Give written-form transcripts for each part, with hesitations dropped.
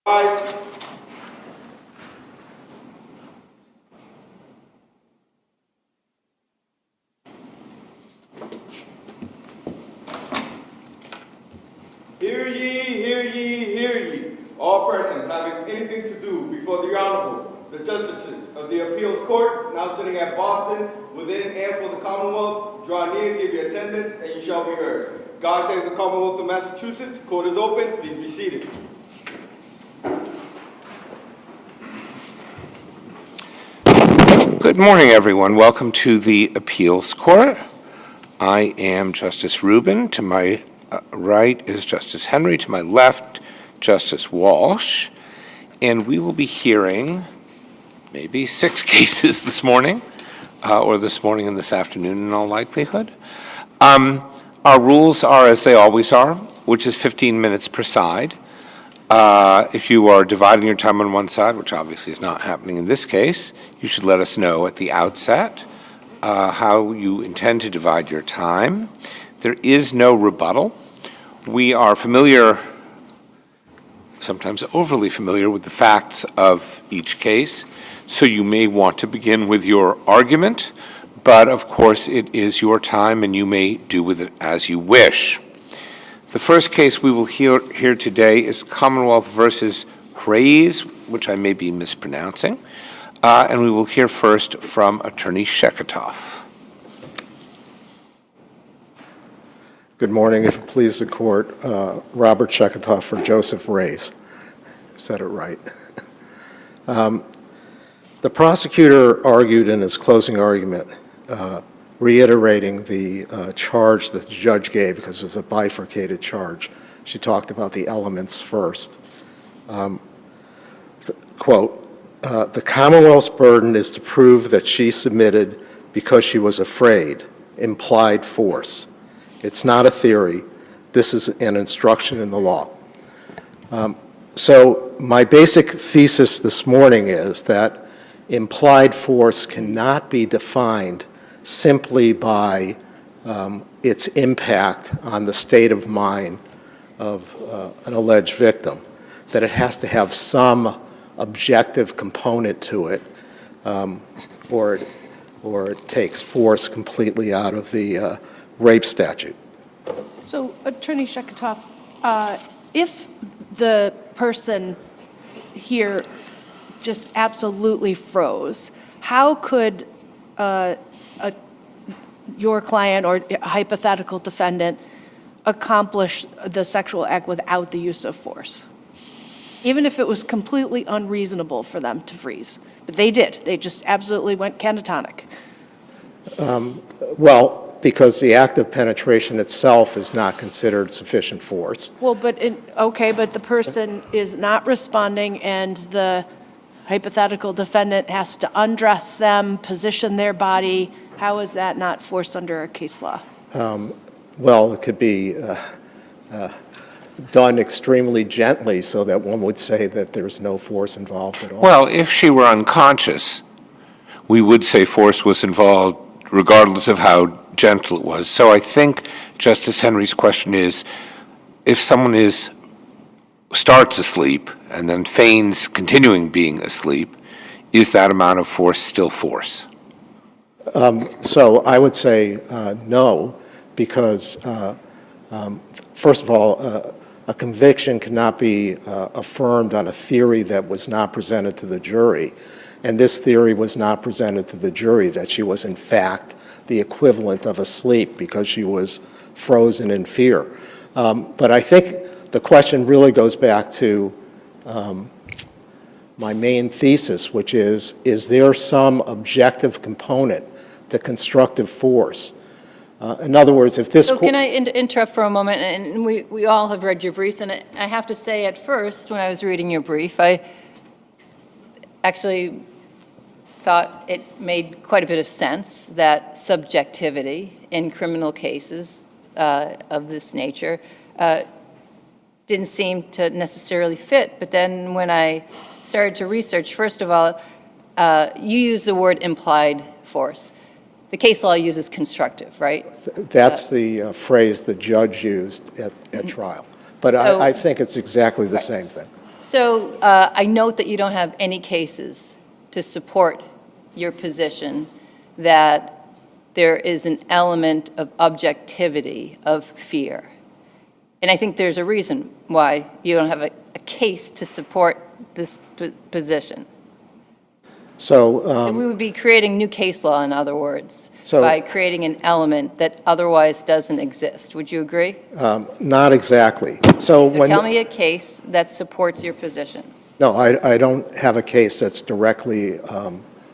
Rise. Hear ye, hear ye, hear ye. All persons having anything to do before the Honorable, the Justices of the Appeals Court, now sitting at Boston, within and for the Commonwealth, draw near, give your attendance, and you shall be heard. God save the Commonwealth of Massachusetts. Court is open. Please be seated. Good morning, everyone. Welcome to the Appeals Court. I am Justice Rubin. To my right is Justice Henry. To my left, Justice Walsh. And we will be hearing maybe 6 cases this morning, or this morning and this afternoon in all likelihood. Our rules are as they always are, which is 15 minutes per side. If you are dividing your time on one side, which obviously is not happening in this case, you should let us know at the outset how you intend to divide your time. There is no rebuttal. We are familiar, sometimes overly familiar, with the facts of each case, so you may want to begin with your argument, but of course it is your time and you may do with it as you wish. The first case we will hear today is Commonwealth versus Reyes, which I may be mispronouncing, and we will hear first from Attorney Sheketoff. Good morning. If it pleases the court, Robert Sheketoff for Joseph Reyes. Said it right. The prosecutor argued in his closing argument, reiterating the charge that the judge gave because it was a bifurcated charge. She talked about the elements first. Quote, the Commonwealth's burden is to prove that she submitted because she was afraid, implied force. It's not a theory. This is an instruction in the law. So my basic thesis this morning is that implied force cannot be defined simply by its impact on the state of mind of an alleged victim, that it has to have some objective component to it, or it takes force completely out of the rape statute. So, Attorney Sheketoff, if the person here just absolutely froze, how could your client or a hypothetical defendant accomplish the sexual act without the use of force? Even if it was completely unreasonable for them to freeze. But they did. They just absolutely went catatonic. Well, because the act of penetration itself is not considered sufficient force. Well, but the person is not responding and the hypothetical defendant has to undress them, position their body. How is that not force under a case law? Well, it could be done extremely gently so that one would say that there's no force involved at all. Well, if she were unconscious, we would say force was involved regardless of how gentle it was. So I think Justice Henry's question is, if someone starts asleep and then feigns continuing being asleep, is that amount of force still force? So I would say no, because first of all, a conviction cannot be affirmed on a theory that was not presented to the jury. And this theory was not presented to the jury, that she was in fact the equivalent of asleep because she was frozen in fear. But I think the question really goes back to my main thesis, which is there some objective component to constructive force? In other words, if this... So can I interrupt for a moment? And we all have read your briefs, and I have to say at first, when I was reading your brief, I actually thought it made quite a bit of sense that subjectivity in criminal cases of this nature didn't seem to necessarily fit. But then when I started to research, first of all, you use the word implied force. The case law uses constructive, right? That's the phrase the judge used at trial. But I think it's exactly the same thing. So I note that you don't have any cases to support your position that there is an element of objectivity of fear. And I think there's a reason why you don't have a case to support this position. So, And we would be creating new case law, in other words, So- by creating an element that otherwise doesn't exist. Would you agree? not exactly. So tell me a case that supports your position. No, I don't have a case that's directly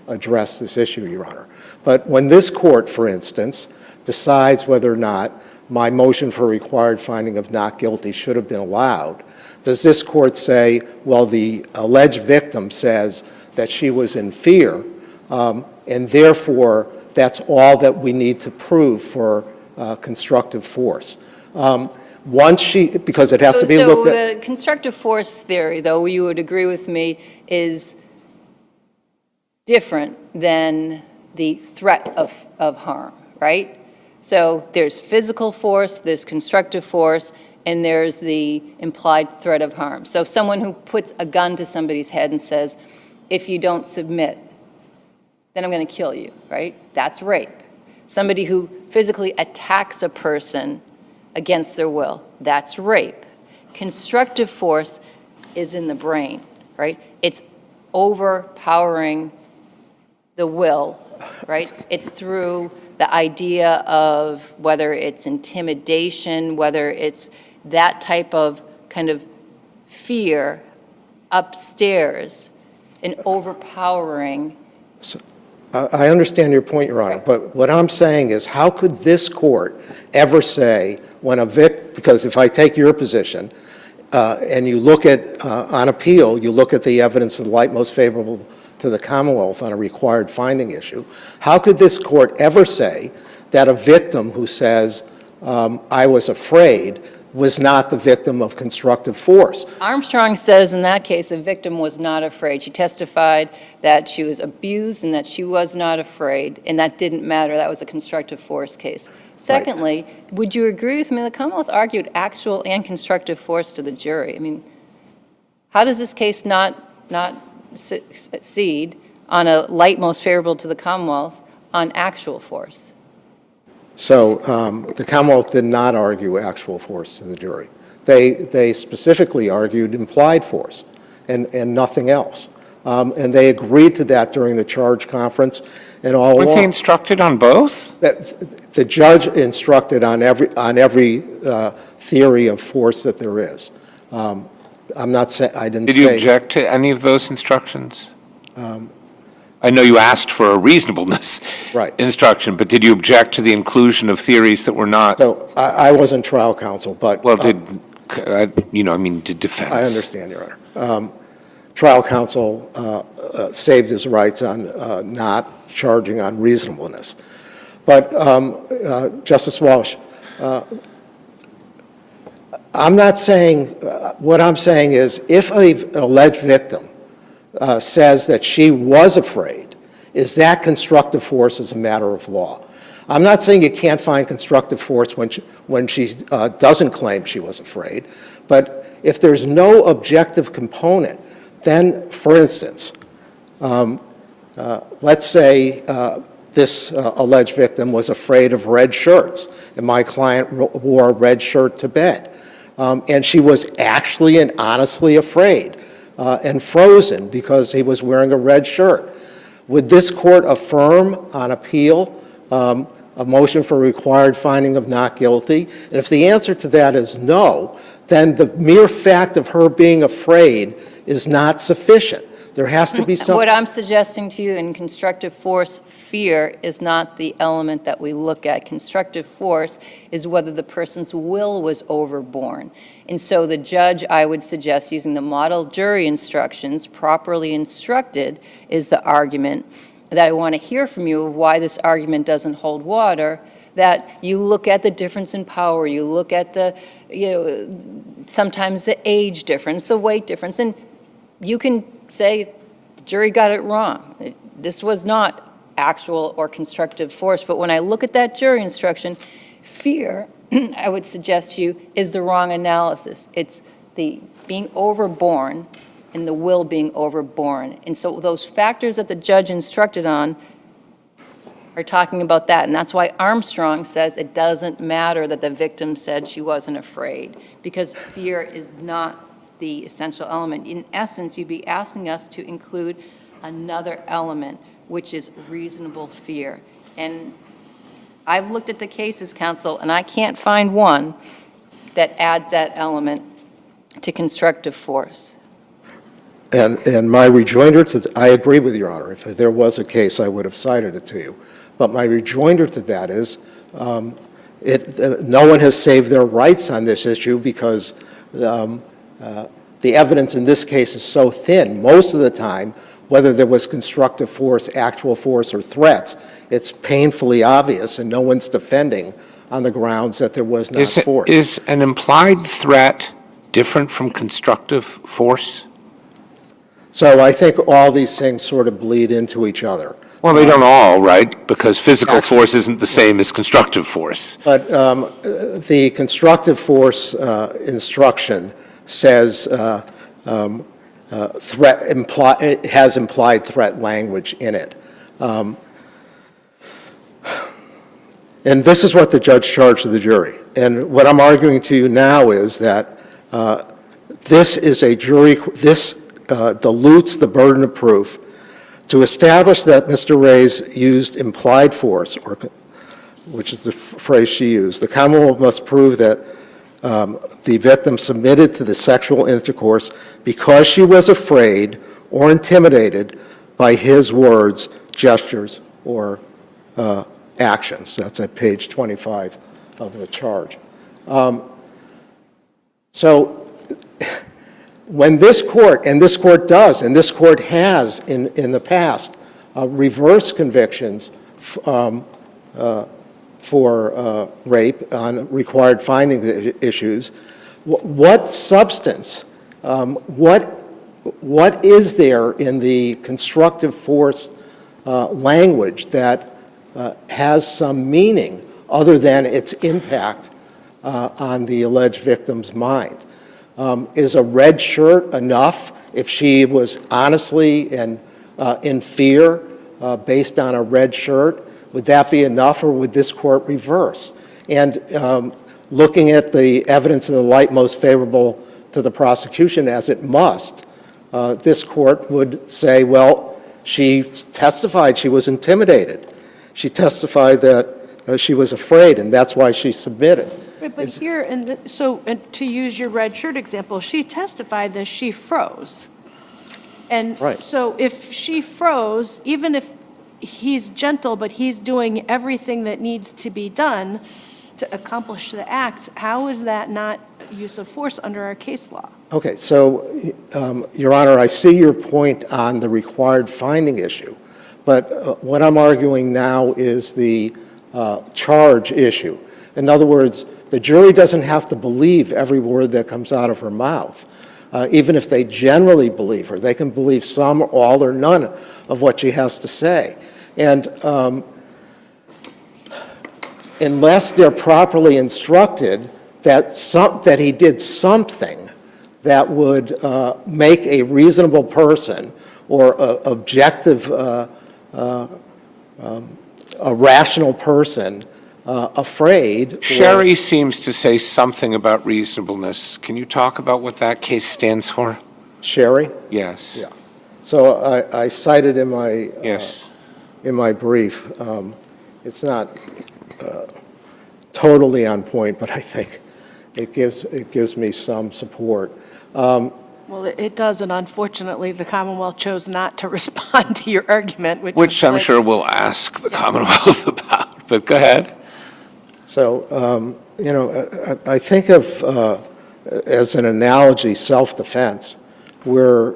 addressed this issue, Your Honor. But when this court, for instance, decides whether or not my motion for required finding of not guilty should have been allowed, does this court say, well, the alleged victim says that she was in fear, and therefore that's all that we need to prove for constructive force? Once she, because it has to be looked at. So the constructive force theory, though, you would agree with me, is different than the threat of harm, right? So there's physical force, there's constructive force, and there's the implied threat of harm. So someone who puts a gun to somebody's head and says, if you don't submit, then I'm going to kill you, right? That's rape. Somebody who physically attacks a person against their will, that's rape. Constructive force is in the brain, right? It's overpowering the will, right? It's through the idea of whether it's intimidation, whether it's that type of kind of fear upstairs and overpowering. I understand your point, Your Honor, but what I'm saying is, how could this court ever say when a because if I take your position, and you look at, on appeal, you look at the evidence in the light most favorable to the Commonwealth on a required finding issue, how could this court ever say that a victim who says, I was afraid, was not the victim of constructive force? Armstrong says in that case the victim was not afraid. She testified that she was abused and that she was not afraid, and that didn't matter. That was a constructive force case. Secondly, would you agree with me? The Commonwealth argued actual and constructive force to the jury. I mean, how does this case not succeed on a light most favorable to the Commonwealth on actual force? So the Commonwealth did not argue actual force to the jury. They specifically argued implied force and nothing else. And they agreed to that during the charge conference and all along. Weren't they instructed on both? The judge instructed on every theory of force that there is. I'm not saying, I didn't say. Did you object to any of those instructions? I know you asked for a reasonableness Right. instruction, but did you object to the inclusion of theories that were not? So I wasn't trial counsel, but. Well, did defense? I understand, Your Honor. Trial counsel saved his rights on not charging on reasonableness. But Justice Walsh, I'm not saying, what I'm saying is if an alleged victim says that she was afraid, is that constructive force as a matter of law? I'm not saying you can't find constructive force when she doesn't claim she was afraid, but if there's no objective component, then, for instance, let's say this alleged victim was afraid of red shirts, and my client wore a red shirt to bed, and she was actually and honestly afraid and frozen because he was wearing a red shirt. Would this court affirm on appeal a motion for required finding of not guilty? And if the answer to that is no, then the mere fact of her being afraid is not sufficient. There has to be some. What I'm suggesting to you in constructive force, fear is not the element that we look at. Constructive force is whether the person's will was overborne. And so the judge, I would suggest, using the model jury instructions, properly instructed, is the argument that I want to hear from you of why this argument doesn't hold water, that you look at the difference in power, you look at the, sometimes the age difference, the weight difference, and you can say the jury got it wrong. This was not actual or constructive force, but when I look at that jury instruction, fear, I would suggest to you, is the wrong analysis. It's the being overborne and the will being overborne. And so those factors that the judge instructed on are talking about that. And that's why Armstrong says it doesn't matter that the victim said she wasn't afraid, because fear is not the essential element. In essence, you'd be asking us to include another element, which is reasonable fear. And I've looked at the cases, counsel, and I can't find one that adds that element to constructive force. And my rejoinder I agree with Your Honor. If there was a case, I would have cited it to you. But my rejoinder to that is no one has saved their rights on this issue because the evidence in this case is so thin. Most of the time, whether there was constructive force, actual force, or threats, it's painfully obvious, and no one's defending on the grounds that there was not force. Is an implied threat different from constructive force? So I think all these things sort of bleed into each other. Well, they don't all, right? Because physical force isn't the same as constructive force. But the constructive force instruction says it has implied threat language in it. And this is what the judge charged to the jury. And what I'm arguing to you now is that this is a jury, this dilutes the burden of proof to establish that Mr. Reyes used implied force, or, which is the phrase she used. The Commonwealth must prove that the victim submitted to the sexual intercourse because she was afraid or intimidated by his words, gestures, or actions. That's at page 25 of the charge. So when this court, and this court does, and this court has in the past, reversed convictions for rape on required finding issues, what substance, what is there in the constructive force language that has some meaning other than its impact on the alleged victim's mind? Is a red shirt enough if she was honestly and in fear based on a red shirt? Would that be enough, or would this court reverse? And looking at the evidence in the light most favorable to the prosecution, as it must, this court would say, well, she testified she was intimidated. She testified that she was afraid, and that's why she submitted. Right, but here, and to use your red shirt example, she testified that she froze. And Right. so if she froze, even if he's gentle, but he's doing everything that needs to be done to accomplish the act, how is that not use of force under our case law? Okay, so, Your Honor, I see your point on the required finding issue, but what I'm arguing now is the charge issue. In other words, the jury doesn't have to believe every word that comes out of her mouth. Even if they generally believe her, they can believe some, all, or none of what she has to say. And unless they're properly instructed that he did something that would make a reasonable person or a rational person afraid. Sherry seems to say something about reasonableness. Can you talk about what that case stands for? Sherry? Yes. Yeah. So I cited in my Yes. in my brief. It's not totally on point, but I think it gives me some support. Well, it does, and unfortunately, the Commonwealth chose not to respond to your argument, Which I'm sure we'll ask the Commonwealth about, but go ahead. So, I think of, as an analogy, self-defense, where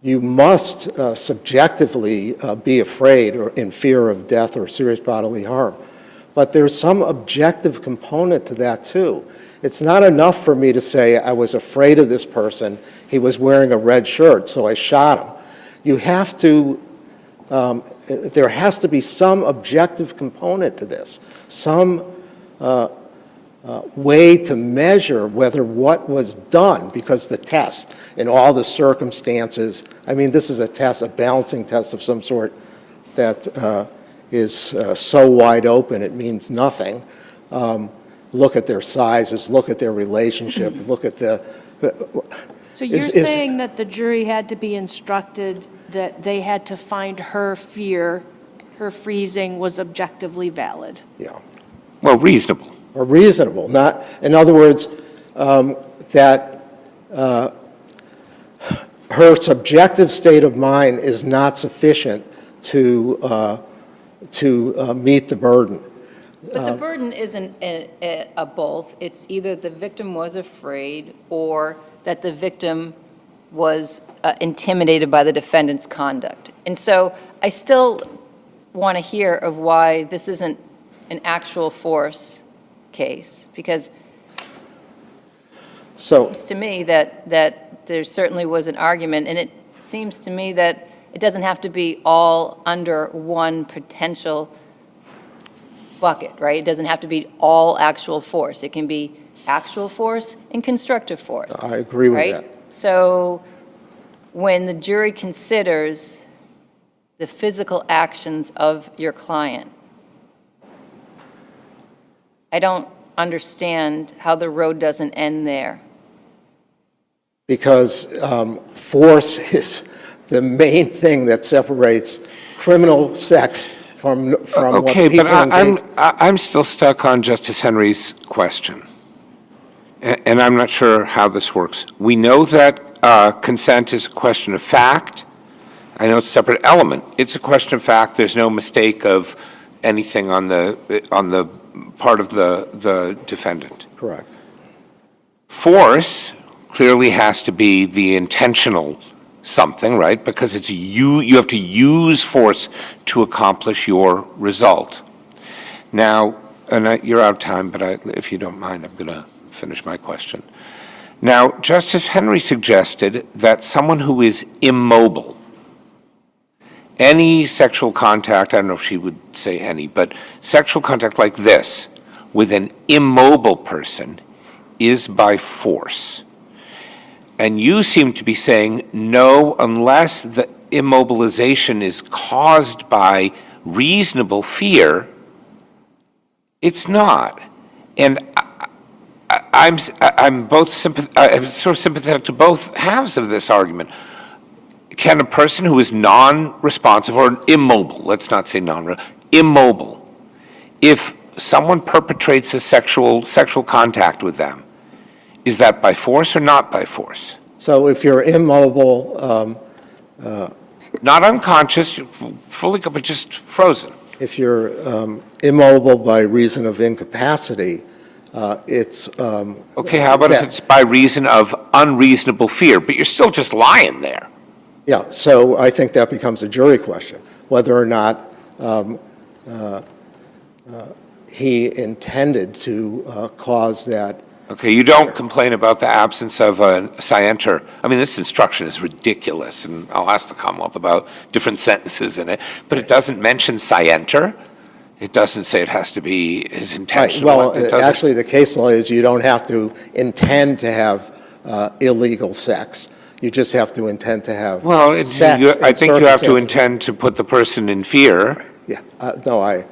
you must subjectively be afraid or in fear of death or serious bodily harm. But there's some objective component to that, too. It's not enough for me to say I was afraid of this person, he was wearing a red shirt, so I shot him. You have to, there has to be some objective component to this, some way to measure whether what was done, because the test in all the circumstances, I mean, this is a test, a balancing test of some sort that is so wide open it means nothing. Look at their sizes, look at their relationship, look at the... So you're saying that the jury had to be instructed that they had to find her fear, her freezing was objectively valid? Yeah. Well, reasonable. Or reasonable, not, in other words, that her subjective state of mind is not sufficient to meet the burden. But the burden isn't a both. It's either the victim was afraid or that the victim was intimidated by the defendant's conduct. And so I still want to hear of why this isn't an actual force case, because it seems to me that there certainly was an argument, and it seems to me that it doesn't have to be all under one potential bucket, right? It doesn't have to be all actual force. It can be actual force and constructive force. I agree with right? that. So when the jury considers the physical actions of your client, I don't understand how the road doesn't end there. Because force is the main thing that separates criminal sex from what Okay, people but engage. I'm still stuck on Justice Henry's question, and I'm not sure how this works. We know that consent is a question of fact. I know it's a separate element. It's a question of fact. There's no mistake of anything on the part of the defendant. Correct. Force clearly has to be the intentional something, right? Because it's you have to use force to accomplish your result. Now, and you're out of time, but if you don't mind, I'm going to finish my question. Now, Justice Henry suggested that someone who is immobile, any sexual contact, I don't know if she would say any, but sexual contact like this with an immobile person is by force. And you seem to be saying, no, unless the immobilization is caused by reasonable fear, it's not. And I'm sort of sympathetic to both halves of this argument. Can a person who is non-responsive or immobile, let's not say immobile, if someone perpetrates a sexual contact with them, is that by force or not by force? So if you're immobile, Not unconscious, fully, but just frozen. if you're immobile by reason of incapacity, it's... Okay, how about if it's by reason of unreasonable fear, but you're still just lying there? Yeah, so I think that becomes a jury question, whether or not he intended to cause that. Okay, you don't complain about the absence of a scienter. I mean, this instruction is ridiculous, and I'll ask the Commonwealth about different sentences in it, but it doesn't mention scienter. It doesn't say it has to be his intentional. Right. Well, actually, the case law is you don't have to intend to have illegal sex. You just have to intend to have sex. I think you have to intend to put the person in fear. Yeah, no, I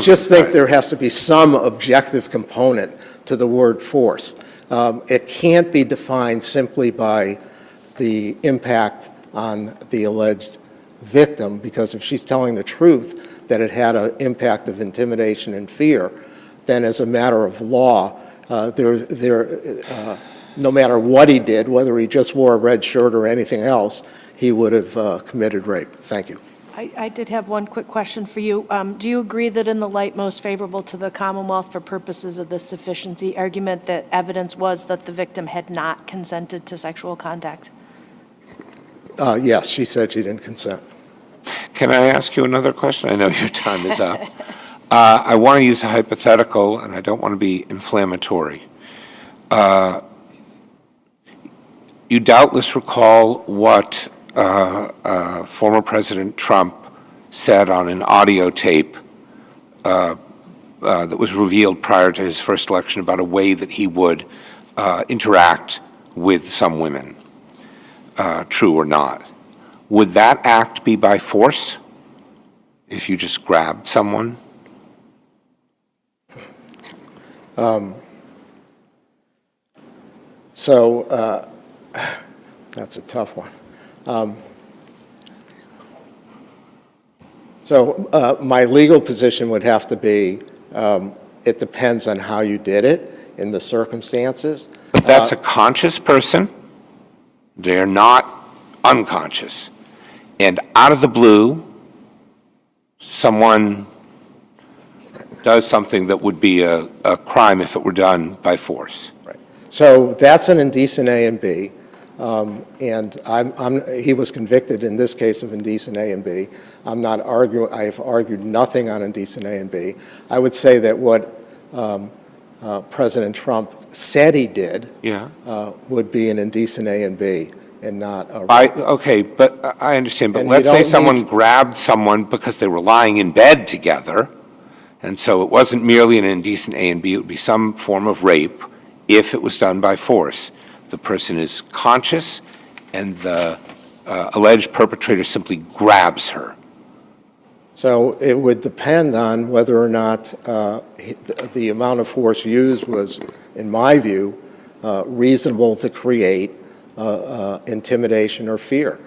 just think there has to be some objective component to the word force. It can't be defined simply by the impact on the alleged victim, because if she's telling the truth that it had an impact of intimidation and fear, then as a matter of law, no matter what he did, whether he just wore a red shirt or anything else, he would have committed rape. Thank you. I did have one quick question for you. Do you agree that in the light most favorable to the Commonwealth for purposes of the sufficiency argument, that evidence was that the victim had not consented to sexual contact? Yes, she said she didn't consent. Can I ask you another question? I know your time is up. I want to use a hypothetical, and I don't want to be inflammatory. You doubtless recall what former President Trump said on an audio tape that was revealed prior to his first election about a way that he would interact with some women, true or not. Would that act be by force if you just grabbed someone? That's a tough one. My legal position would have to be, it depends on how you did it in the circumstances. But that's a conscious person. They're not unconscious. And out of the blue, someone does something that would be a crime if it were done by force. Right. So that's an indecent A and B. And he was convicted in this case of indecent A and B. I'm not arguing, I have argued nothing on indecent A and B. I would say that what President Trump said he did would be an indecent A and B and not a... Okay, but I understand, but And let's you say don't someone need- grabbed someone because they were lying in bed together, and so it wasn't merely an indecent A and B, it would be some form of rape if it was done by force. The person is conscious, and the alleged perpetrator simply grabs her. So it would depend on whether or not the amount of force used was, in my view, reasonable to create intimidation or fear.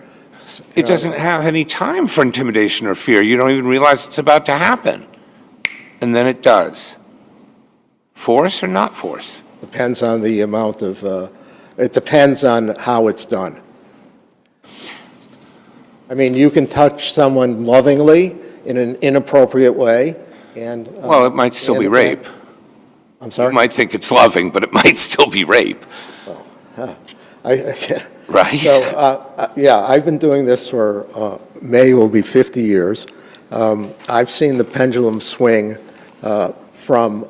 It doesn't have any time for intimidation or fear. You don't even realize it's about to happen. And then it does. Force or not force? Depends on the amount of, it depends on how it's done. I mean, you can touch someone lovingly in an inappropriate way, and... Well, it might still be rape. I'm sorry? You might think it's loving, but it might still be rape. Right? So, yeah, I've been doing this for, May will be 50 years. I've seen the pendulum swing from,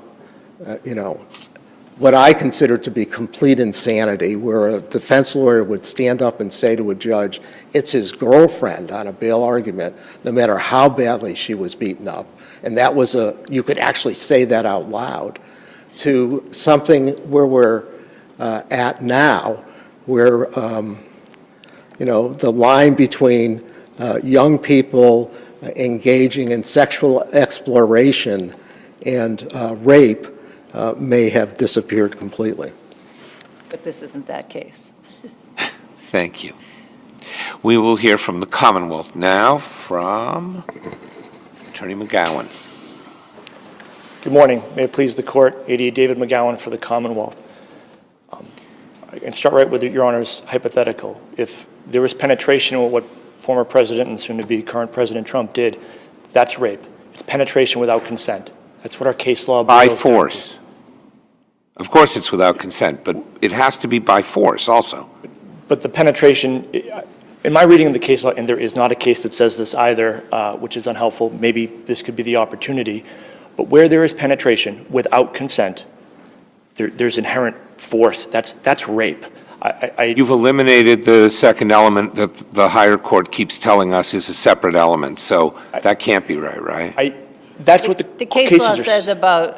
what I consider to be complete insanity, where a defense lawyer would stand up and say to a judge, it's his girlfriend on a bail argument, no matter how badly she was beaten up. And that was you could actually say that out loud, to something where we're at now, where, the line between young people engaging in sexual exploration and rape may have disappeared completely. But this isn't that case. Thank you. We will hear from the Commonwealth now from Attorney McGowan. Good morning. May it please the court, ADA David McGowan for the Commonwealth. I can start right with Your Honor's hypothetical. If there was penetration with what former President and soon-to-be current President Trump did, that's rape. It's penetration without consent. That's what our case law By boils down to. force. Of course it's without consent, but it has to be by force also. But the penetration, in my reading of the case law, and there is not a case that says this either, which is unhelpful, maybe this could be the opportunity, but where there is penetration without consent, there's inherent force. That's rape. You've eliminated the second element that the higher court keeps telling us is a separate element, so that can't be right? That's what The case law says about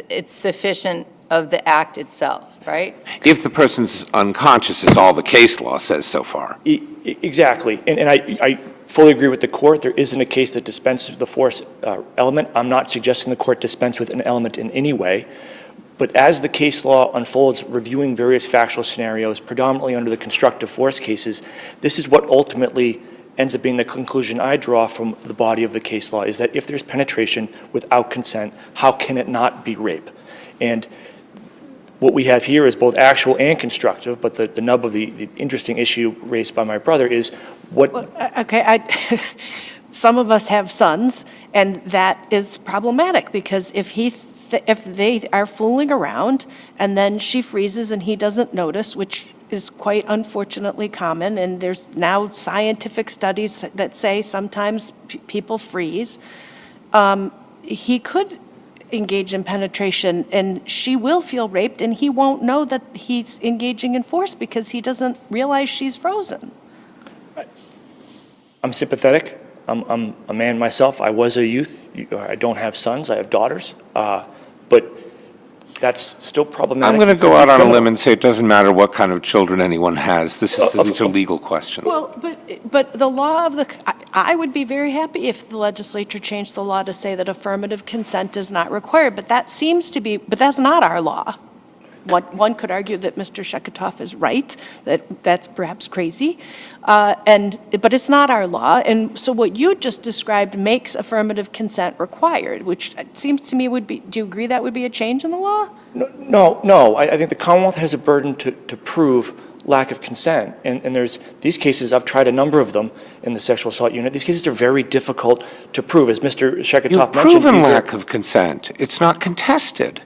it's sufficient of the act itself, right? If the person's unconscious, is all the case law says so far. Exactly. And I fully agree with the court. There isn't a case that dispenses with the force element. I'm not suggesting the court dispense with an element in any way. But as the case law unfolds, reviewing various factual scenarios, predominantly under the constructive force cases, this is what ultimately ends up being the conclusion I draw from the body of the case law, is that if there's penetration without consent, how can it not be rape? And what we have here is both actual and constructive, but the nub of the interesting issue raised by my brother is what... Well, okay, some of us have sons, and that is problematic, because if they are fooling around and then she freezes and he doesn't notice, which is quite unfortunately common, and there's now scientific studies that say sometimes people freeze, he could engage in penetration and she will feel raped and he won't know that he's engaging in force because he doesn't realize she's frozen. I'm sympathetic. I'm a man myself. I was a youth. I don't have sons. I have daughters. But that's still problematic. I'm going to go out on a limb and say it doesn't matter what kind of children anyone has. These are legal questions. Well, but the law of the, I would be very happy if the legislature changed the law to say that affirmative consent is not required, but that seems to be, but that's not our law. One could argue that Mr. Sheketoff is right, that that's perhaps crazy, but it's not our law. And so what you just described makes affirmative consent required, which seems to me would be, do you agree that would be a change in the law? No. I think the Commonwealth has a burden to prove lack of consent. And there's these cases, I've tried a number of them in the sexual assault unit. These cases are very difficult to prove. As Mr. Sheketoff mentioned, You've proven lack of consent. It's not contested.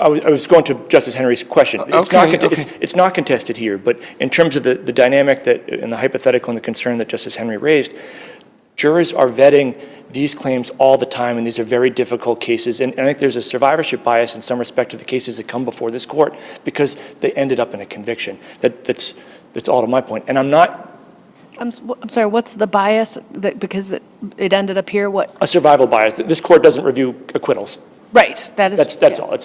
I was going to Justice Henry's question. It's not contested here, but in terms of the dynamic that, and the hypothetical and the concern that Justice Henry raised, jurors are vetting these claims all the time, and these are very difficult cases. And I think there's a survivorship bias in some respect to the cases that come before this court because they ended up in a conviction. That's all to my point. And I'm sorry, what's the bias that, because it ended up here, what? a survival bias. This court doesn't review acquittals. Right, that is. That's yes. all.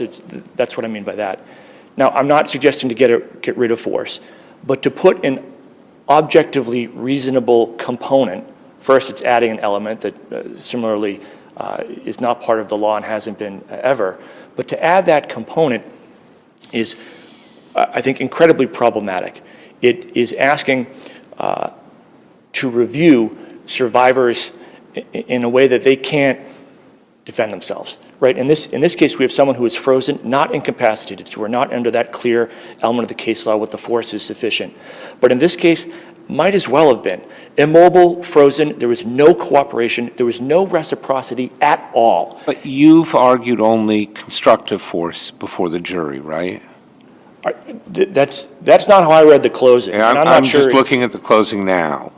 That's what I mean by that. Now, I'm not suggesting to get rid of force, but to put an objectively reasonable component. First, it's adding an element that similarly is not part of the law and hasn't been ever. But to add that component is, I think, incredibly problematic. It is asking to review survivors in a way that they can't defend themselves. Right? In this case, we have someone who is frozen, not incapacitated, so we're not under that clear element of the case law with the force is sufficient. But in this case, might as well have been. Immobile, frozen, there was no cooperation, there was no reciprocity at all. But you've argued only constructive force before the jury, right? That's not how I read the closing. Yeah, and I'm I'm not sure just looking at the closing now.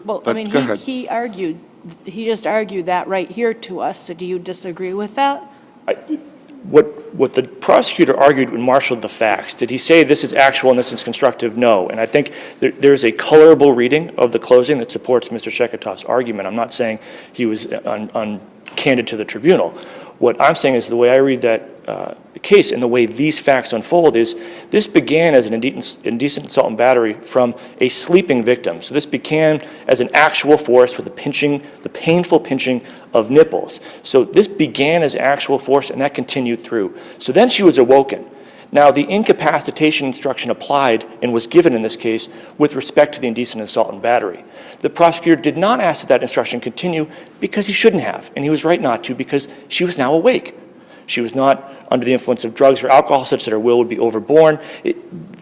Well, I But mean, go ahead. he just argued that right here to us, so do you disagree with that? What the prosecutor argued when marshaled the facts, did he say this is actual and this is constructive? No. And I think there's a colorable reading of the closing that supports Mr. Sheketoff's argument. I'm not saying he was uncandid to the tribunal. What I'm saying is the way I read that case and the way these facts unfold is this began as an indecent assault and battery from a sleeping victim. So this began as an actual force with the painful pinching of nipples. So this began as actual force and that continued through. So then she was awoken. Now the incapacitation instruction applied and was given in this case with respect to the indecent assault and battery. The prosecutor did not ask that that instruction continue because he shouldn't have, and he was right not to because she was now awake. She was not under the influence of drugs or alcohol such that her will would be overborne.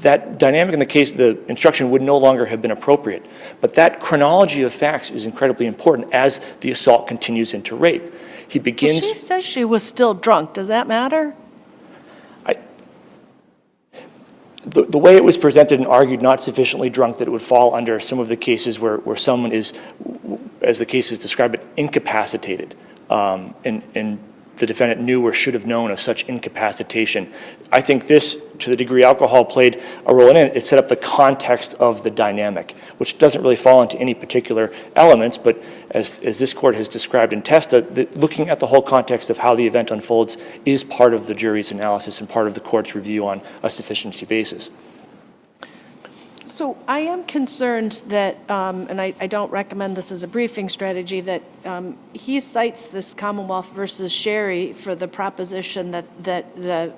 That dynamic in the case, the instruction would no longer have been appropriate. But that chronology of facts is incredibly important as the assault continues into rape. He begins. Well, she says she was still drunk. Does that matter? The way it was presented and argued not sufficiently drunk that it would fall under some of the cases where someone is, as the cases describe it, incapacitated, and the defendant knew or should have known of such incapacitation. I think this, to the degree alcohol played a role in it, it set up the context of the dynamic, which doesn't really fall into any particular elements, but as this court has described in Testa, looking at the whole context of how the event unfolds is part of the jury's analysis and part of the court's review on a sufficiency basis. So I am concerned that, and I don't recommend this as a briefing strategy, that he cites this Commonwealth versus Sherry for the proposition that the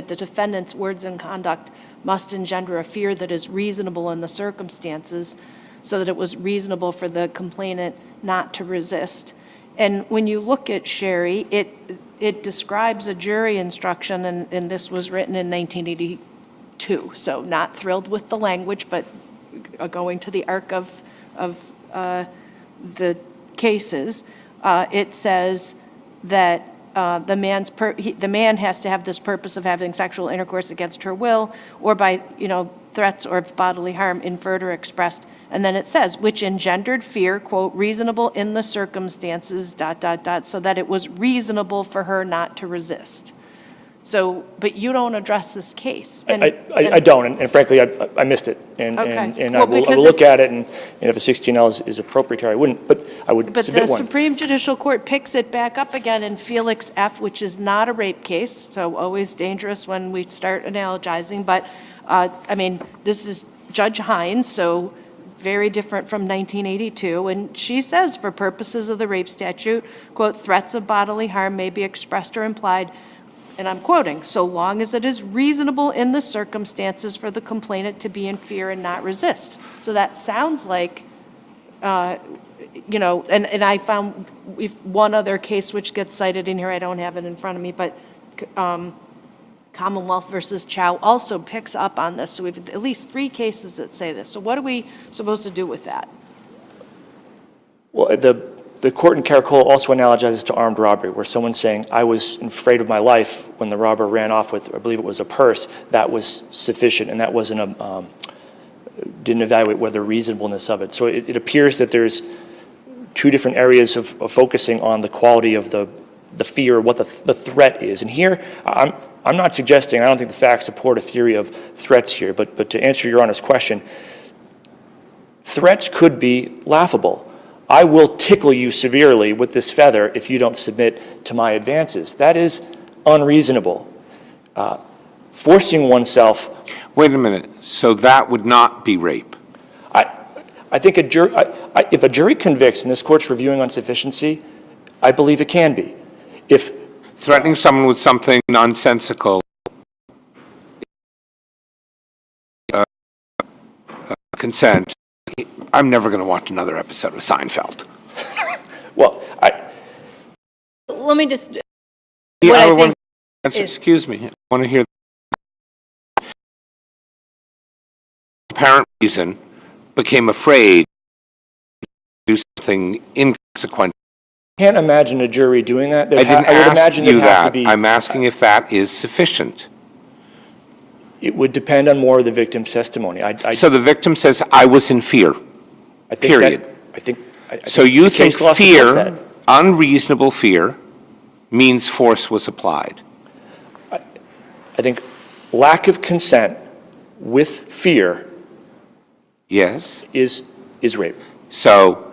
defendant's words and conduct must engender a fear that is reasonable in the circumstances, so that it was reasonable for the complainant not to resist. And when you look at Sherry, it describes a jury instruction, and this was written in 1982. So not thrilled with the language, but going to the arc of the cases, it says that the man has to have this purpose of having sexual intercourse against her will, or by threats or bodily harm inferred or expressed. And then it says, which engendered fear, quote, reasonable in the circumstances, ... so that it was reasonable for her not to resist. So, but you don't address this case. I don't, and frankly, I missed it. And Okay. I Well, will because look at it, and if a 16L is appropriate here, I wouldn't, but I would But the submit one. Supreme Judicial Court picks it back up again in Felix F., which is not a rape case, so always dangerous when we start analogizing. But, I mean, this is Judge Hines, so very different from 1982. And she says, for purposes of the rape statute, quote, threats of bodily harm may be expressed or implied, and I'm quoting, so long as it is reasonable in the circumstances for the complainant to be in fear and not resist. So that sounds like, you know, and I found one other case which gets cited in here, I don't have it in front of me, but Commonwealth versus Chow also picks up on this. So we have at least 3 cases that say this. So what are we supposed to do with that? Well, the court in Caracola also analogizes to armed robbery, where someone's saying, I was afraid of my life when the robber ran off with, I believe it was a purse. That was sufficient, and that wasn't didn't evaluate whether reasonableness of it. So it appears that there's 2 different areas of focusing on the quality of the fear, what the threat is. And here, I'm not suggesting, I don't think the facts support a theory of threats here, but to answer Your Honor's question, threats could be laughable. I will tickle you severely with this feather if you don't submit to my advances. That is unreasonable. Forcing oneself. Wait a minute. So that would not be rape? I think if a jury convicts and this court's reviewing on sufficiency, I believe it can be. If Threatening someone with something nonsensical, consent, I'm never going to watch another episode of Seinfeld. well, Let me just, Yeah, what I want think to answer, is- excuse me, I want to hear apparent reason became afraid to do something inconsequential. can't imagine a jury doing that. I didn't I would ask imagine you there'd have to that. be. I'm asking if that is sufficient. It would depend on more of the victim's testimony. So the victim says, I was in fear. I think period. So you the think case law supports fear, that. unreasonable fear, means force was applied? I think lack of consent with fear Yes. is rape. So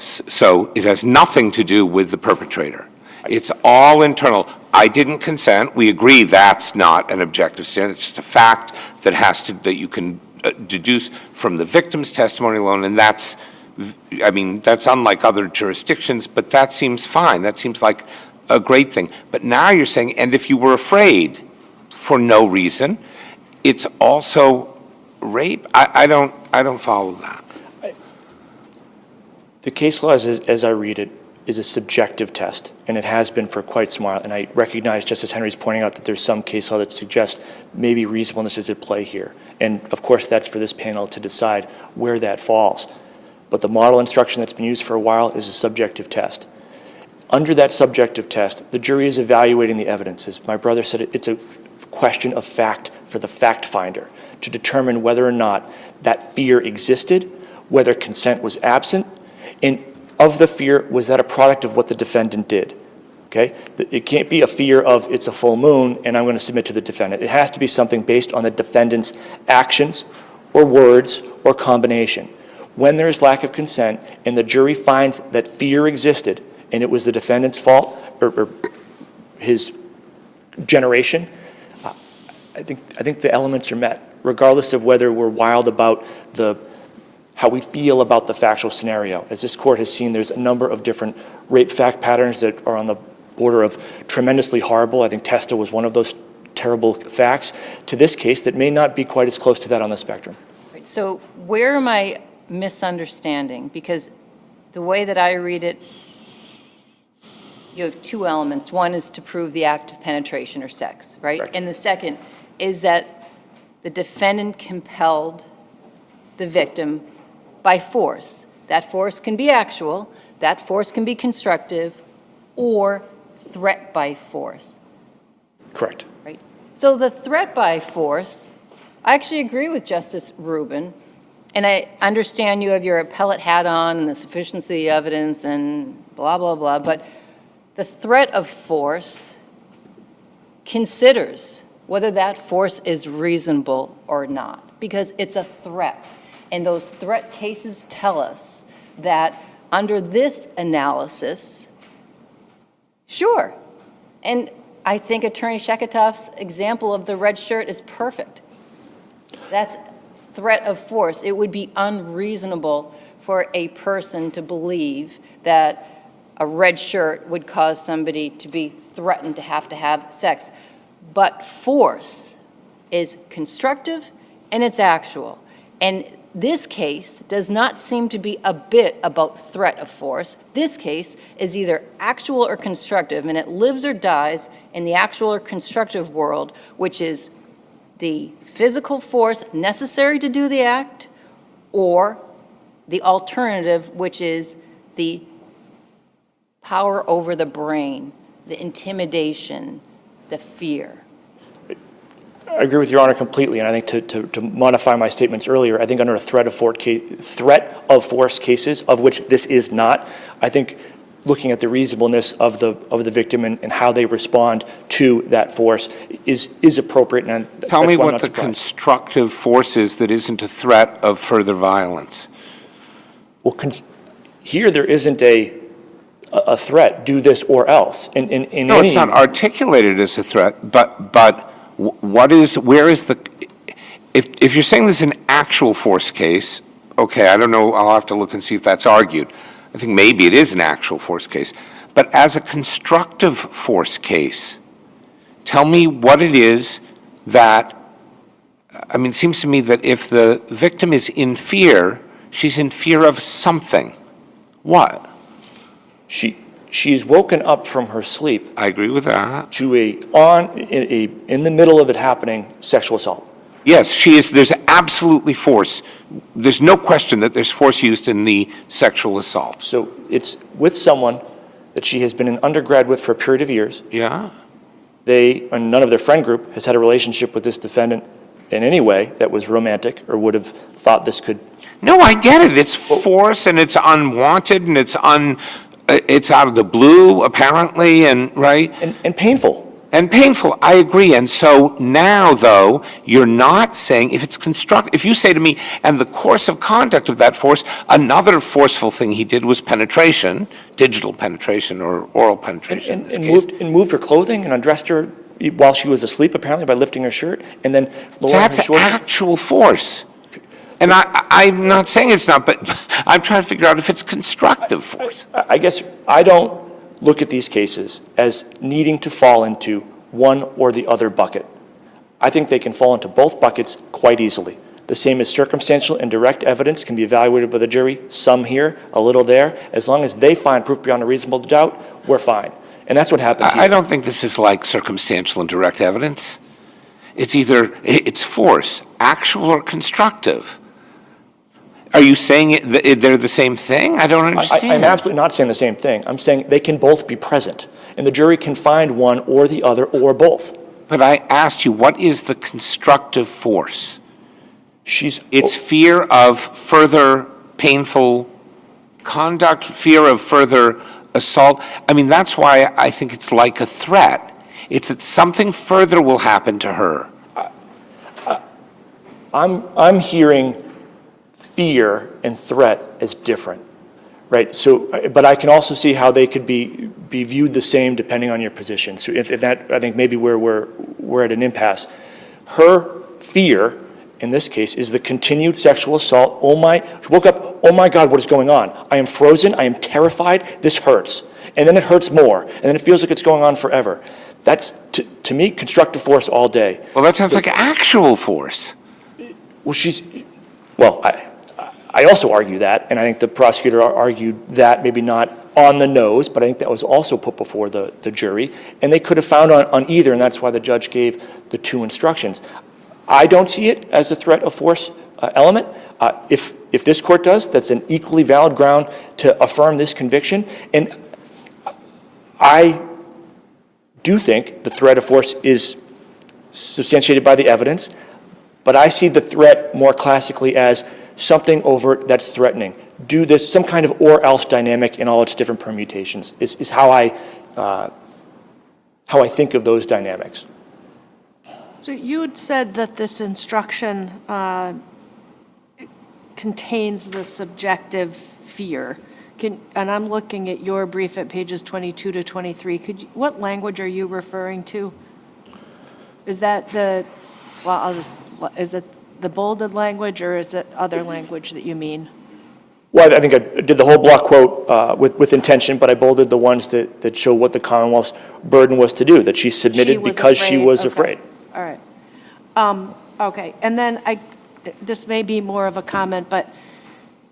it has nothing to do with the perpetrator. It's all internal. I didn't consent. We agree that's not an objective standard. It's just a fact that you can deduce from the victim's testimony alone, and that's unlike other jurisdictions, but that seems fine. That seems like a great thing. But now you're saying, and if you were afraid for no reason, it's also rape? I don't follow that. The case law, as I read it, is a subjective test, and it has been for quite some while. And I recognize Justice Henry's pointing out that there's some case law that suggests maybe reasonableness is at play here. And of course, that's for this panel to decide where that falls. But the model instruction that's been used for a while is a subjective test. Under that subjective test, the jury is evaluating the evidence. As my brother said, it's a question of fact for the fact finder to determine whether or not that fear existed, whether consent was absent, and of the fear, was that a product of what the defendant did? Okay? It can't be a fear of it's a full moon and I'm going to submit to the defendant. It has to be something based on the defendant's actions or words or combination. When there is lack of consent and the jury finds that fear existed and it was the defendant's fault or his generation, I think the elements are met, regardless of whether we're wild about how we feel about the factual scenario. As this court has seen, there's a number of different rape fact patterns that are on the border of tremendously horrible. I think Testa was one of those terrible facts to this case that may not be quite as close to that on the spectrum. So where am I misunderstanding? Because the way that I read it, you have 2 elements. One is to prove the act of penetration or sex, right? Correct. And the second is that the defendant compelled the victim by force. That force can be actual, that force can be constructive, or threat by force. Correct. Right? So the threat by force, I actually agree with Justice Rubin, and I understand you have your appellate hat on and the sufficiency of the evidence and blah, blah, blah, but the threat of force considers whether that force is reasonable or not, because it's a threat. And those threat cases tell us that under this analysis, sure. And I think Attorney Sheketoff's example of the red shirt is perfect. That's threat of force. It would be unreasonable for a person to believe that a red shirt would cause somebody to be threatened to have sex. But force is constructive and it's actual. And this case does not seem to be a bit about threat of force. This case is either actual or constructive, and it lives or dies in the actual or constructive world, which is the physical force necessary to do the act, or the alternative, which is the power over the brain, the intimidation, the fear. I agree with Your Honor completely, and I think to modify my statements earlier, I think under a threat of force cases, of which this is not, I think looking at the reasonableness of the victim and how they respond to that force is appropriate. And Tell me what the constructive force is that isn't a threat of further violence. Well, here there isn't a threat, do this or else. No, it's not articulated as a threat, but where is the, if you're saying this is an actual force case, okay, I don't know, I'll have to look and see if that's argued. I think maybe it is an actual force case. But as a constructive force case, tell me what it is that, I mean, it seems to me that if the victim is in fear, she's in fear of something. What? She's woken up from her sleep. I agree with that. To in the middle of it happening, sexual assault. Yes, there's absolutely force. There's no question that there's force used in the sexual assault. So it's with someone that she has been an undergrad with for a period of years. Yeah. And none of their friend group has had a relationship with this defendant in any way that was romantic or would have thought this could. No, I get it. It's force and it's unwanted and it's out of the blue, apparently, and right? And painful. And painful, I agree. And so now, though, you're not saying, if you say to me, and the course of conduct of that force, another forceful thing he did was penetration, digital penetration or oral penetration in this case. Moved her clothing and undressed her while she was asleep, apparently, by lifting her shirt, and then lowering her shorts. That's actual force. And I'm not saying it's not, but I'm trying to figure out if it's constructive force. I guess I don't look at these cases as needing to fall into one or the other bucket. I think they can fall into both buckets quite easily. The same as circumstantial and direct evidence can be evaluated by the jury, some here, a little there. As long as they find proof beyond a reasonable doubt, we're fine. And that's what happened here. I don't think this is like circumstantial and direct evidence. It's force, actual or constructive. Are you saying they're the same thing? I don't understand. I'm absolutely not saying the same thing. I'm saying they can both be present, and the jury can find one or the other or both. But I asked you, what is the constructive force? It's fear of further painful conduct, fear of further assault. I mean, that's why I think it's like a threat. It's that something further will happen to her. I'm hearing fear and threat as different, right? So, but I can also see how they could be viewed the same depending on your position. So if that, I think maybe we're at an impasse. Her fear, in this case, is the continued sexual assault. She woke up, oh my God, what is going on? I am frozen, I am terrified, this hurts. And then it hurts more, and then it feels like it's going on forever. That's, to me, constructive force all day. Well, that sounds like actual force. Well, I also argue that, and I think the prosecutor argued that, maybe not on the nose, but I think that was also put before the jury, and they could have found on either, and that's why the judge gave the two instructions. I don't see it as a threat of force element. If this court does, that's an equally valid ground to affirm this conviction, and I do think the threat of force is substantiated by the evidence, but I see the threat more classically as something overt that's threatening. Do this, some kind of or else dynamic in all its different permutations is how I think of those dynamics. So you had said that this instruction contains the subjective fear. And I'm looking at your brief at pages 22 to 23. What language are you referring to? Is that is it the bolded language, or is it other language that you mean? Well, I think I did the whole block quote with intention, but I bolded the ones that show what the Commonwealth's burden was to do, that she submitted because she was afraid. All right. Okay, and then this may be more of a comment, but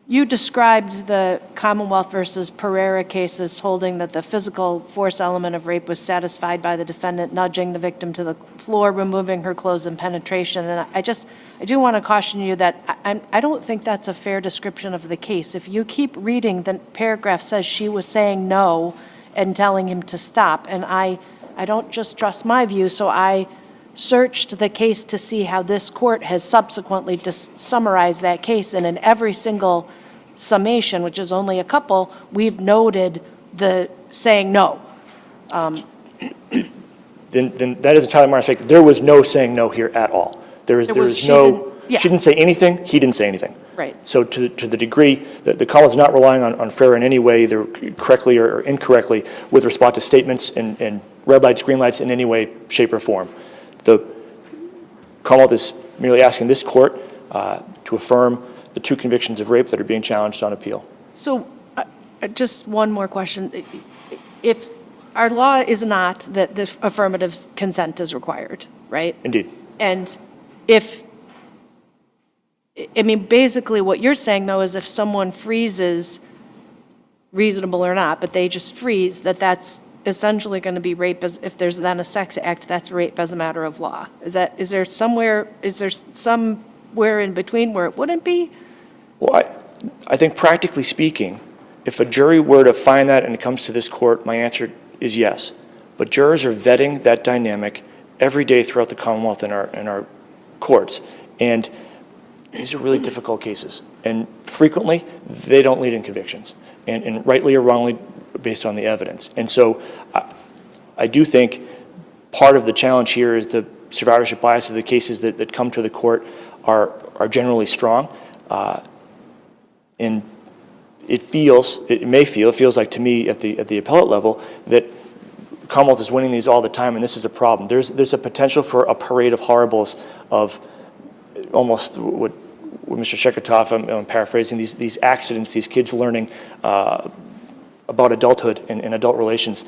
you described the Commonwealth versus Pereira cases holding that the physical force element of rape was satisfied by the defendant nudging the victim to the floor, removing her clothes, and penetration. And I do want to caution you that I don't think that's a fair description of the case. If you keep reading, the paragraph says she was saying no and telling him to stop. And I don't just trust my view, so I searched the case to see how this court has subsequently summarized that case, and in every single summation, which is only a couple, we've noted the saying no. Then that is entirely my mistake. There was no saying no here at all. There was no, she didn't say anything, he didn't say anything. Right. So to the degree that the Commonwealth is not relying on Farrar in any way, either correctly or incorrectly, with respect to statements and red lights, green lights in any way, shape, or form. The Commonwealth is merely asking this court to affirm the 2 convictions of rape that are being challenged on appeal. So just one more question. If our law is not that the affirmative consent is required, right? Indeed. And basically what you're saying, though, is if someone freezes, reasonable or not, but they just freeze, that's essentially going to be rape. If there's then a sex act, that's rape as a matter of law. Is there somewhere in between where it wouldn't be? Well, I think practically speaking, if a jury were to find that and it comes to this court, my answer is yes. But jurors are vetting that dynamic every day throughout the Commonwealth in our courts. And these are really difficult cases. And frequently, they don't lead in convictions. And rightly or wrongly, based on the evidence. And so I do think part of the challenge here is the survivorship bias of the cases that come to the court are generally strong. And it feels like to me at the appellate level that the Commonwealth is winning these all the time, and this is a problem. There's a potential for a parade of horribles of almost what Mr. Sheketoff, I'm paraphrasing, these accidents, these kids learning about adulthood and adult relations.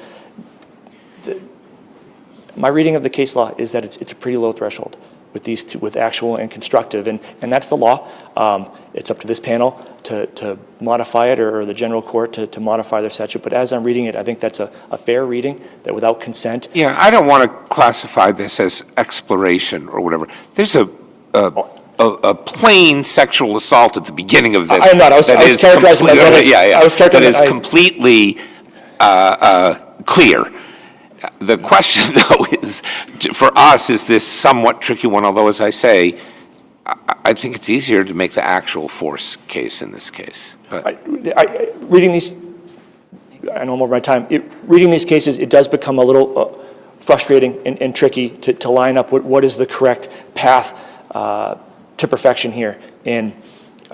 My reading of the case law is that it's a pretty low threshold with these two, with actual and constructive, and that's the law. It's up to this panel to modify it, or the general court to modify their statute. But as I'm reading it, I think that's a fair reading, that without consent. Yeah, I don't want to classify this as exploration or whatever. There's a plain sexual assault at the beginning of this. I'm not. I was characterizing my brother. I was characterizing that is completely clear. The question, though, is, for us, is this somewhat tricky one, although, as I say, I think it's easier to make the actual force case in this case. But Reading these, I know I'm over my time, reading these cases, it does become a little frustrating and tricky to line up what is the correct path to perfection here. And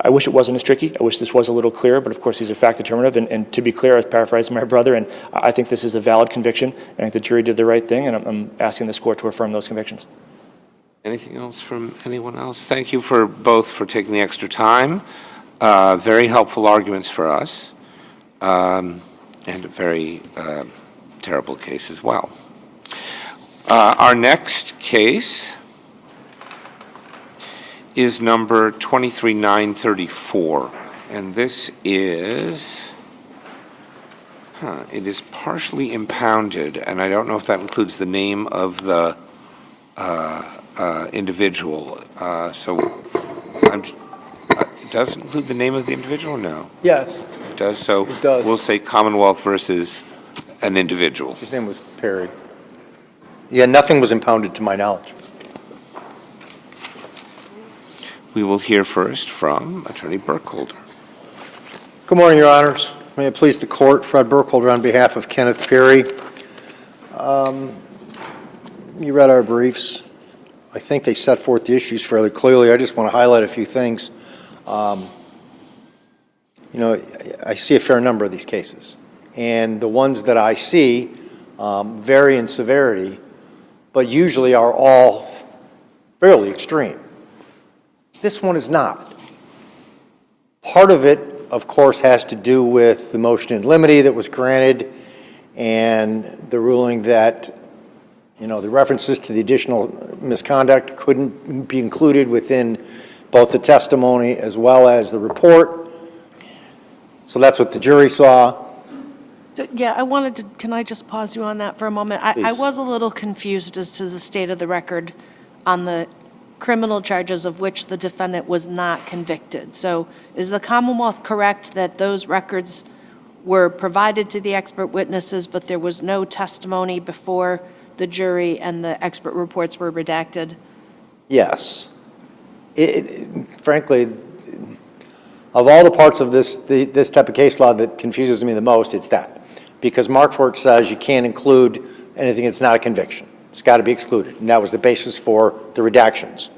I wish it wasn't as tricky. I wish this was a little clearer, but of course these are fact determinative. And to be clear, I was paraphrasing my brother, and I think this is a valid conviction. I think the jury did the right thing, and I'm asking this court to affirm those convictions. anything else from anyone else? Thank you for both for taking the extra time. Very helpful arguments for us, and a very terrible case as well. Our next case is number 23934, and this is, it is partially impounded, and I don't know if that includes the name of the individual. It does include the name of the individual? No. Yes, It does, so It does. we'll say Commonwealth versus an individual. his name was Perry. Yeah, nothing was impounded to my knowledge. We will hear first from Attorney Burkholder. Good morning, Your Honors. May it please the Court, Fred Burkholder on behalf of Kenneth Perry. You read our briefs. I think they set forth the issues fairly clearly. I just want to highlight a few things. You know, I see a fair number of these cases, and the ones that I see vary in severity, but usually are all fairly extreme. This one is not. Part of it, of course, has to do with the motion in limine that was granted and the ruling that, you know, the references to the additional misconduct couldn't be included within both the testimony as well as the report. So that's what the jury saw. So, yeah, can I just pause you on that for a moment? I Please. was a little confused as to the state of the record on the criminal charges of which the defendant was not convicted. So is the Commonwealth correct that those records were provided to the expert witnesses, but there was no testimony before the jury and the expert reports were redacted? Yes. Frankly, of all the parts of this type of case law that confuses me the most, it's that. Because Marquardt says you can't include anything that's not a conviction. It's got to be excluded, and that was the basis for the redactions.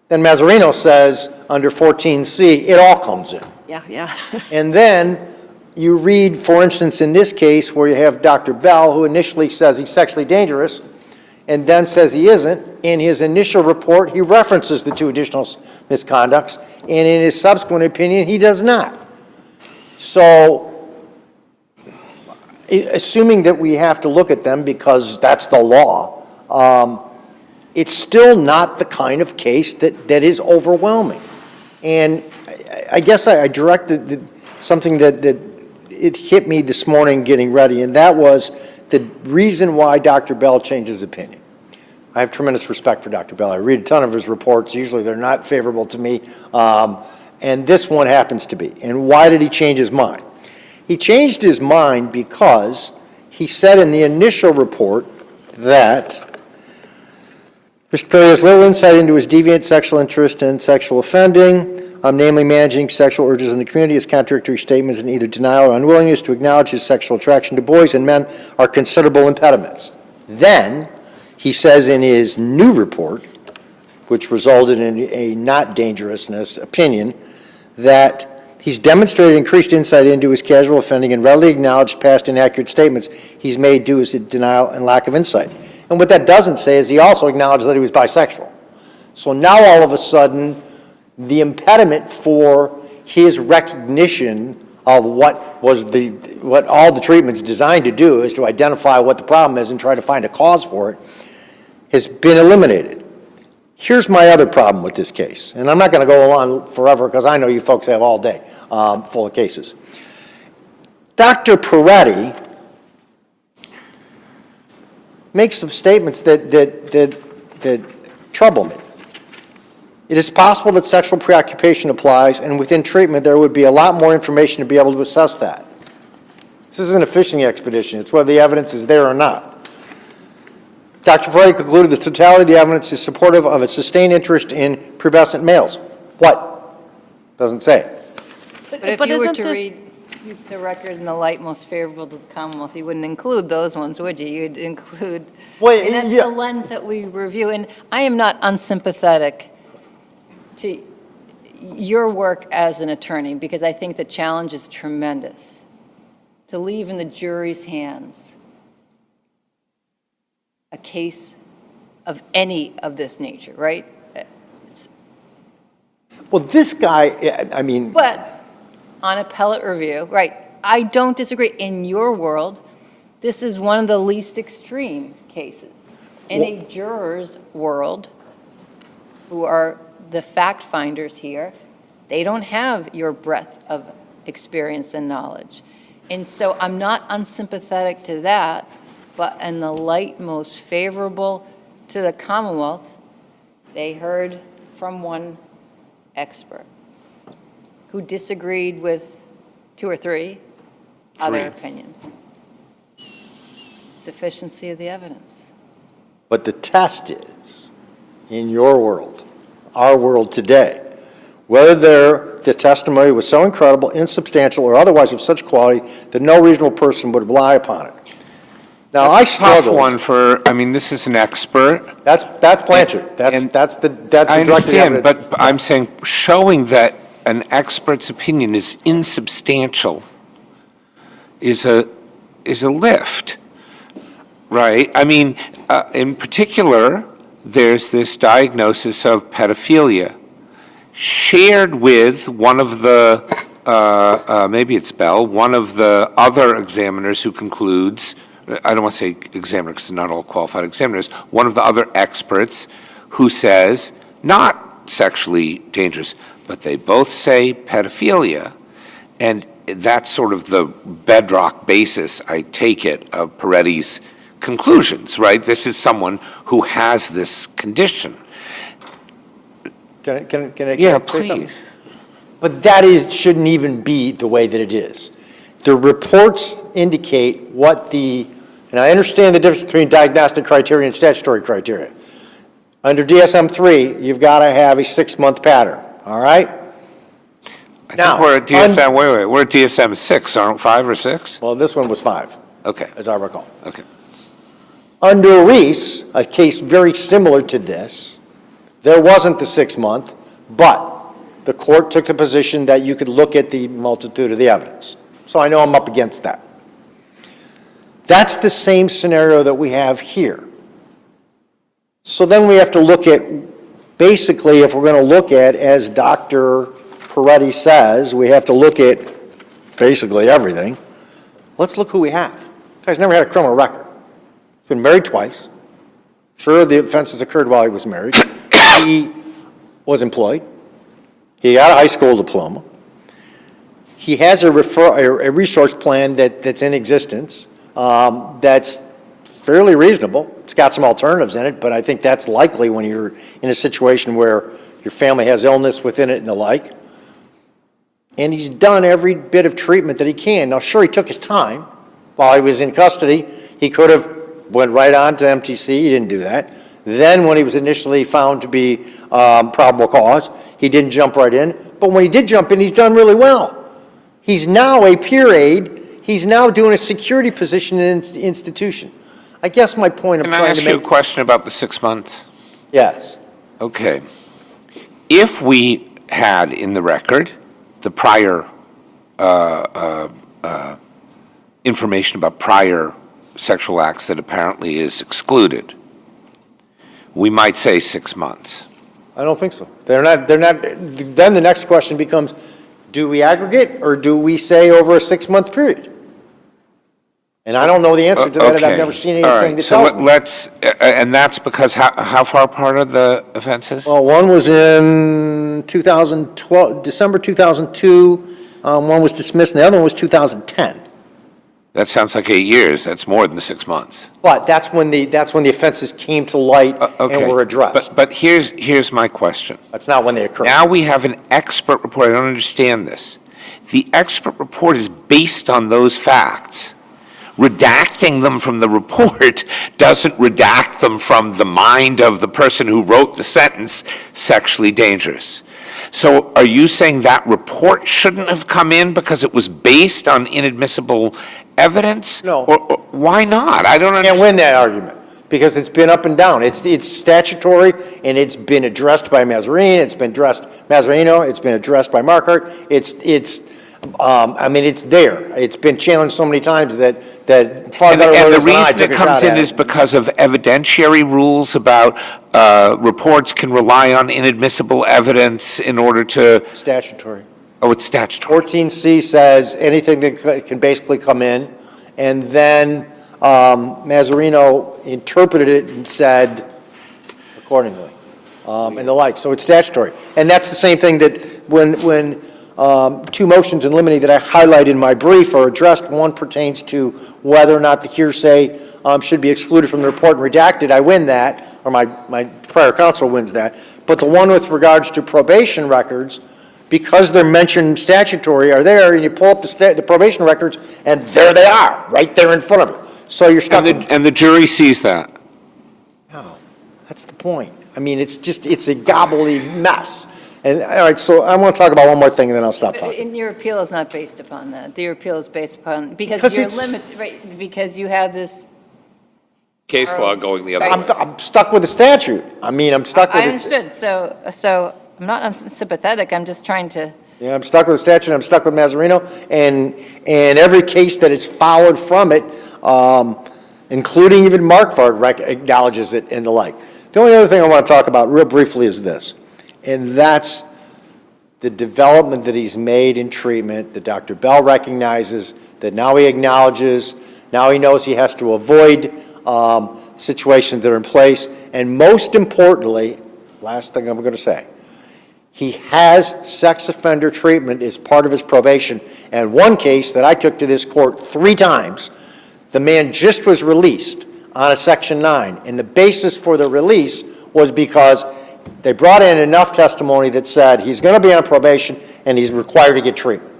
Then Mazzarino says under 14C, it all comes in. Yeah. And then you read, for instance, in this case where you have Dr. Bell, who initially says he's sexually dangerous and then says he isn't. In his initial report, he references the two additional misconducts, and in his subsequent opinion, he does not. So, assuming that we have to look at them because that's the law, it's still not the kind of case that is overwhelming. And I guess I directed something that it hit me this morning getting ready, and that was the reason why Dr. Bell changed his opinion. I have tremendous respect for Dr. Bell. I read a ton of his reports. Usually they're not favorable to me, and this one happens to be. And why did he change his mind? He changed his mind because he said in the initial report that Mr. Perry has little insight into his deviant sexual interest and sexual offending, namely managing sexual urges in the community. His contradictory statements and either denial or unwillingness to acknowledge his sexual attraction to boys and men are considerable impediments. Then he says in his new report, which resulted in a not dangerousness opinion, that he's demonstrated increased insight into his casual offending and readily acknowledged past inaccurate statements he's made due to his denial and lack of insight. And what that doesn't say is he also acknowledged that he was bisexual. So now all of a sudden, the impediment for his recognition of what all the treatment's designed to do is to identify what the problem is and try to find a cause for it, has been eliminated. Here's my other problem with this case, and I'm not going to go on forever because I know you folks have all day full of cases. Dr. Peretti makes some statements that trouble me. It is possible that sexual preoccupation applies, and within treatment there would be a lot more information to be able to assess that. This isn't a fishing expedition. It's whether the evidence is there or not. Dr. Peretti concluded the totality of the evidence is supportive of a sustained interest in pubescent males. What? Doesn't say. But if you were to read the record in the light most favorable to the Commonwealth, you wouldn't include those ones, would you? You'd include, Well, and that's yeah. the lens that we review. And I am not unsympathetic to your work as an attorney, because I think the challenge is tremendous. To leave in the jury's hands a case of any of this nature, right? Well, this guy, I mean, But on appellate review, right, I don't disagree. In your world, this is one of the least extreme cases. In a juror's world, who are the fact finders here, they don't have your breadth of experience and knowledge. And so I'm not unsympathetic to that, but in the light most favorable to the Commonwealth, they heard from one expert who disagreed with two or three other opinions. Sufficiency of the evidence. but the test is, in your world, our world today, whether the testimony was so incredible, insubstantial, or otherwise of such quality that no reasonable person would rely upon it. Now, I That's a tough one struggled. for, I mean, this is an expert. That's Blanchard. That's And the directed I understand, evidence. but I'm saying showing that an expert's opinion is insubstantial is a lift, right? I mean, in particular, there's this diagnosis of pedophilia shared with one of the, maybe it's Bell, one of the other examiners who concludes, I don't want to say examiner because they're not all qualified examiners, one of the other experts who says not sexually dangerous, but they both say pedophilia. And that's sort of the bedrock basis, I take it, of Peretti's conclusions, right? This is someone who has this condition. Can I Yeah, say something? please. But shouldn't even be the way that it is. The reports indicate and I understand the difference between diagnostic criteria and statutory criteria. Under DSM-3, you've got to have a 6-month pattern, all right? I Now, think we're at DSM, wait, we're at DSM 6, aren't 5 or 6? Well, this one was 5, Okay, as I recall. okay. Under Reese, a case very similar to this, there wasn't the 6-month, but the court took the position that you could look at the multitude of the evidence. So I know I'm up against that. That's the same scenario that we have here. So then we have to look at, basically, if we're going to look at, as Dr. Peretti says, we have to look at basically everything. Let's look who we have. The guy's never had a criminal record. He's been married twice. Sure, the offenses occurred while he was married. He was employed. He got a high school diploma. He has a resource plan that's in existence that's fairly reasonable. It's got some alternatives in it, but I think that's likely when you're in a situation where your family has illness within it and the like. And he's done every bit of treatment that he can. Now, sure, he took his time. While he was in custody, he could have went right on to MTC. He didn't do that. Then when he was initially found to be probable cause, he didn't jump right in. But when he did jump in, he's done really well. He's now a peer aide. He's now doing a security position in the institution. I guess my point I'm Can I trying ask to you a make... question about the 6 months? Yes. Okay. If we had in the record the prior information about prior sexual acts that apparently is excluded, we might say 6 months. I don't think so. They're not, then the next question becomes, do we aggregate or do we say over a 6-month period? And I don't know the answer to that, and I've never seen anything that tells me. Let's, and that's because how far apart are the offenses? Well, one was in 2012, December 2002, one was dismissed, and the other one was 2010. That sounds like 8 years. That's more than 6 months. But that's when the offenses came to light Okay. and were addressed. But here's my question. That's not when they occurred. Now we have an expert report. I don't understand this. The expert report is based on those facts. Redacting them from the report doesn't redact them from the mind of the person who wrote the sentence, sexually dangerous. So are you saying that report shouldn't have come in because it was based on inadmissible evidence? No. Or why not? I don't Can't understand. win that argument, because it's been up and down. It's statutory, and it's been addressed by Mazzarino, it's been addressed by Markert. I mean, it's there. It's been challenged so many times that far better And the lawyers than I reason took it a comes shot in at is it. because of evidentiary rules about reports can rely on inadmissible evidence in order to, Statutory. oh, it's statutory. 14C says anything that can basically come in, and then Mazzarino interpreted it and said accordingly, and the like. So it's statutory. And that's the same thing that when two motions in limine that I highlight in my brief are addressed. One pertains to whether or not the hearsay should be excluded from the report and redacted. I win that, or my prior counsel wins that. But the one with regards to probation records, because they're mentioned statutory, are there, and you pull up the probation records, and there they are, right there in front of you. So you're stuck with them. And the jury sees that. No, that's the point. I mean, it's a gobbly mess. And, all right, so I want to talk about one more thing, and then I'll stop talking. And your appeal is not based upon that. Your appeal is based upon, Because because you're it's- limited, right, because you have this case law going the other way. I'm stuck with the statute. I mean, I'm stuck with I the. understood, so I'm not unsympathetic, I'm just trying to, Yeah, I'm stuck with the statute, I'm stuck with Mazzarino, and every case that is followed from it, including even Markford acknowledges it and the like. The only other thing I want to talk about real briefly is this, and that's the development that he's made in treatment, that Dr. Bell recognizes, that now he acknowledges, now he knows he has to avoid situations that are in place, and most importantly, last thing I'm going to say, he has sex offender treatment as part of his probation. And one case that I took to this court 3 times, the man just was released on a Section 9. And the basis for the release was because they brought in enough testimony that said he's going to be on probation and he's required to get treatment.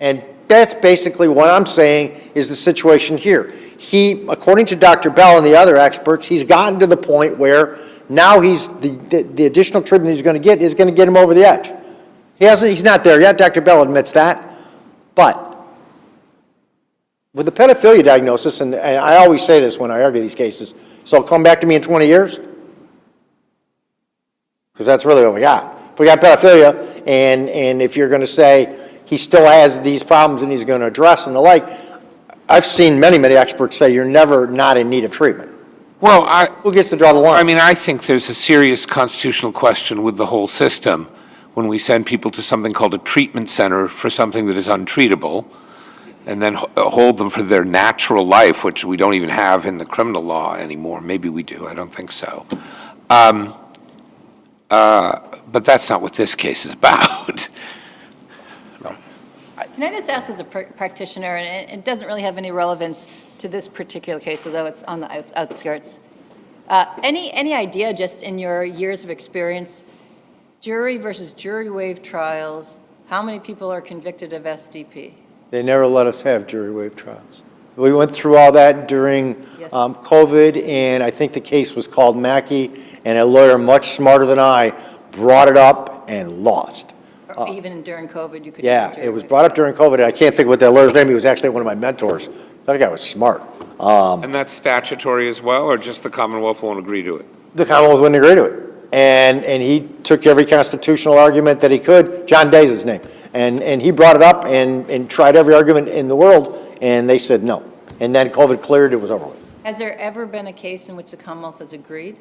And that's basically what I'm saying is the situation here. He, according to Dr. Bell and the other experts, he's gotten to the point where now he's the additional treatment he's going to get is going to get him over the edge. He's not there yet. Dr. Bell admits that. But with the pedophilia diagnosis, and I always say this when I argue these cases, so come back to me in 20 years? Because that's really what we got. If we got pedophilia, and if you're going to say he still has these problems and he's going to address and the like, I've seen many, many experts say you're never not in need of treatment. Well, Who gets to draw the line? I mean, I think there's a serious constitutional question with the whole system when we send people to something called a treatment center for something that is untreatable, and then hold them for their natural life, which we don't even have in the criminal law anymore. Maybe we do, I don't think so. But that's not what this case is about. can I just ask as a practitioner, and it doesn't really have any relevance to this particular case, although it's on the outskirts. Any idea, just in your years of experience, jury versus jury waived trials, how many people are convicted of SDP? They never let us have jury waived trials. We went through all that during Yes. COVID, and I think the case was called Mackey, and a lawyer much smarter than I brought it up and lost. Or even during COVID, you could. Yeah, do jury it was waived brought up trials? during COVID, and I can't think of what that lawyer's name. He was actually one of my mentors. That guy was smart. And that's statutory as well, or just the Commonwealth won't agree to it? The Commonwealth wouldn't agree to it. And he took every constitutional argument that he could. John Day's his name. And he brought it up and tried every argument in the world, and they said no. And then COVID cleared, it was over with. Has there ever been a case in which the Commonwealth has agreed?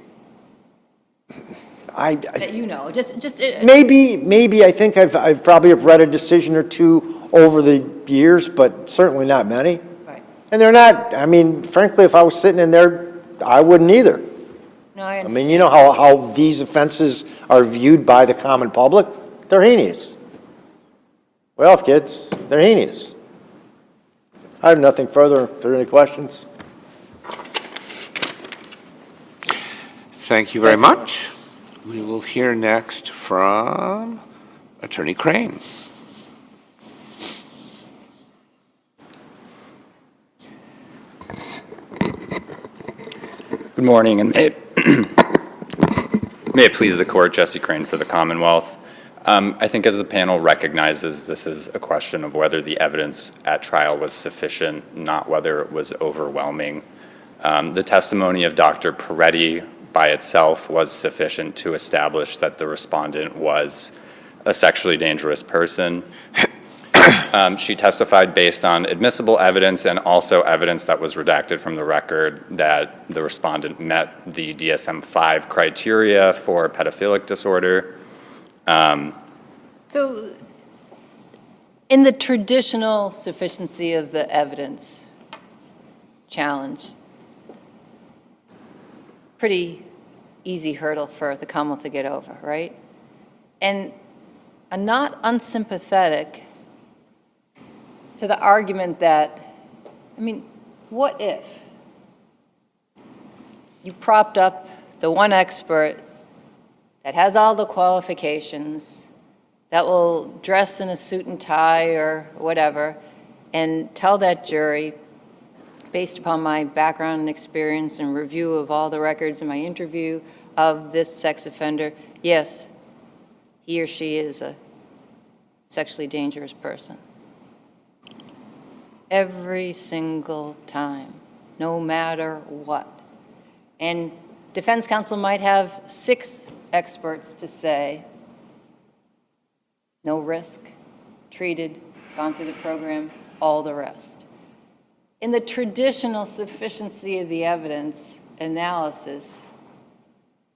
I That you know, just. maybe I think I've probably have read a decision or two over the years, but certainly not many. Right. And they're not, I mean, frankly, if I was sitting in there, I wouldn't either. No, I I understand. mean, you know how these offenses are viewed by the common public? They're heinous. Well, kids, they're heinous. I have nothing further. If there are any questions. Thank you very much. We will hear next from Attorney Crane. Good morning, and may it please the court, Jesse Crane for the Commonwealth. I think as the panel recognizes, this is a question of whether the evidence at trial was sufficient, not whether it was overwhelming. The testimony of Dr. Peretti by itself was sufficient to establish that the respondent was a sexually dangerous person. She testified based on admissible evidence and also evidence that was redacted from the record that the respondent met the DSM-5 criteria for pedophilic disorder. So, in the traditional sufficiency of the evidence challenge, pretty easy hurdle for the Commonwealth to get over, right? And I'm not unsympathetic to the argument that, I mean, what if you propped up the one expert that has all the qualifications, that will dress in a suit and tie or whatever, and tell that jury, based upon my background and experience and review of all the records in my interview of this sex offender, yes, he or she is a sexually dangerous person. Every single time. no matter what. And defense counsel might have 6 experts to say, no risk, treated, gone through the program, all the rest. In the traditional sufficiency of the evidence analysis,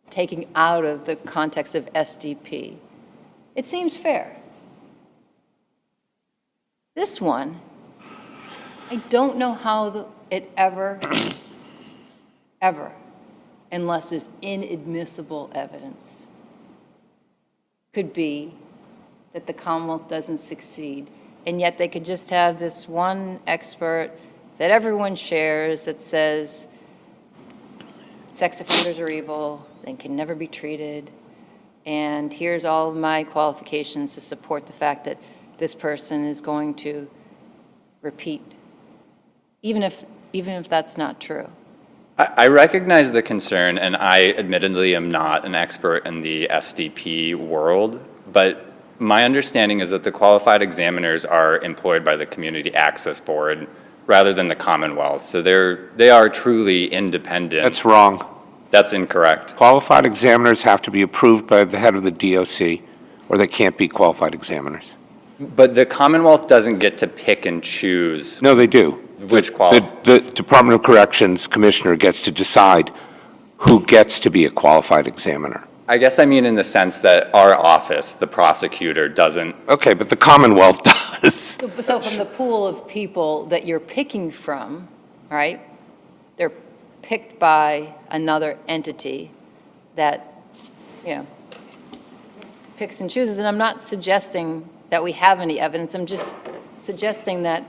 taking out of the context of SDP, it seems fair. This one, I don't know how it ever, unless there's inadmissible evidence, could be that the Commonwealth doesn't succeed. And yet they could just have this one expert that everyone shares that says sex offenders are evil, they can never be treated, and here's all of my qualifications to support the fact that this person is going to repeat, even if that's not true. I recognize the concern, and I admittedly am not an expert in the SDP world, but my understanding is that the qualified examiners are employed by the Community Access Board rather than the Commonwealth, so they are truly independent. That's wrong. That's incorrect. Qualified examiners have to be approved by the head of the DOC, or they can't be qualified examiners. But the Commonwealth doesn't get to pick and choose No, they do. which The Department of Corrections Commissioner gets to decide who gets to be a qualified examiner. I guess I mean in the sense that our office, the prosecutor, doesn't. Okay, but the Commonwealth does. So from the pool of people that you're picking from, right, they're picked by another entity that, picks and chooses. And I'm not suggesting that we have any evidence. I'm just suggesting that.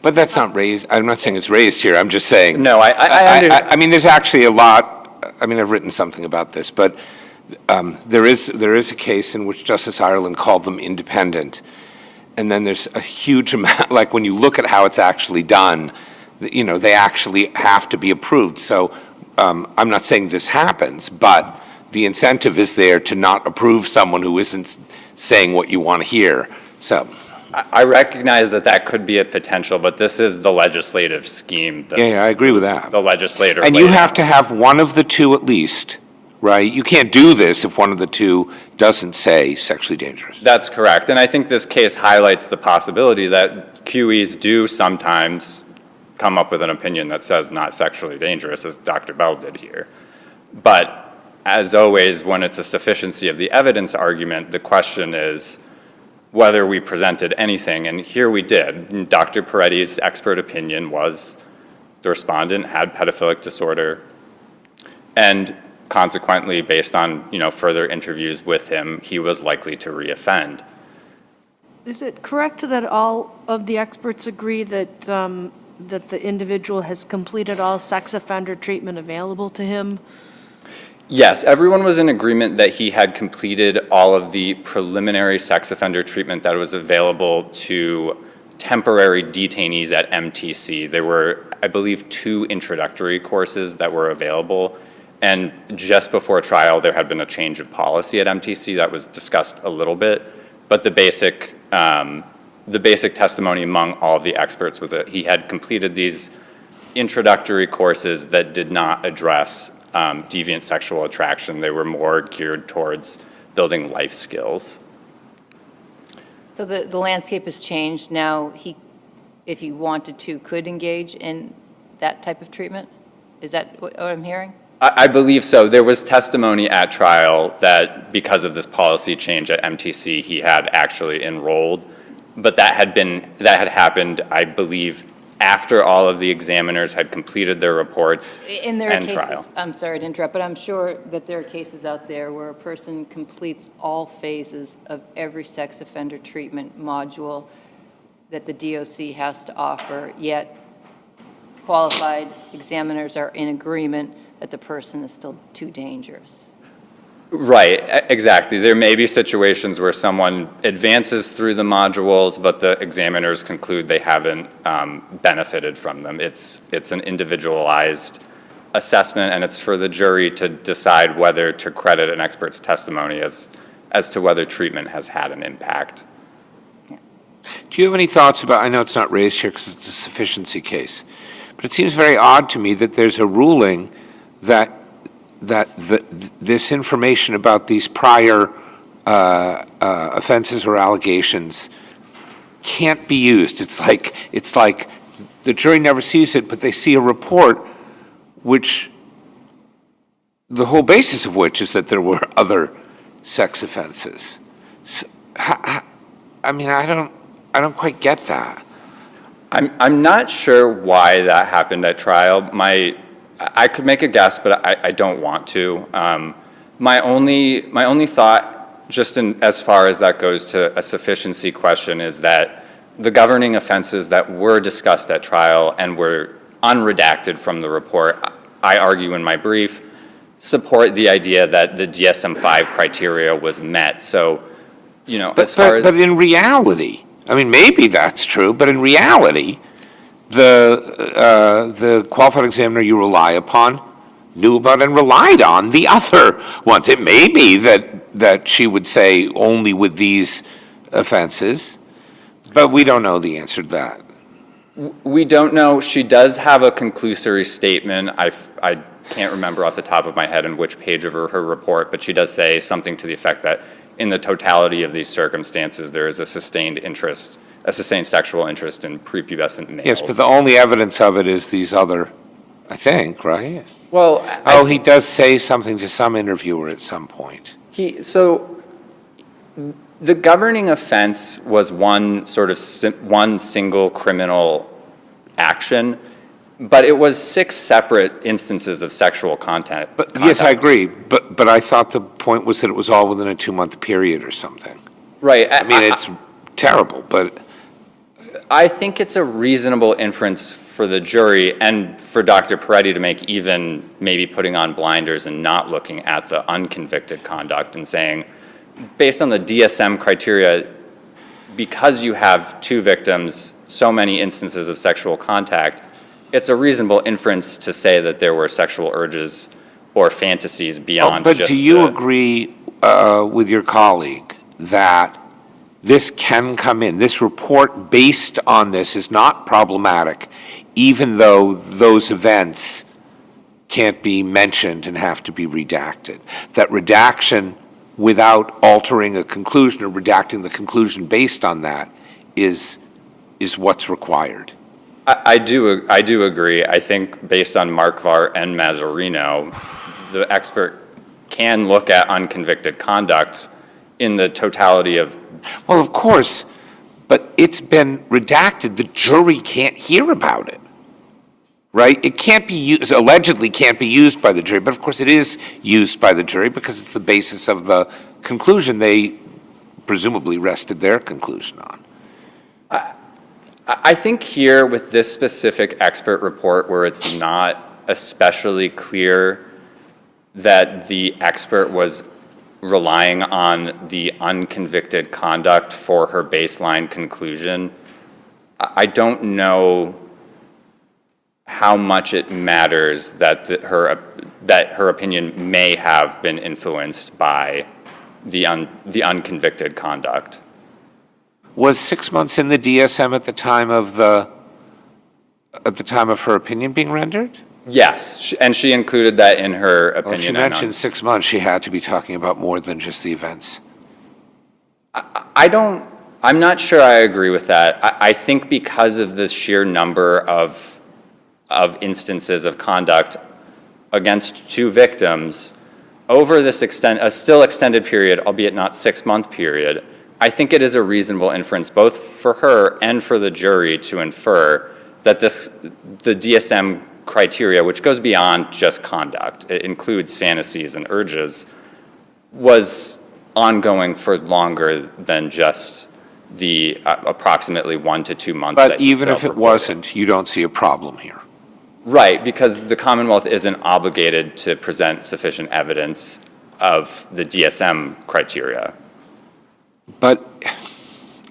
But that's not raised, I'm not saying it's raised here, I'm just saying. No, I mean, there's actually a lot, I mean, I've written something about this, but there is a case in which Justice Ireland called them independent. And then there's a huge amount, like when you look at how it's actually done, they actually have to be approved. So I'm not saying this happens, but the incentive is there to not approve someone who isn't saying what you want to hear. So I recognize that could be a potential, but this is the legislative scheme. yeah, I agree with that. The legislator. And you have to have one of the two at least, right? You can't do this if one of the two doesn't say sexually dangerous. That's correct. And I think this case highlights the possibility that QEs do sometimes come up with an opinion that says not sexually dangerous, as Dr. Bell did here. But as always, when it's a sufficiency of the evidence argument, the question is whether we presented anything, and here we did. Dr. Peretti's expert opinion was the respondent had pedophilic disorder, and consequently, based on further interviews with him, he was likely to reoffend. Is it correct that all of the experts agree that the individual has completed all sex offender treatment available to him? Yes, everyone was in agreement that he had completed all of the preliminary sex offender treatment that was available to temporary detainees at MTC. There were, I believe, 2 introductory courses that were available, and just before trial, there had been a change of policy at MTC that was discussed a little bit, but the basic testimony among all of the experts was that he had completed these introductory courses that did not address deviant sexual attraction. They were more geared towards building life skills. So the landscape has changed. Now he, if he wanted to, could engage in that type of treatment? Is that what I'm hearing? I believe so. There was testimony at trial that because of this policy change at MTC, he had actually enrolled, but that had happened, I believe, after all of the examiners had completed their reports And there are and cases, trial. I'm sorry to interrupt, but I'm sure that there are cases out there where a person completes all phases of every sex offender treatment module that the DOC has to offer, yet qualified examiners are in agreement that the person is still too dangerous. Right, exactly. There may be situations where someone advances through the modules, but the examiners conclude they haven't benefited from them. It's an individualized assessment, and it's for the jury to decide whether to credit an expert's testimony as to whether treatment has had an impact. Do you have any thoughts about, I know it's not raised here because it's a sufficiency case, But it seems very odd to me that there's a ruling that this information about these prior offenses or allegations can't be used. It's like the jury never sees it, but they see a report which the whole basis of which is that there were other sex offenses. So, I mean, I don't quite get that. I'm not sure why that happened at trial. I could make a guess, but I don't want to. My only thought, just as far as that goes to a sufficiency question, is that the governing offenses that were discussed at trial and were unredacted from the report, I argue in my brief, support the idea that the DSM-5 criteria was met. So, you know, But in reality, I mean, maybe that's true, but in reality, the qualified examiner you rely upon knew about and relied on the other ones. It may be that she would say only with these offenses, but we don't know the answer to that. we don't know. She does have a conclusory statement. I can't remember off the top of my head in which page of her report, but she does say something to the effect that in the totality of these circumstances, there is a sustained sexual interest in prepubescent males. Yes, but the only evidence of it is these other, I think, right? Well, He does say something to some interviewer at some point. So the governing offense was one single criminal action, but it was 6 separate instances of sexual contact. Yes, I agree, but I thought the point was that it was all within a 2-month period or something. Right. I mean, it's terrible, but I think it's a reasonable inference for the jury and for Dr. Peretti to make, even maybe putting on blinders and not looking at the unconvicted conduct and saying, based on the DSM criteria, because you have 2 victims, so many instances of sexual contact, it's a reasonable inference to say that there were sexual urges or fantasies beyond just But do you agree with your colleague that this can come in? This report based on this is not problematic, even though those events can't be mentioned and have to be redacted. That redaction without altering a conclusion or redacting the conclusion based on that is what's required. I do agree. I think based on Markvar and Mazzarino, the expert can look at unconvicted conduct in the totality of. Well, of course, but it's been redacted. The jury can't hear about it, right? It can't be used, allegedly can't be used by the jury, but of course it is used by the jury because it's the basis of the conclusion they presumably rested their conclusion on. I think here with this specific expert report where it's not especially clear that the expert was relying on the unconvicted conduct for her baseline conclusion, I don't know how much it matters that her opinion may have been influenced by the unconvicted conduct. Was 6 months in the DSM at the time of her opinion being rendered? Yes, and she included that in her opinion. Well, if she mentioned 6 months, she had to be talking about more than just the events. I'm not sure I agree with that. I think because of the sheer number of instances of conduct against 2 victims over this a still extended period, albeit not 6-month period, I think it is a reasonable inference both for her and for the jury to infer that the DSM criteria, which goes beyond just conduct, it includes fantasies and urges, was ongoing for longer than just the approximately 1 to 2 months. But even if it wasn't, you don't see a problem here. Right, because the Commonwealth isn't obligated to present sufficient evidence of the DSM criteria. But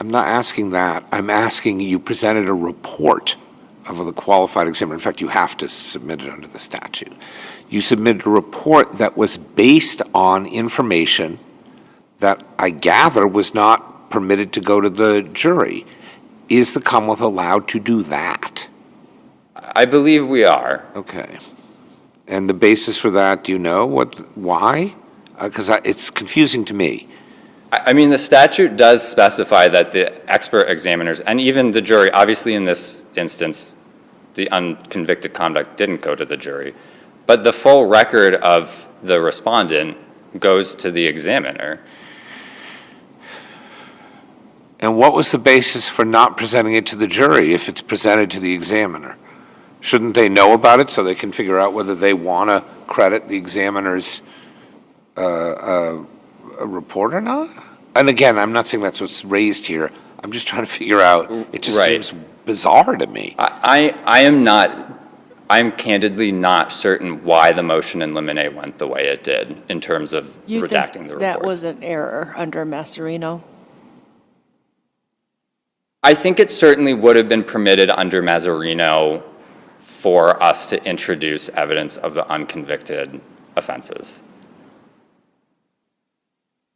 I'm not asking that. I'm asking you presented a report of the qualified examiner. In fact, you have to submit it under the statute. You submitted a report that was based on information that I gather was not permitted to go to the jury. Is the Commonwealth allowed to do that? I believe we are. Okay. And the basis for that, do you know why? Because it's confusing to me. I mean, the statute does specify that the expert examiners, and even the jury, obviously in this instance, the unconvicted conduct didn't go to the jury, but the full record of the respondent goes to the examiner. And what was the basis for not presenting it to the jury if it's presented to the examiner? Shouldn't they know about it so they can figure out whether they want to credit the examiner's report or not? And again, I'm not saying that's what's raised here. I'm just trying to figure out, it just Right. seems bizarre to me. I'm candidly not certain why the motion in limine went the way it did in terms of You redacting think the report. that was an error under Masserino? I think it certainly would have been permitted under Mazzarino for us to introduce evidence of the unconvicted offenses.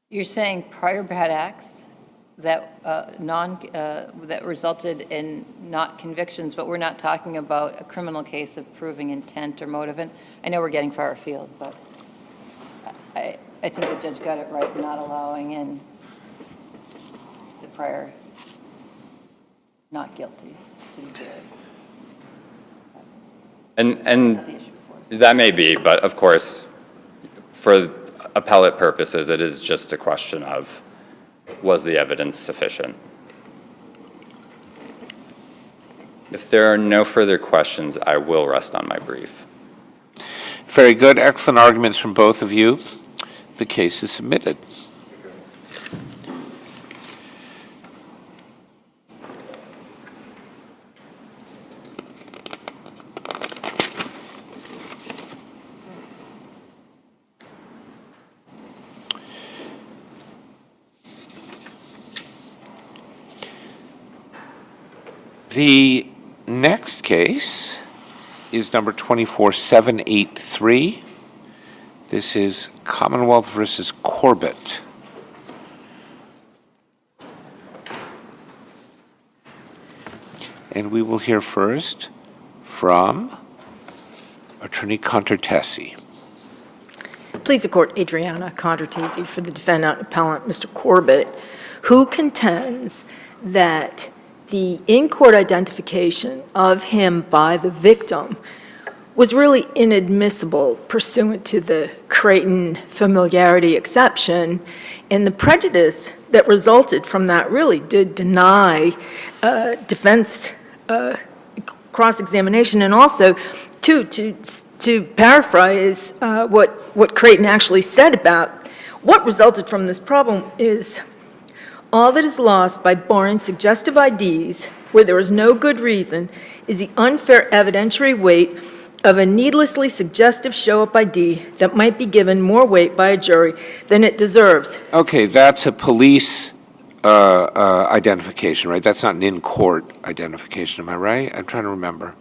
You're saying prior bad acts that that resulted in not convictions, but we're not talking about a criminal case of proving intent or motive. And I know we're getting far afield, but I think the judge got it right in not allowing in the prior not guilties to the jury. And Not the issue before us. that may be, but of course, for appellate purposes, it is just a question of, was the evidence sufficient? If there are no further questions, I will rest on my brief. Very good, excellent arguments from both of you. The case is submitted. The next case is number 24783. This is Commonwealth versus Corbett. And we will hear first from Attorney Contertesi. Please the court, Adriana Contertesi for the defendant appellant, Mr. Corbett, who contends that the in-court identification of him by the victim was really inadmissible pursuant to the Creighton familiarity exception, and the prejudice that resulted from that really did deny defense cross-examination, and also to paraphrase what Creighton actually said about what resulted from this problem is all that is lost by barring suggestive IDs where there is no good reason is the unfair evidentiary weight of a needlessly suggestive show-up ID that might be given more weight by a jury than it deserves. Okay, that's a police identification, right? That's not an in-court identification, am I right? I'm trying to remember.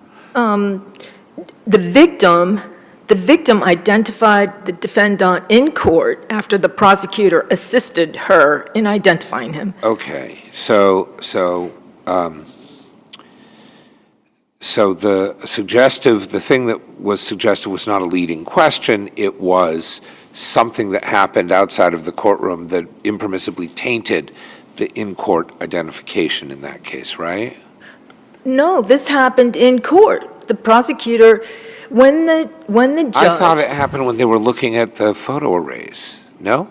The victim identified the defendant in court after the prosecutor assisted her in identifying him. Okay, so the thing that was suggested was not a leading question. It was something that happened outside of the courtroom that impermissibly tainted the in-court identification in that case, right? No, this happened in court. The prosecutor, when the judge... I thought it happened when they were looking at the photo arrays. No?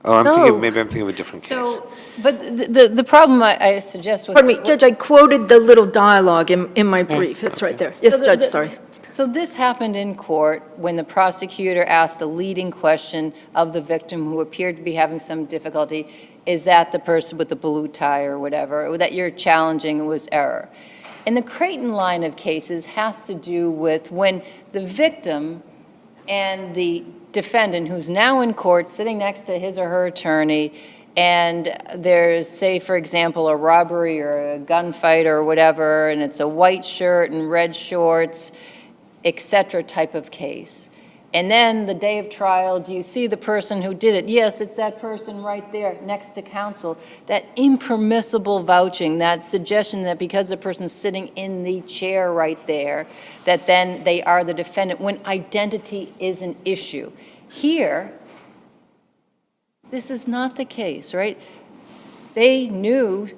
Oh, No. maybe I'm thinking of a different case. So, but the problem I suggest was... Pardon me, Judge, I quoted the little dialogue in my brief. It's right there. Yes, So Judge, sorry. So this happened in court when the prosecutor asked a leading question of the victim who appeared to be having some difficulty, is that the person with the blue tie or whatever, that you're challenging was error. And the Creighton line of cases has to do with when the victim and the defendant, who's now in court, sitting next to his or her attorney, and there's, say, for example, a robbery or a gunfight or whatever, and it's a white shirt and red shorts, et cetera type of case. And then the day of trial, do you see the person who did it? Yes, it's that person right there next to counsel. That impermissible vouching, that suggestion that because the person's sitting in the chair right there, that then they are the defendant when identity is an issue. Here, this is not the case, right? They knew,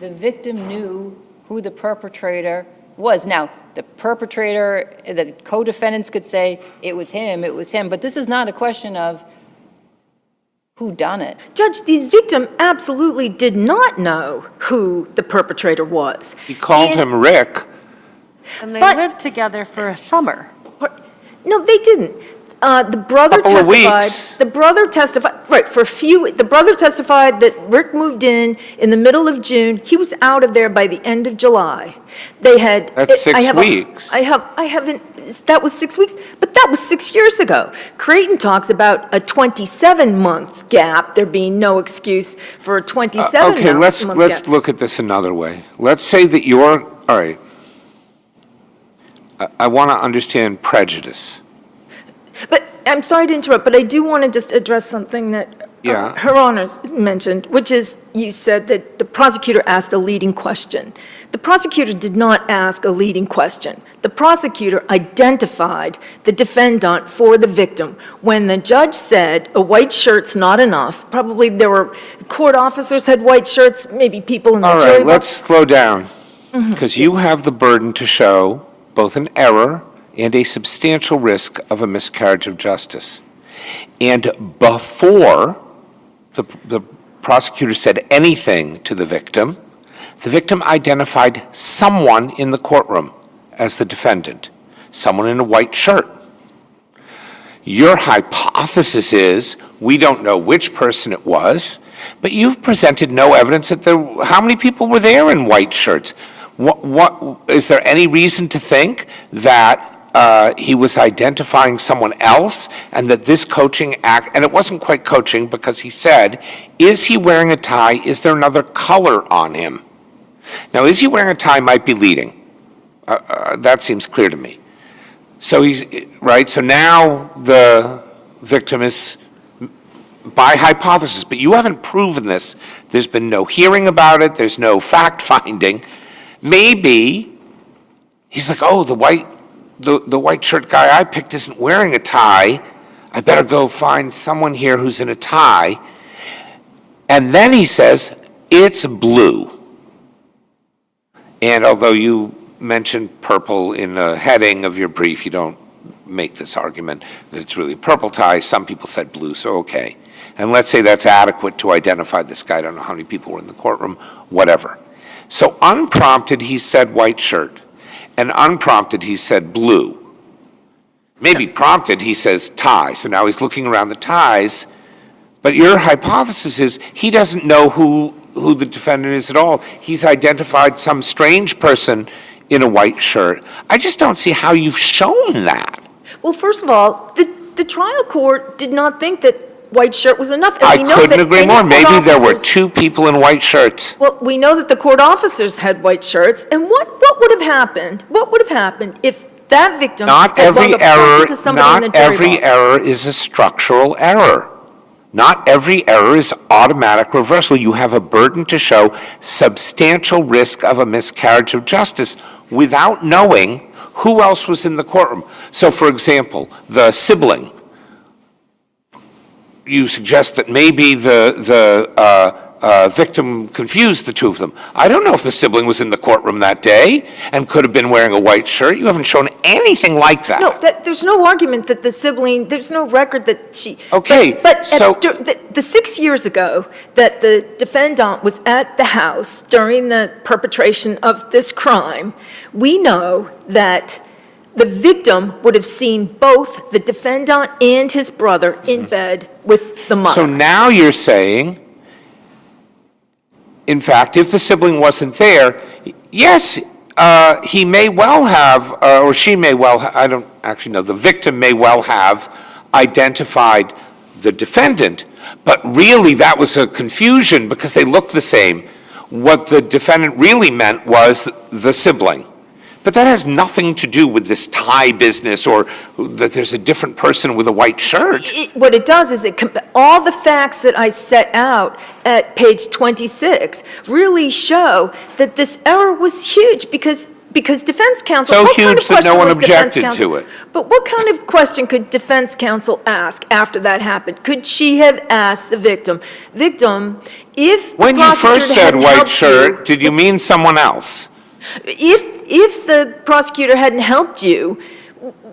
the victim knew who the perpetrator was. Now, the perpetrator, the co-defendants could say, it was him, but this is not a question of who done it. Judge, the victim absolutely did not know who the perpetrator was. He called him Rick. And they But- lived together for a summer. No, they didn't. The brother Couple of testified. weeks. The brother testified, right, the brother testified that Rick moved in the middle of June. He was out of there by the end of July. They had. That's 6 weeks. I haven't, that was 6 weeks, but that was 6 years ago. Creighton talks about a 27-month gap, there being no excuse for a 27-month Okay, let's gap. look at this another way. Let's say that all right. I want to understand prejudice. But, I'm sorry to interrupt, but I do want to just address something that Yeah. Her Honors mentioned, which is, you said that the prosecutor asked a leading question. The prosecutor did not ask a leading question. The prosecutor identified the defendant for the victim. When the judge said a white shirt's not enough, probably there were, court officers had white shirts, maybe people in the All jury right, box. let's slow down, because you have the burden to show both an error and a substantial risk of a miscarriage of justice. And before the prosecutor said anything to the victim identified someone in the courtroom as the defendant, someone in a white shirt. Your hypothesis is, we don't know which person it was, but you've presented no evidence that how many people were there in white shirts? Is there any reason to think that he was identifying someone else, and that this coaching act, and it wasn't quite coaching because he said, is he wearing a tie? Is there another color on him? Now, is he wearing a tie might be leading. That seems clear to me. So right, so now the victim is by hypothesis, but you haven't proven this. There's been no hearing about it. There's no fact finding. Maybe he's like, oh, the white shirt guy I picked isn't wearing a tie. I better go find someone here who's in a tie. And then he says, it's blue. And although you mentioned purple in the heading of your brief, you don't make this argument that it's really a purple tie. Some people said blue, so okay. And let's say that's adequate to identify this guy. I don't know how many people were in the courtroom, whatever. So unprompted, he said white shirt. And unprompted, he said blue. Maybe prompted, he says tie. So now he's looking around the ties. But your hypothesis is he doesn't know who the defendant is at all. He's identified some strange person in a white shirt. I just don't see how you've shown that. Well, first of all, the trial court did not think that white shirt was enough. And I we know couldn't that agree any more. court Maybe there were officers- 2 people in white shirts. Well, we know that the court officers had white shirts, and what would have happened? What would have happened if that victim Not had every bumped error, into somebody in the not jury every box? error is a structural error. Not every error is automatic reversal. You have a burden to show substantial risk of a miscarriage of justice without knowing who else was in the courtroom. So, for example, the sibling. You suggest that maybe the victim confused the two of them. I don't know if the sibling was in the courtroom that day and could have been wearing a white shirt. You haven't shown anything like that. No, there's no argument that the sibling, there's no record that she. Okay, But so- the 6 years ago that the defendant was at the house during the perpetration of this crime, we know that the victim would have seen both the defendant and his brother in bed with the mother. So now you're saying, in fact, if the sibling wasn't there, yes, he may well have, or she may well, I don't actually know, the victim may well have identified the defendant, but really that was a confusion because they looked the same. What the defendant really meant was the sibling, But that has nothing to do with this tie business or that there's a different person with a white shirt. What it does is all the facts that I set out at page 26 really show that this error was huge because defense counsel. So what kind huge of that no question one was defense objected counsel- to it. But what kind of question could defense counsel ask after that happened? Could she have asked the victim, if the When you prosecutor first said hadn't white helped shirt, you, did you mean someone else? if the prosecutor hadn't helped you,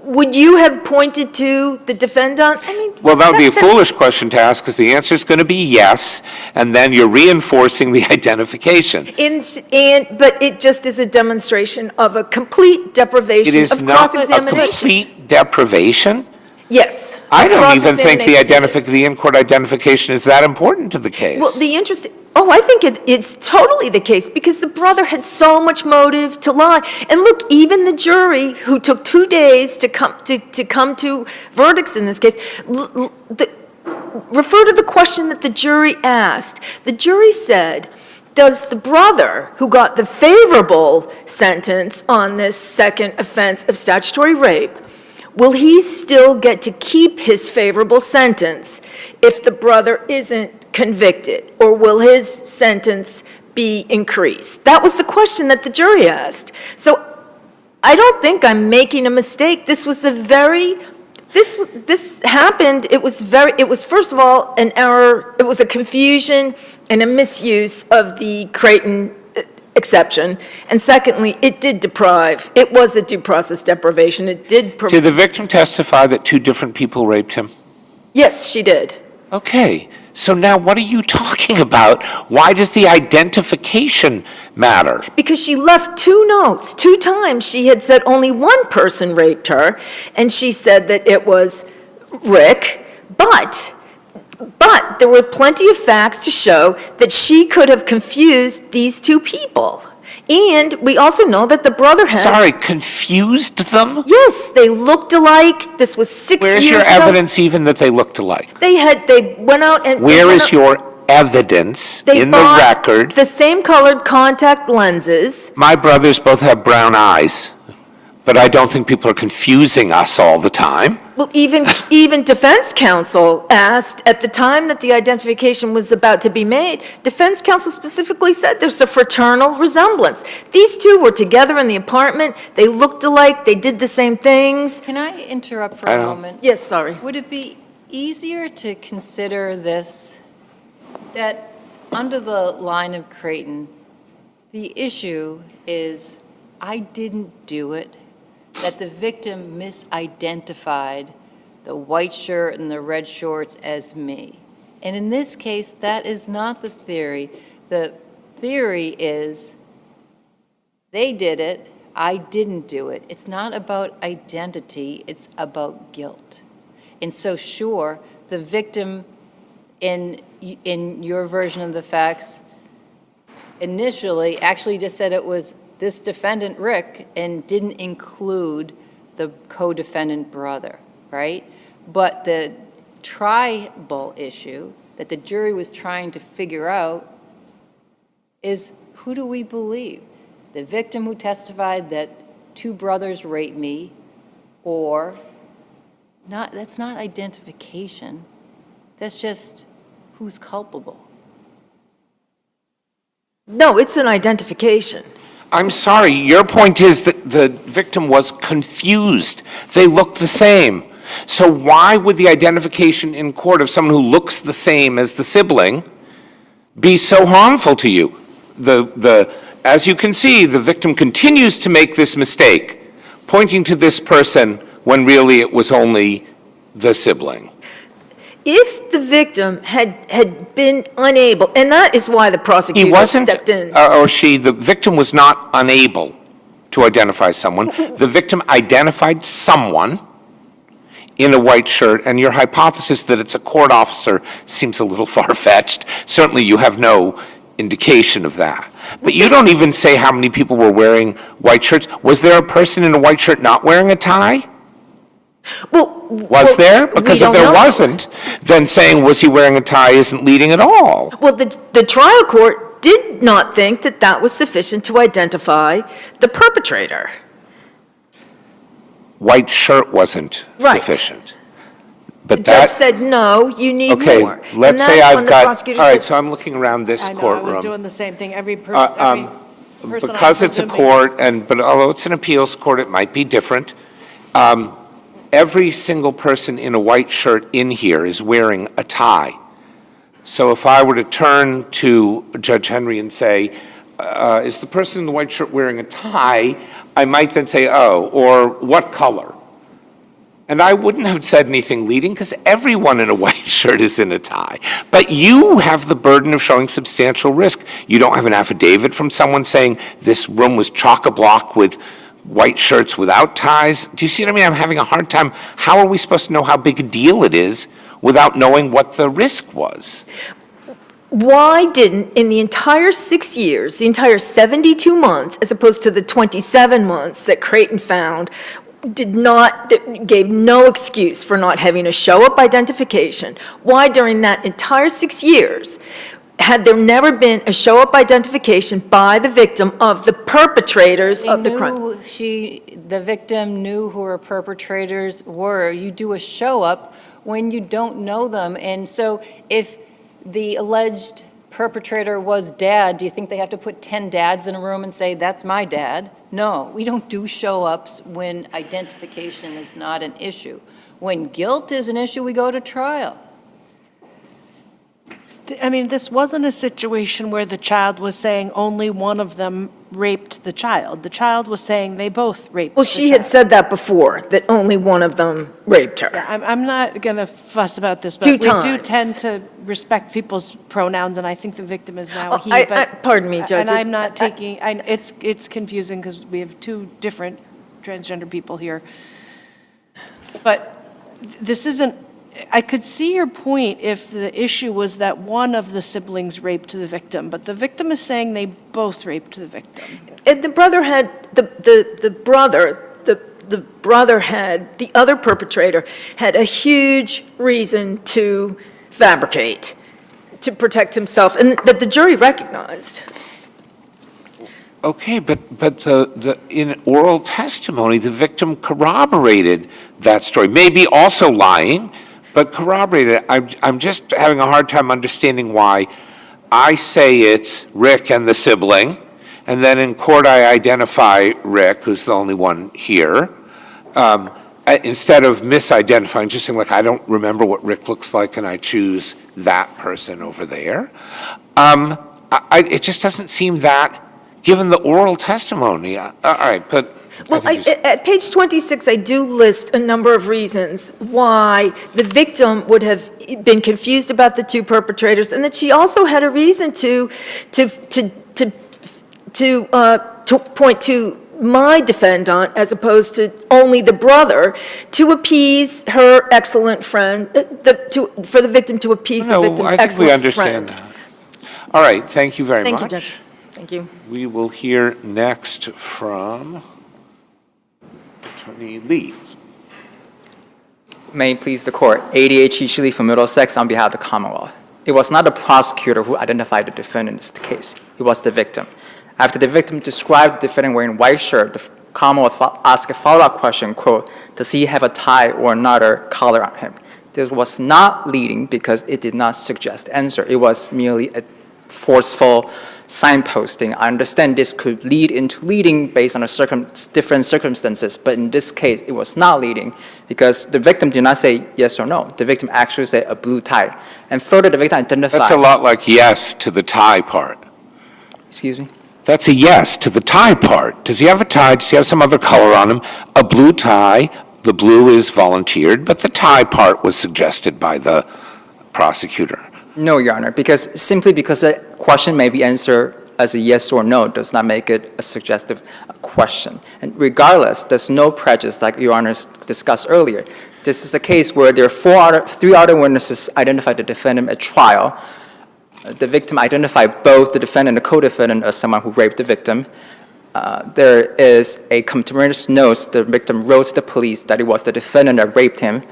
would you have pointed to the defendant? I mean, Well, that would be a foolish question to ask, because the answer is going to be yes, and then you're reinforcing the identification. But it just is a demonstration of a complete It deprivation is of not a cross-examination. complete deprivation. Yes. I of don't even think cross-examination. the in-court identification is that important to the case. Well, I think it's totally the case, because the brother had so much motive to lie. And look, even the jury, who took 2 days to come to verdicts in this case, refer to the question that the jury asked. The jury said, does the brother, who got the favorable sentence on this second offense of statutory rape, will he still get to keep his favorable sentence if the brother isn't convicted, or will his sentence be increased? That was the question that the jury asked. So I don't think I'm making a mistake. This happened, it was first of all an error, it was a confusion and a misuse of the Creighton exception. And secondly, it was a due process deprivation. It did. Did the victim testify that 2 different people raped him? Yes, she did. Okay, so now what are you talking about? Why does the identification matter? Because she left 2 notes. 2 times she had said only one person raped her, and she said that it was Rick, but there were plenty of facts to show that she could have confused these 2 people. And we also know that the brother had... Sorry, confused them? Yes, they looked alike. This was 6 years ago. Where's your evidence even that they looked alike? They went out and... Where is your evidence in the record? The same colored contact lenses. My brothers both have brown eyes, but I don't think people are confusing us all the time. Well, even defense counsel asked, at the time that the identification was about to be made, defense counsel specifically said there's a fraternal resemblance. These 2 were together in the apartment. They looked alike. They did the same things. Can I interrupt for a moment? Yes, sorry. Would it be easier to consider this, that under the line of Creighton, the issue is, I didn't do it, that the victim misidentified the white shirt and the red shorts as me? And in this case, that is not the theory. The theory is, they did it, I didn't do it. It's not about identity, it's about guilt. And so sure, the victim in your version of the facts initially actually just said it was this defendant, Rick, and didn't include the co-defendant brother, right? But the tribal issue that the jury was trying to figure out is, who do we believe? The victim who testified that 2 brothers raped me, or not? That's not identification. That's just who's culpable. No, it's an identification. I'm sorry, your point is that the victim was confused. They look the same. So why would the identification in court of someone who looks the same as the sibling be so harmful to you? As you can see, the victim continues to make this mistake, pointing to this person when really it was only the sibling. If the victim had been unable, and that is why the prosecutor stepped in. The victim was not unable to identify someone. The victim identified someone in a white shirt, and your hypothesis that it's a court officer seems a little far-fetched. Certainly you have no indication of that. But you don't even say how many people were wearing white shirts. Was there a person in a white shirt not wearing a tie? Was there? Because if there wasn't, then saying was he wearing a tie isn't leading at all. Well, the trial court did not think that that was sufficient to identify the perpetrator. white shirt wasn't Right. sufficient. The But judge that, said, no, you need okay, more. And let's say that's when I've the got, all prosecutor right, said- so I'm looking around this I know, I courtroom. was doing the same thing. Every person Because it's a court, but although it's an appeals court, it might be different. Every single person in a white shirt in here is wearing a tie. So if I were to turn to Judge Henry and say, is the person in the white shirt wearing a tie, I might then say, oh, or what color? And I wouldn't have said anything leading because everyone in a white shirt is in a tie. But you have the burden of showing substantial risk. You don't have an affidavit from someone saying this room was chock-a-block with white shirts without ties. Do you see what I mean? I'm having a hard time. How are we supposed to know how big a deal it is without knowing what the risk was? Why didn't, in the entire 6 years, the entire 72 months, as opposed to the 27 months that Creighton found, gave no excuse for not having a show-up identification? Why during that entire 6 years had there never been a show-up identification by the victim of the perpetrators of the crime? The victim knew who her perpetrators were. You do a show-up when you don't know them. And so if the alleged perpetrator was dad, do you think they have to put 10 dads in a room and say, that's my dad? No, we don't do show-ups when identification is not an issue. When guilt is an issue, we go to trial. I mean, this wasn't a situation where the child was saying only one of them raped the child. The child was saying they both raped the Well, child. she had said that before, that only one of them raped her. I'm not going to fuss about this, but Two we do times. tend to respect people's pronouns, and I think the victim is now he. Pardon me, Judge. And I'm not taking, it's confusing because we have two different transgender people here. But this isn't, I could see your point if the issue was that one of the siblings raped the victim, but the victim is saying they both raped the victim. And the brother had, the brother had, the other perpetrator had a huge reason to fabricate, to protect himself, and that the jury recognized. Okay, but in oral testimony, the victim corroborated that story, maybe also lying, but corroborated. I'm just having a hard time understanding why I say it's Rick and the sibling, and then in court I identify Rick, who's the only one here, instead of misidentifying, just saying, like, I don't remember what Rick looks like, and I choose that person over there. It just doesn't seem that, given the oral testimony. All right, but... Well, at page 26, I do list a number of reasons why the victim would have been confused about the two perpetrators, and that she also had a reason to point to my defendant as opposed to only the brother, to appease her excellent friend, for the victim to appease the victim's excellent friend. I think we understand that. All right, thank you very much. Thank you, Judge. Thank you. We will hear next from Attorney Lee. May it please the court. ADH Lee from Middlesex on behalf of the Commonwealth. It was not the prosecutor who identified the defendant in this case. It was the victim. After the victim described the defendant wearing a white shirt, the Commonwealth asked a follow-up question, quote, does he have a tie or another collar on him? This was not leading because it did not suggest answer. It was merely a forceful signposting. I understand this could lead into leading based on different circumstances, but in this case, it was not leading because the victim did not say yes or no. The victim actually said a blue tie. And further, the victim identified... That's a lot like yes to the tie part. Excuse me? That's a yes to the tie part. Does he have a tie? Does he have some other color on him? A blue tie. The blue is volunteered, but the tie part was suggested by the prosecutor. No, Your Honor, simply because a question may be answered as a yes or no does not make it a suggestive question. And regardless, there's no prejudice, like Your Honor discussed earlier. This is a case where there are three other witnesses identified the defendant at trial. The victim identified both the defendant and the co-defendant as someone who raped the victim. There is a contemporaneous note the victim wrote to the police that it was the defendant that raped him.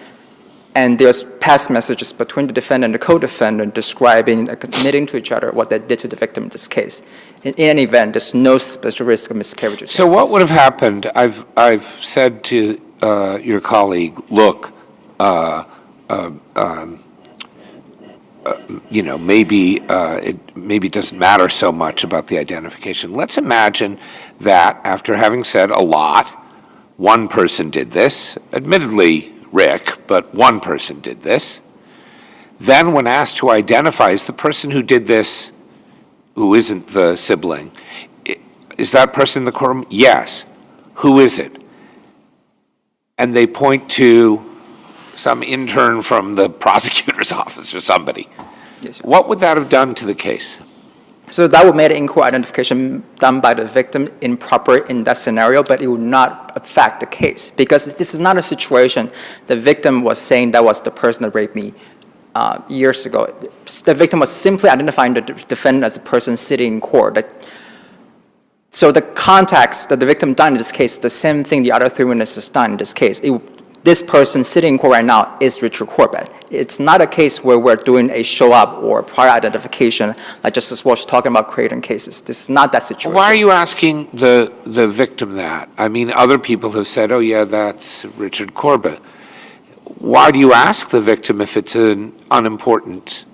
And there's past messages between the defendant and the co-defendant describing, admitting to each other what they did to the victim in this case. In any event, there's no special risk of miscarriage of justice. So what would have happened? I've said to your colleague, look, maybe it doesn't matter so much about the identification. Let's imagine that after having said a lot, one person did this, admittedly Rick, but one person did this. Then when asked who identifies the person who did this, who isn't the sibling, is that person in the courtroom? Yes. Who is it? And they point to some intern from the prosecutor's office or somebody. Yes, sir. What would that have done to the case? So that would make the in-court identification done by the victim improper in that scenario, but it would not affect the case because this is not a situation the victim was saying that was the person that raped me years ago. The victim was simply identifying the defendant as the person sitting in court. So the context that the victim done in this case is the same thing the other three witnesses done in this case. This person sitting in court right now is Richard Corbett. It's not a case where we're doing a show-up or prior identification like Justice Walsh talking about Creighton cases. This is not that situation. Why are you asking the victim that? I mean, other people have said, oh, yeah, that's Richard Corbett. Why do you ask the victim if it's an unimportant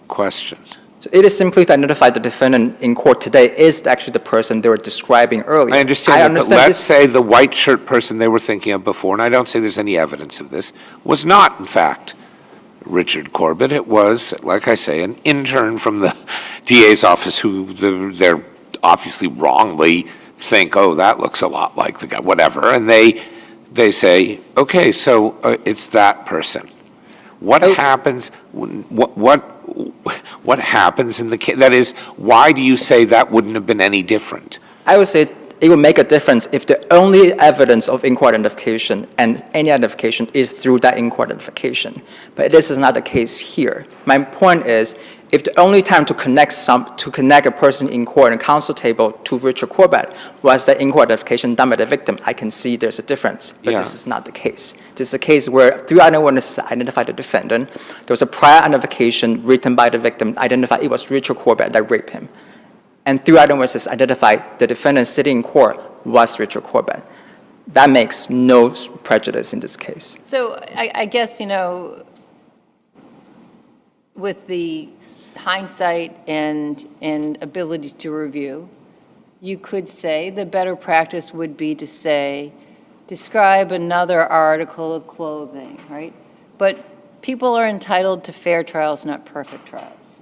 question? So it is simply to identify the defendant in court today is actually the person they were describing earlier. I understand that, but let's say the white shirt person they were thinking of before, and I don't say there's any evidence of this, was not, in fact, Richard Corbett. It was, like I say, an intern from the DA's office who they're obviously wrongly think, oh, that looks a lot like the guy, whatever, and they say, okay, so it's that person. What happens? What happens in the case? That is, why do you say that wouldn't have been any different? I would say it would make a difference if the only evidence of in-court identification and any identification is through that in-court identification. But this is not the case here. My point is, if the only time to connect a person in court and counsel table to Richard Corbett was the in-court identification done by the victim, I can see there's a difference. But this is not the case. This is a case where three other witnesses identified the defendant. There was a prior identification written by the victim, identified it was Richard Corbett that raped him. And three other witnesses identified the defendant sitting in court was Richard Corbett. That makes no prejudice in this case. So I guess, with the hindsight and ability to review, you could say the better practice would be to say, describe another article of clothing, right? But people are entitled to fair trials, not perfect trials.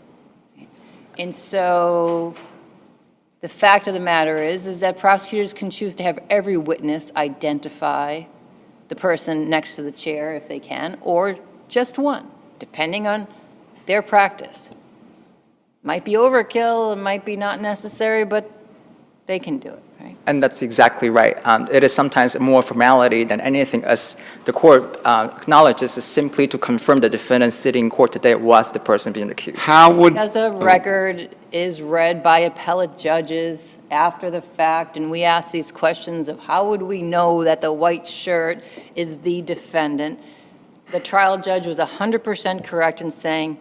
And so the fact of the matter is that prosecutors can choose to have every witness identify the person next to the chair if they can, or just one, depending on their practice. Might be overkill, it might be not necessary, but they can do it, right? And that's exactly right. It is sometimes more formality than anything, as the court acknowledges, is simply to confirm the defendant sitting in court today was the person being accused. How would... Because a record is read by appellate judges after the fact, and we ask these questions of how would we know that the white shirt is the defendant? The trial judge was 100% correct in saying,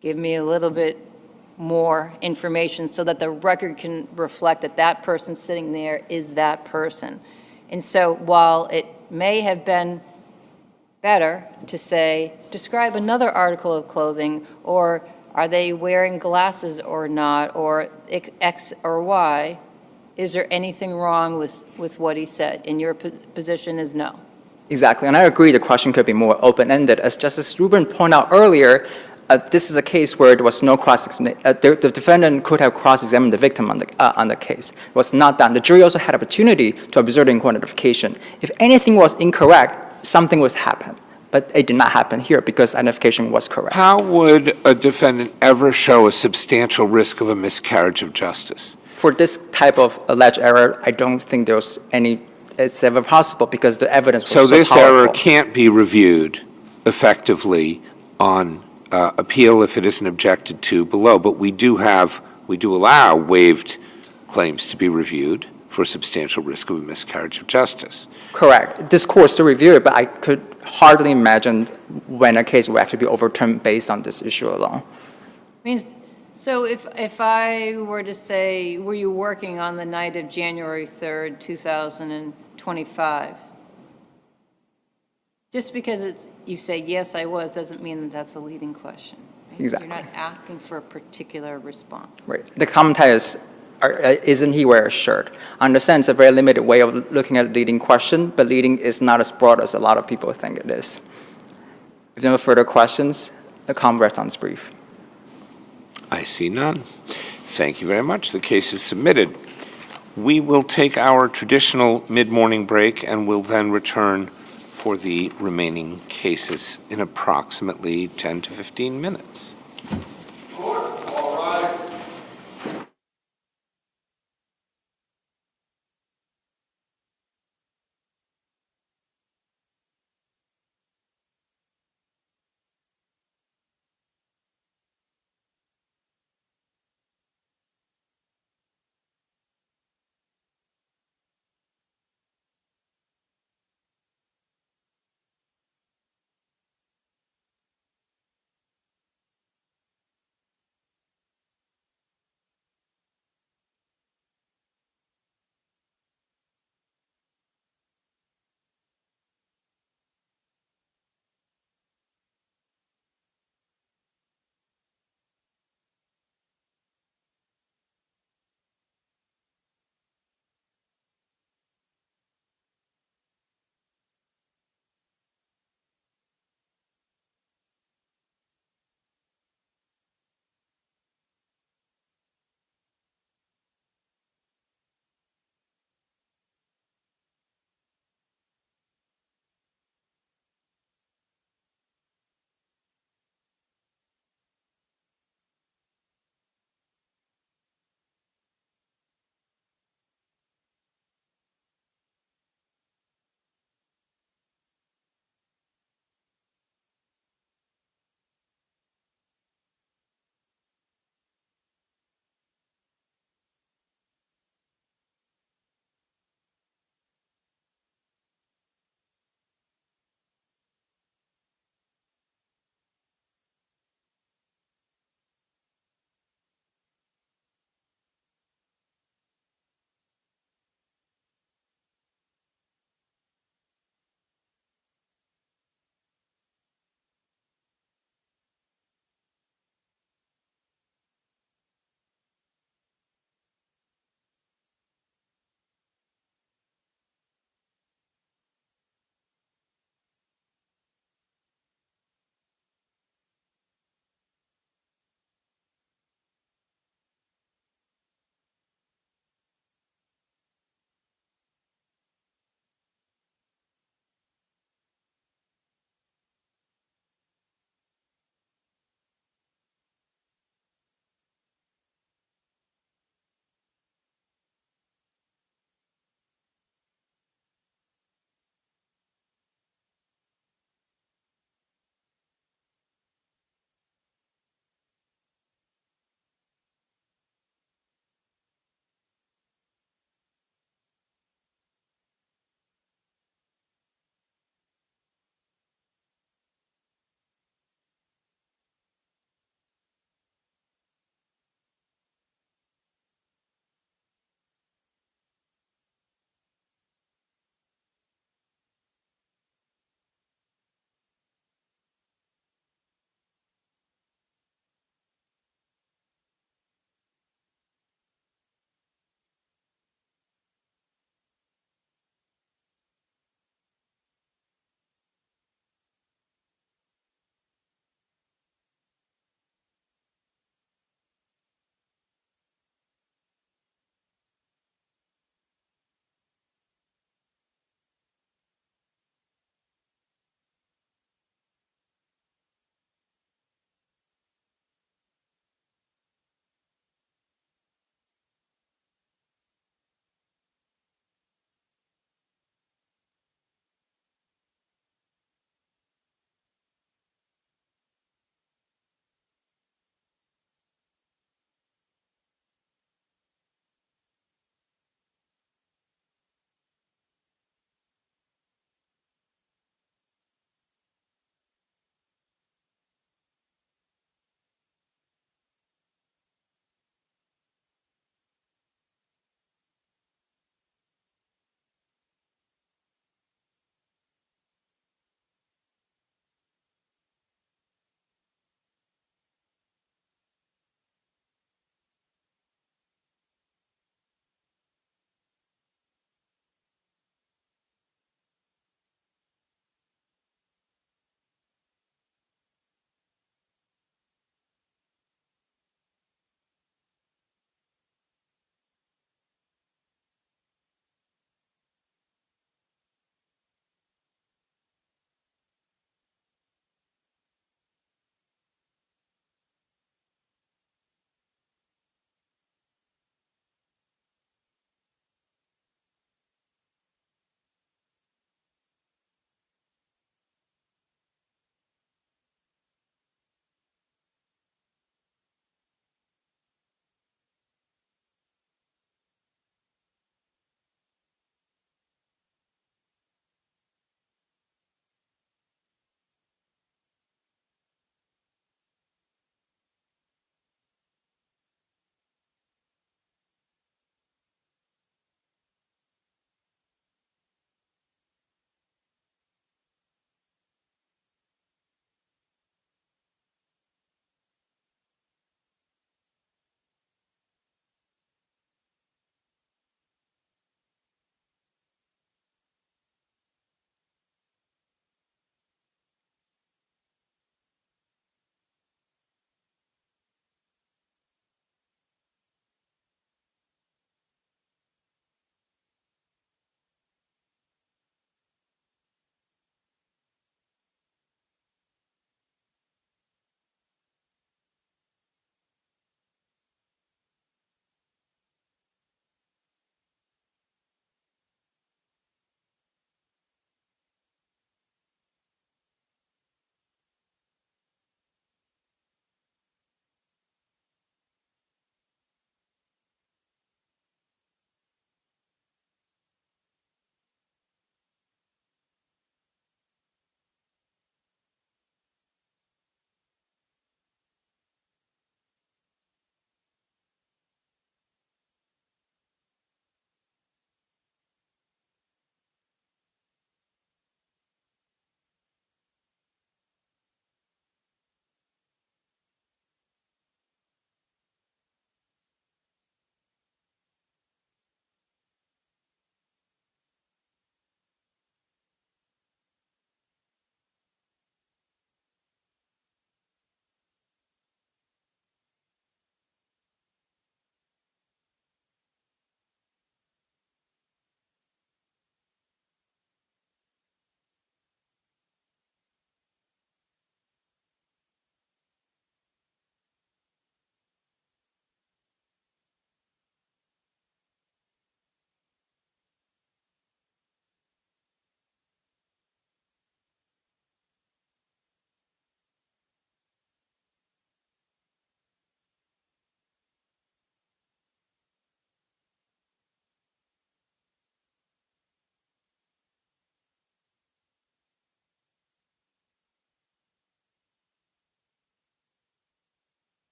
give me a little bit more information so that the record can reflect that that person sitting there is that person. And so while it may have been better to say, describe another article of clothing, or are they wearing glasses or not, or X or Y, is there anything wrong with what he said? And your position is no. Exactly, and I agree the question could be more open-ended. As Justice Rubin pointed out earlier, this is a case where there was no cross-examination. The defendant could have cross-examined the victim on the case. It was not done. The jury also had opportunity to observe the in-court identification. If anything was incorrect, something would happen. But it did not happen here because identification was correct. How would a defendant ever show a substantial risk of a miscarriage of justice? For this type of alleged error, I don't think there's any, it's ever possible because the evidence was so powerful. So this error can't be reviewed effectively on appeal if it isn't objected to below, but we do allow waived claims to be reviewed for substantial risk of a miscarriage of justice. Correct. This court still review it, but I could hardly imagine when a case will actually be overturned based on this issue alone. So if I were to say, were you working on the night of January 3rd, 2025? Just because you say, yes, I was, doesn't mean that that's a leading question. Right? Exactly. You're not asking for a particular response. Right. The commentary is, isn't he wearing a shirt? I understand it's a very limited way of looking at leading question, but leading is not as broad as a lot of people think it is. If there are no further questions, the comment rests on its brief. I see none. Thank you very much. The case is submitted. We will take our traditional mid-morning break and will then return for the remaining cases in approximately 10 to 15 minutes. Court, all rise.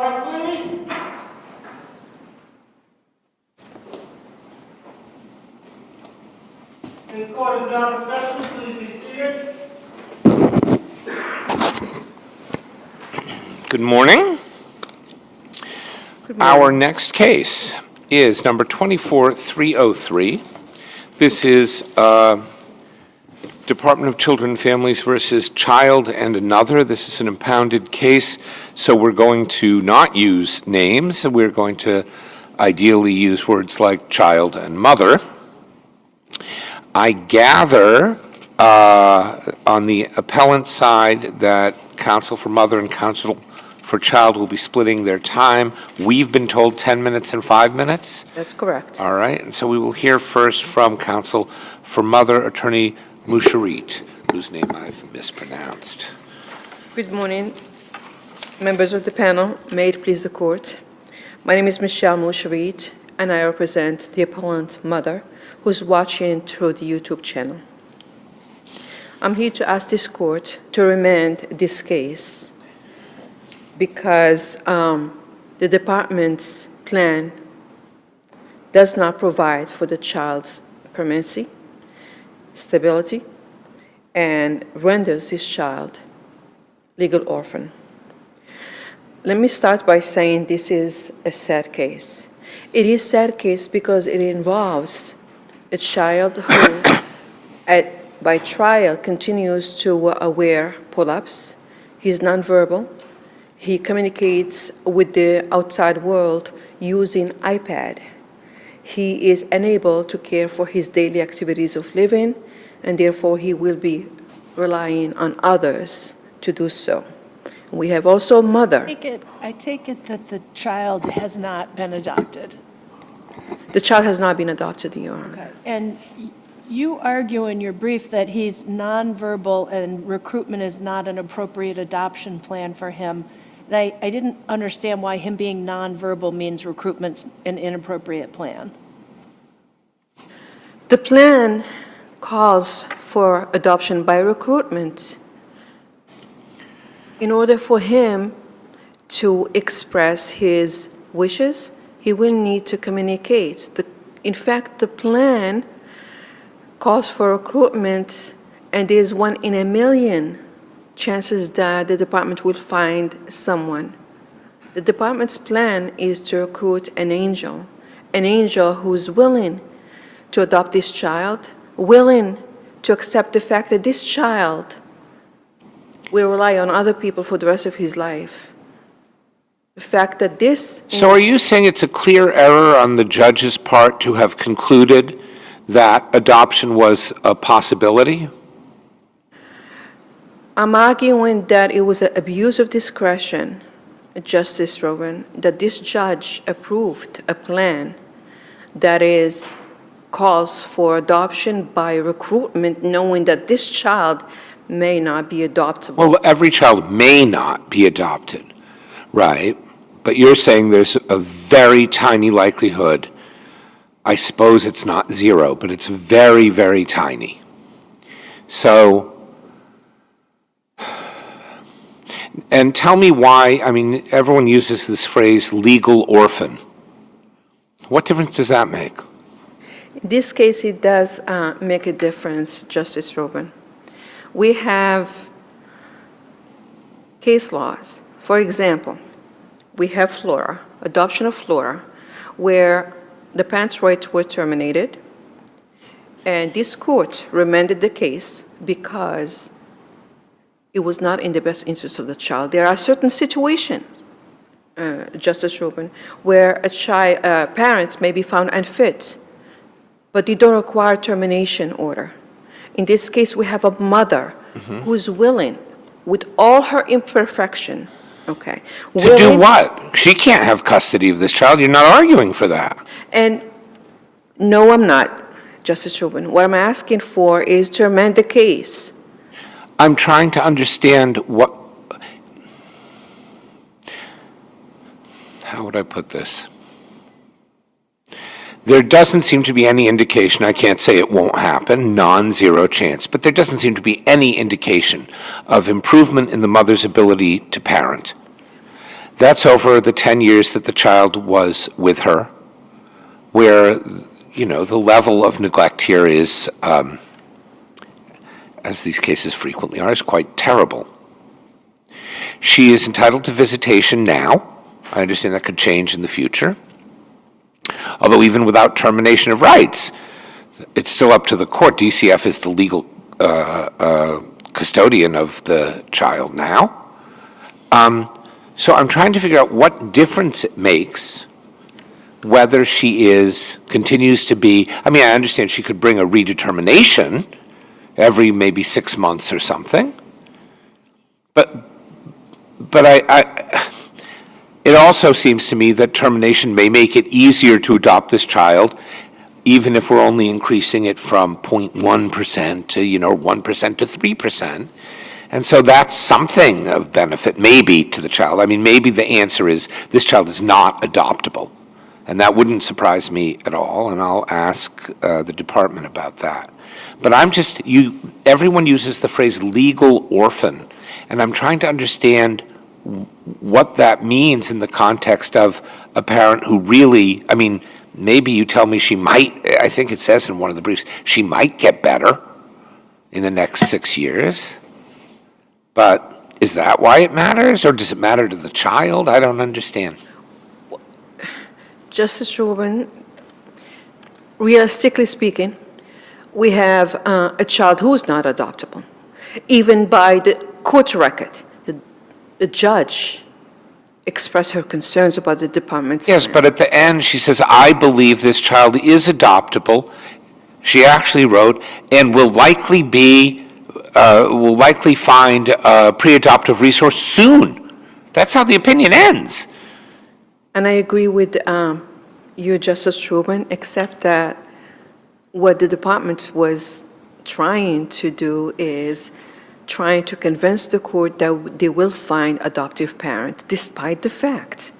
Please. This court is now in session. Please be seated. Good morning. Our next case is number 24303. This is Department of Children and Families versus Child and Another. This is an impounded case, so we're going to not use names. We're going to ideally use words like child and mother. I gather on the appellant side that counsel for mother and counsel for child will be splitting their time. We've been told 10 minutes and 5 minutes. That's correct. All right, and so we will hear first from counsel for mother, Attorney Moucherit, whose name I've mispronounced. Good morning, members of the panel. May it please the court. My name is Michelle Moucherit, and I represent the appellant mother who's watching through the YouTube channel. I'm here to ask this court to remand this case because the department's plan does not provide for the child's permanency, stability, and renders this child legal orphan. Let me start by saying this is a sad case. It is a sad case because it involves a child who, by trial, continues to wear pull-ups. He's nonverbal. He communicates with the outside world using iPad. He is unable to care for his daily activities of living, and therefore he will be relying on others to do so. We have also a mother. I take it that the child has not been adopted. The child has not been adopted, Your Honor. Okay. And you argue in your brief that he's nonverbal and recruitment is not an appropriate adoption plan for him. And I didn't understand why him being nonverbal means recruitment's an inappropriate plan. The plan calls for adoption by recruitment. In order for him to express his wishes, he will need to communicate. In fact, the plan calls for recruitment, and there's 1 in a million chances that the department will find someone. The department's plan is to recruit an angel who's willing to adopt this child, willing to accept the fact that this child will rely on other people for the rest of his life. The fact that this... So are you saying it's a clear error on the judge's part to have concluded that adoption was a possibility? I'm arguing that it was an abuse of discretion, Justice Rogan, that this judge approved a plan that calls for adoption by recruitment, knowing that this child may not be adoptable. Well, every child may not be adopted, right? But you're saying there's a very tiny likelihood. I suppose it's not zero, but it's very, very tiny. So, and tell me why, I mean, everyone uses this phrase, legal orphan. What difference does that make? In this case, it does make a difference, Justice Robin. We have case laws. For example, we have Flora, adoption of Flora, where the parents' rights were terminated, and this court remanded the case because it was not in the best interest of the child. There are certain situations, Justice Rubin, where parents may be found unfit, but they don't require termination order. In this case, we have a mother who is willing, with all her imperfection, To do what? She can't have custody of this child. You're not arguing for that. And no, I'm not, Justice Rubin. What I'm asking for is to amend the case. I'm trying to understand how would I put this? There doesn't seem to be any indication, I can't say it won't happen, non-zero chance, but there doesn't seem to be any indication of improvement in the mother's ability to parent. That's over the 10 years that the child was with her, where, you know, the level of neglect here is, as these cases frequently are, is quite terrible. She is entitled to visitation now. I understand that could change in the future. Although even without termination of rights, it's still up to the court. DCF is the legal custodian of the child now. So I'm trying to figure out what difference it makes whether she continues to be, I mean, I understand she could bring a redetermination every maybe 6 months or something. But it also seems to me that termination may make it easier to adopt this child, even if we're only increasing it from 0.1% to, 1% to 3%. And so that's something of benefit, maybe, to the child. I mean, maybe the answer is this child is not adoptable. And that wouldn't surprise me at all, and I'll ask the department about that. But everyone uses the phrase legal orphan, and I'm trying to understand what that means in the context of a parent who really, I mean, maybe you tell me she might, I think it says in one of the briefs, she might get better in the next 6 years. But is that why it matters, or does it matter to the child? I don't understand. Justice Rubin, realistically speaking, we have a child who is not adoptable. Even by the court's record, the judge expressed her concerns about the department's Yes, plan. but at the end, she says, I believe this child is adoptable. She actually wrote, and will likely find a pre-adoptive resource soon. That's how the opinion ends. And I agree with you, Justice Rubin, except that what the department was trying to do is trying to convince the court that they will find adoptive parents, despite the fact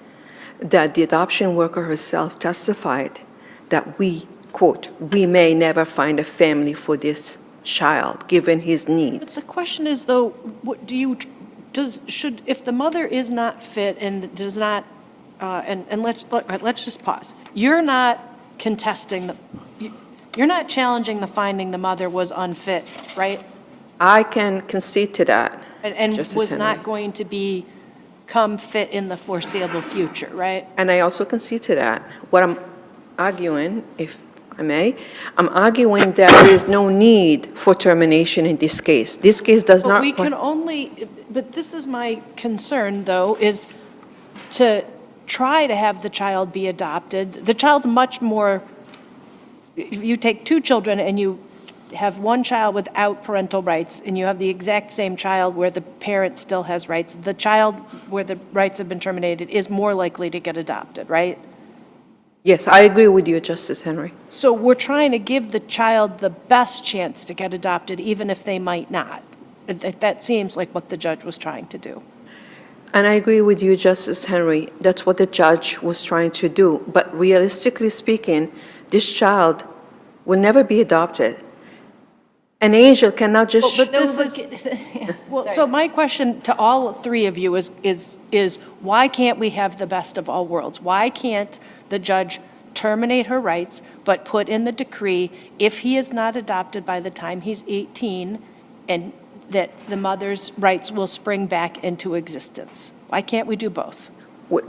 that the adoption worker herself testified that we, quote, we may never find a family for this child, given his But needs. the question is, though, what if the mother is not fit and does not, and let's just pause. You're not contesting you're not challenging the finding the mother was unfit, right? I can concede to that, And Justice was Henry. not going to become fit in the foreseeable future, right? And I also concede to that. What I'm arguing, if I may, I'm arguing that there is no need for termination in this case. This case does But not. we can only, but this is my concern, though, is to try to have the child be adopted. The child's much more, if you take two children and you have one child without parental rights, and you have the exact same child where the parent still has rights, the child where the rights have been terminated is more likely to get adopted, right? Yes, I agree with you, Justice Henry. So we're trying to give the child the best chance to get adopted, even if they might not. That seems like what the judge was trying to do. And I agree with you, Justice Henry. That's what the judge was trying to do. But realistically speaking, this child will never be adopted. An angel cannot just. But this is, well, so my question to all three of you is why can't we have the best of all worlds? Why can't the judge terminate her rights, but put in the decree, if he is not adopted by the time he's 18, and that the mother's rights will spring back into existence? Why can't we do both?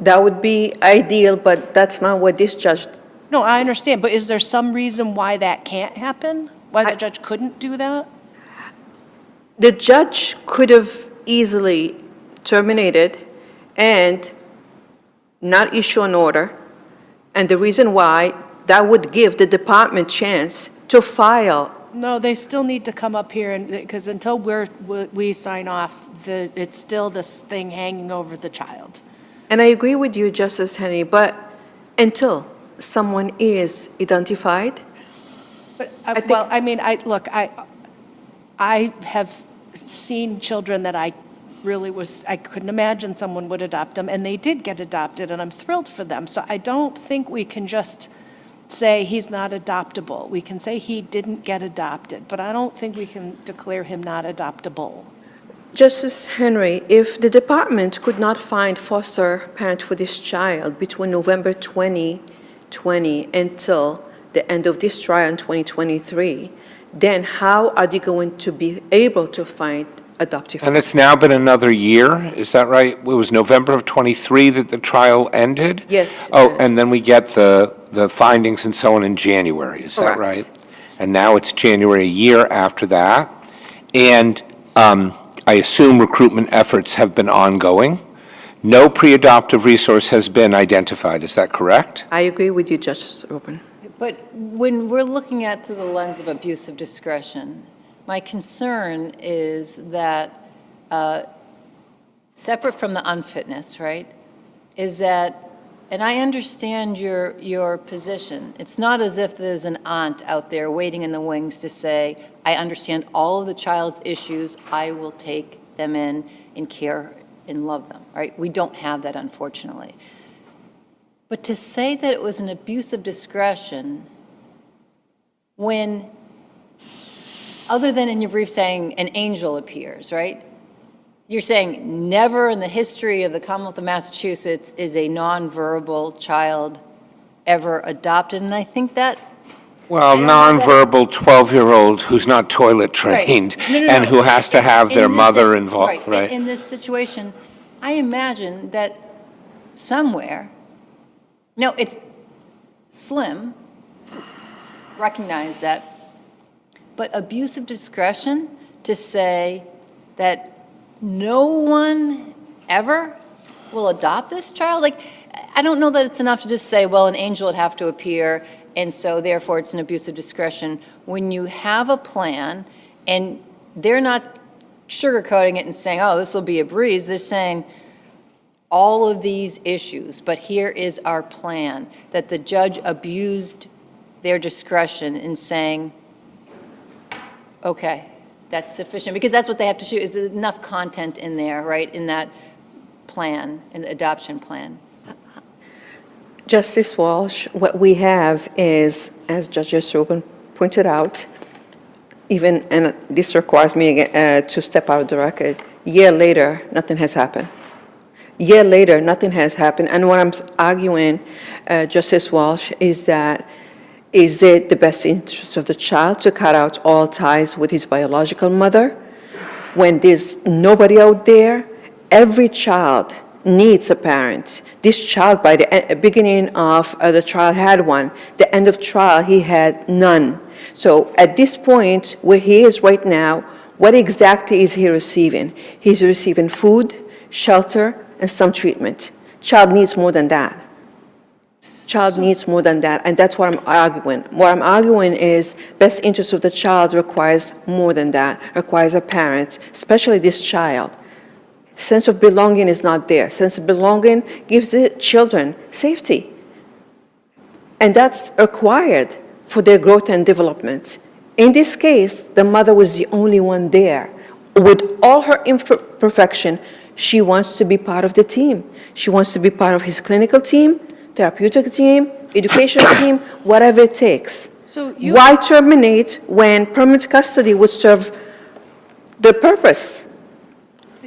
That would be ideal, but that's not what this judge. No, I understand, but is there some reason why that can't happen? Why the judge couldn't do that? The judge could have easily terminated and not issue an order. And the reason why, that would give the department chance to file. No, they still need to come up here, and because until we sign off, it's still this thing hanging over the child. And I agree with you, Justice Henry, but until someone is identified. But, think- I have seen children that I couldn't imagine someone would adopt them, and they did get adopted, and I'm thrilled for them. So I don't think we can just say he's not adoptable. We can say he didn't get adopted, but I don't think we can declare him not adoptable. Justice Henry, if the department could not find foster parent for this child between November 2020 until the end of this trial in 2023, then how are they going to be able to find adoptive And it's now been another year, is that right? It was November of '23 that the trial ended? Yes. Oh, and then we get the findings and so on in January, is that Correct. right? And now it's January a year after that. And I assume recruitment efforts have been ongoing. No pre-adoptive resource has been identified, is that correct? I agree with you, Justice Rubin. But when we're looking at through the lens of abuse of discretion, my concern is that, separate from the unfitness, right, is that, and I understand your position. It's not as if there's an aunt out there waiting in the wings to say, I understand all of the child's issues, I will take them in and care and love them, right? We don't have that, unfortunately. But to say that it was an abuse of discretion when, other than in your brief saying an angel appears, right? You're saying never in the history of the Commonwealth of Massachusetts is a nonverbal child ever adopted, and I think that. Well, nonverbal 12-year-old who's not toilet trained No, no, no. and who has to have their In this- mother involved, right? In this situation, I imagine that somewhere, no, it's slim, recognize that, but abuse of discretion to say that no one ever will adopt this child? Like, I don't know that it's enough to just say, well, an angel would have to appear, and so therefore it's an abuse of discretion. When you have a plan, and they're not sugarcoating it and saying, oh, this will be a breeze, they're saying all of these issues, but here is our plan, that the judge abused their discretion in saying, okay, that's sufficient, because that's what they have to show, is enough content in there, right, in that plan, in the adoption plan. Justice Walsh, what we have is, as Judge Rubin pointed out, even, and this requires me to step out of the record, year later, nothing has happened. Year later, nothing has happened. And what I'm arguing, Justice Walsh, is that is it the best interest of the child to cut out all ties with his biological mother when there's nobody out there? Every child needs a parent. This child, by the beginning of the trial, had one. The end of trial, he had none. So at this point, where he is right now, what exactly is he receiving? He's receiving food, shelter, and some treatment. Child needs more than that. Child needs more than that, and that's what I'm arguing. What I'm arguing is best interest of the child requires more than that, requires a parent, especially this child. Sense of belonging is not there. Sense of belonging gives the children safety. And that's required for their growth and development. In this case, the mother was the only one there. With all her imperfection, she wants to be part of the team. She wants to be part of his clinical team, therapeutic team, educational team, whatever it takes. So you- Why terminate when permanent custody would serve the purpose?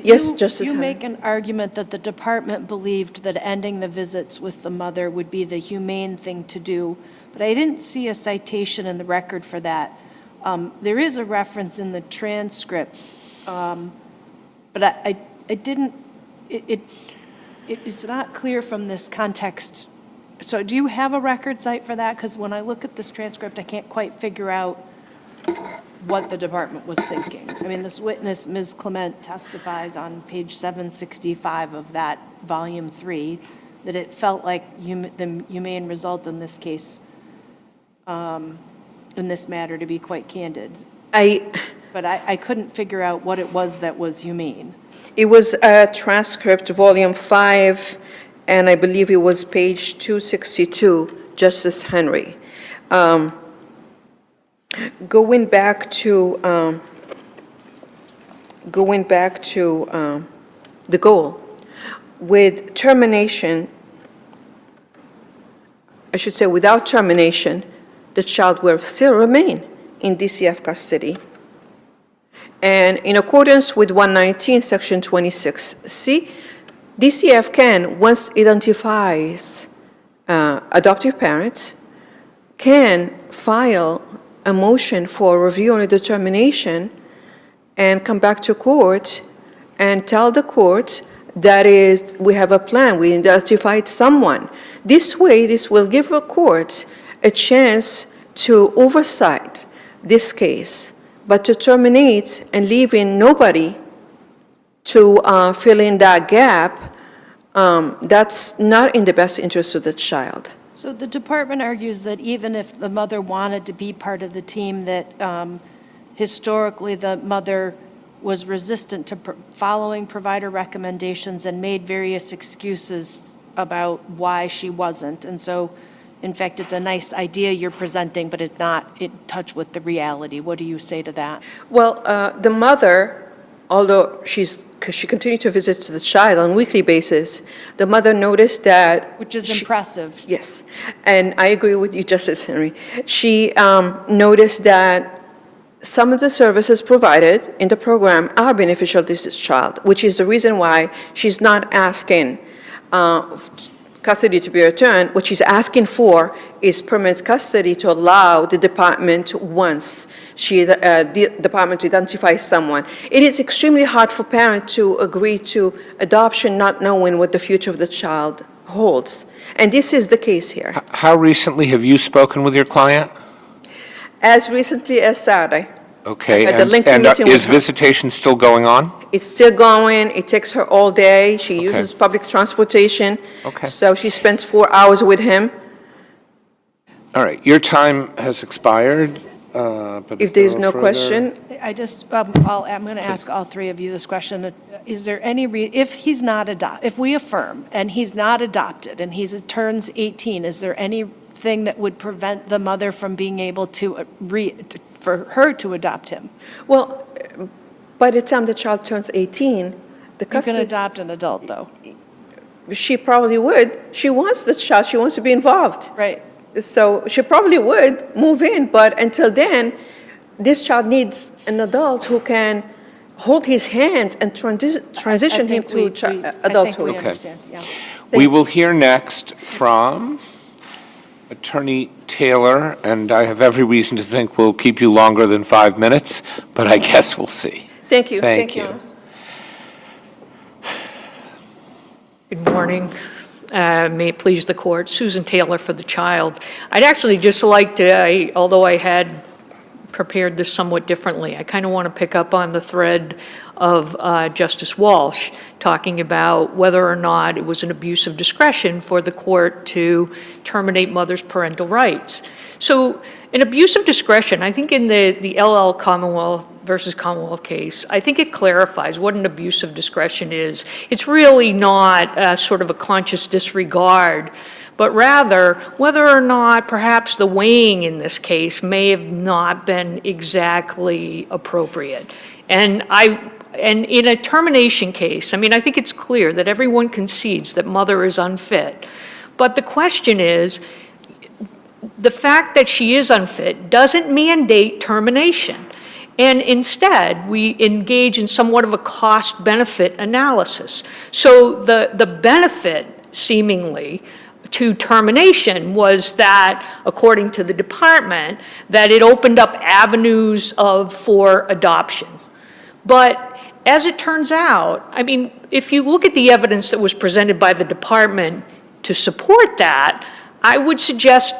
Yes, Justice You Henry. make an argument that the department believed that ending the visits with the mother would be the humane thing to do, but I didn't see a citation in the record for that. There is a reference in the transcripts, but I didn't, it's not clear from this context. So do you have a record site for that? Because when I look at this transcript, I can't quite figure out what the department was thinking. I mean, this witness, Ms. Clement, testifies on page 765 of that volume 3 that it felt like the humane result in this case, in this matter, to be quite candid. But I couldn't figure out what it was that was humane. It was a transcript, volume 5, and I believe it was page 262, Justice Henry. Going back to the goal, with termination, I should say without termination, the child will still remain in DCF custody. And in accordance with 119, Section 26C, DCF can, once identifies adoptive parents, can file a motion for review and determination and come back to court and tell the court that is, we have a plan, we identified someone. This way, this will give the court a chance to oversight this case, but to terminate and leave in nobody to fill in that gap, that's not in the best interest of the child. So the department argues that even if the mother wanted to be part of the team, that historically the mother was resistant to following provider recommendations and made various excuses about why she wasn't. And so, in fact, it's a nice idea you're presenting, but it's not in touch with the reality. What do you say to that? Well, the mother, although she continued to visit the child on a weekly basis, the mother noticed that... Which is impressive. Yes, and I agree with you, Justice Henry. She noticed that some of the services provided in the program are beneficial to this child, which is the reason why she's not asking custody to be returned. What she's asking for is permanent custody to allow the department, once the department identifies someone. It is extremely hard for parents to agree to adoption not knowing what the future of the child holds. And this is the case here. How recently have you spoken with your client? As recently as Saturday. Okay, I had the lengthy and meeting with is her. visitation still going on? It's still going. It takes her all day. She Okay. uses public transportation. Okay. So she spends 4 hours with him. All right, your time has expired, but If there is there no are further- question, I just, I'm going to ask all three of you this question. Is there any, if he's not if we affirm and he's not adopted and turns 18, is there anything that would prevent the mother from being able to, for her to adopt him? well, by the time the child turns 18, the You can custody, adopt an adult, though, she probably would. She wants the child. She wants to be involved. right? So she probably would move in, but until then, this child needs an adult who can hold his hand and transition him to adulthood. I think we understand, yeah. We will hear next from Attorney Taylor, and I have every reason to think we'll keep you longer than 5 minutes, but I guess we'll see. Thank you. Thank you. Good morning. May it please the court. Susan Taylor for the child. I'd actually just like to, although I had prepared this somewhat differently, I kind of want to pick up on the thread of Justice Walsh talking about whether or not it was an abuse of discretion for the court to terminate mother's parental rights. So an abuse of discretion, I think in the LL Commonwealth versus Commonwealth case, I think it clarifies what an abuse of discretion is. It's really not sort of a conscious disregard, but rather whether or not perhaps the weighing in this case may have not been exactly appropriate. And in a termination case, I mean, I think it's clear that everyone concedes that mother is unfit. But the question is, the fact that she is unfit doesn't mandate termination. And instead, we engage in somewhat of a cost-benefit analysis. So the benefit, seemingly, to termination was that, according to the department, that it opened up avenues for adoption. But as it turns out, I mean, if you look at the evidence that was presented by the department to support that, I would suggest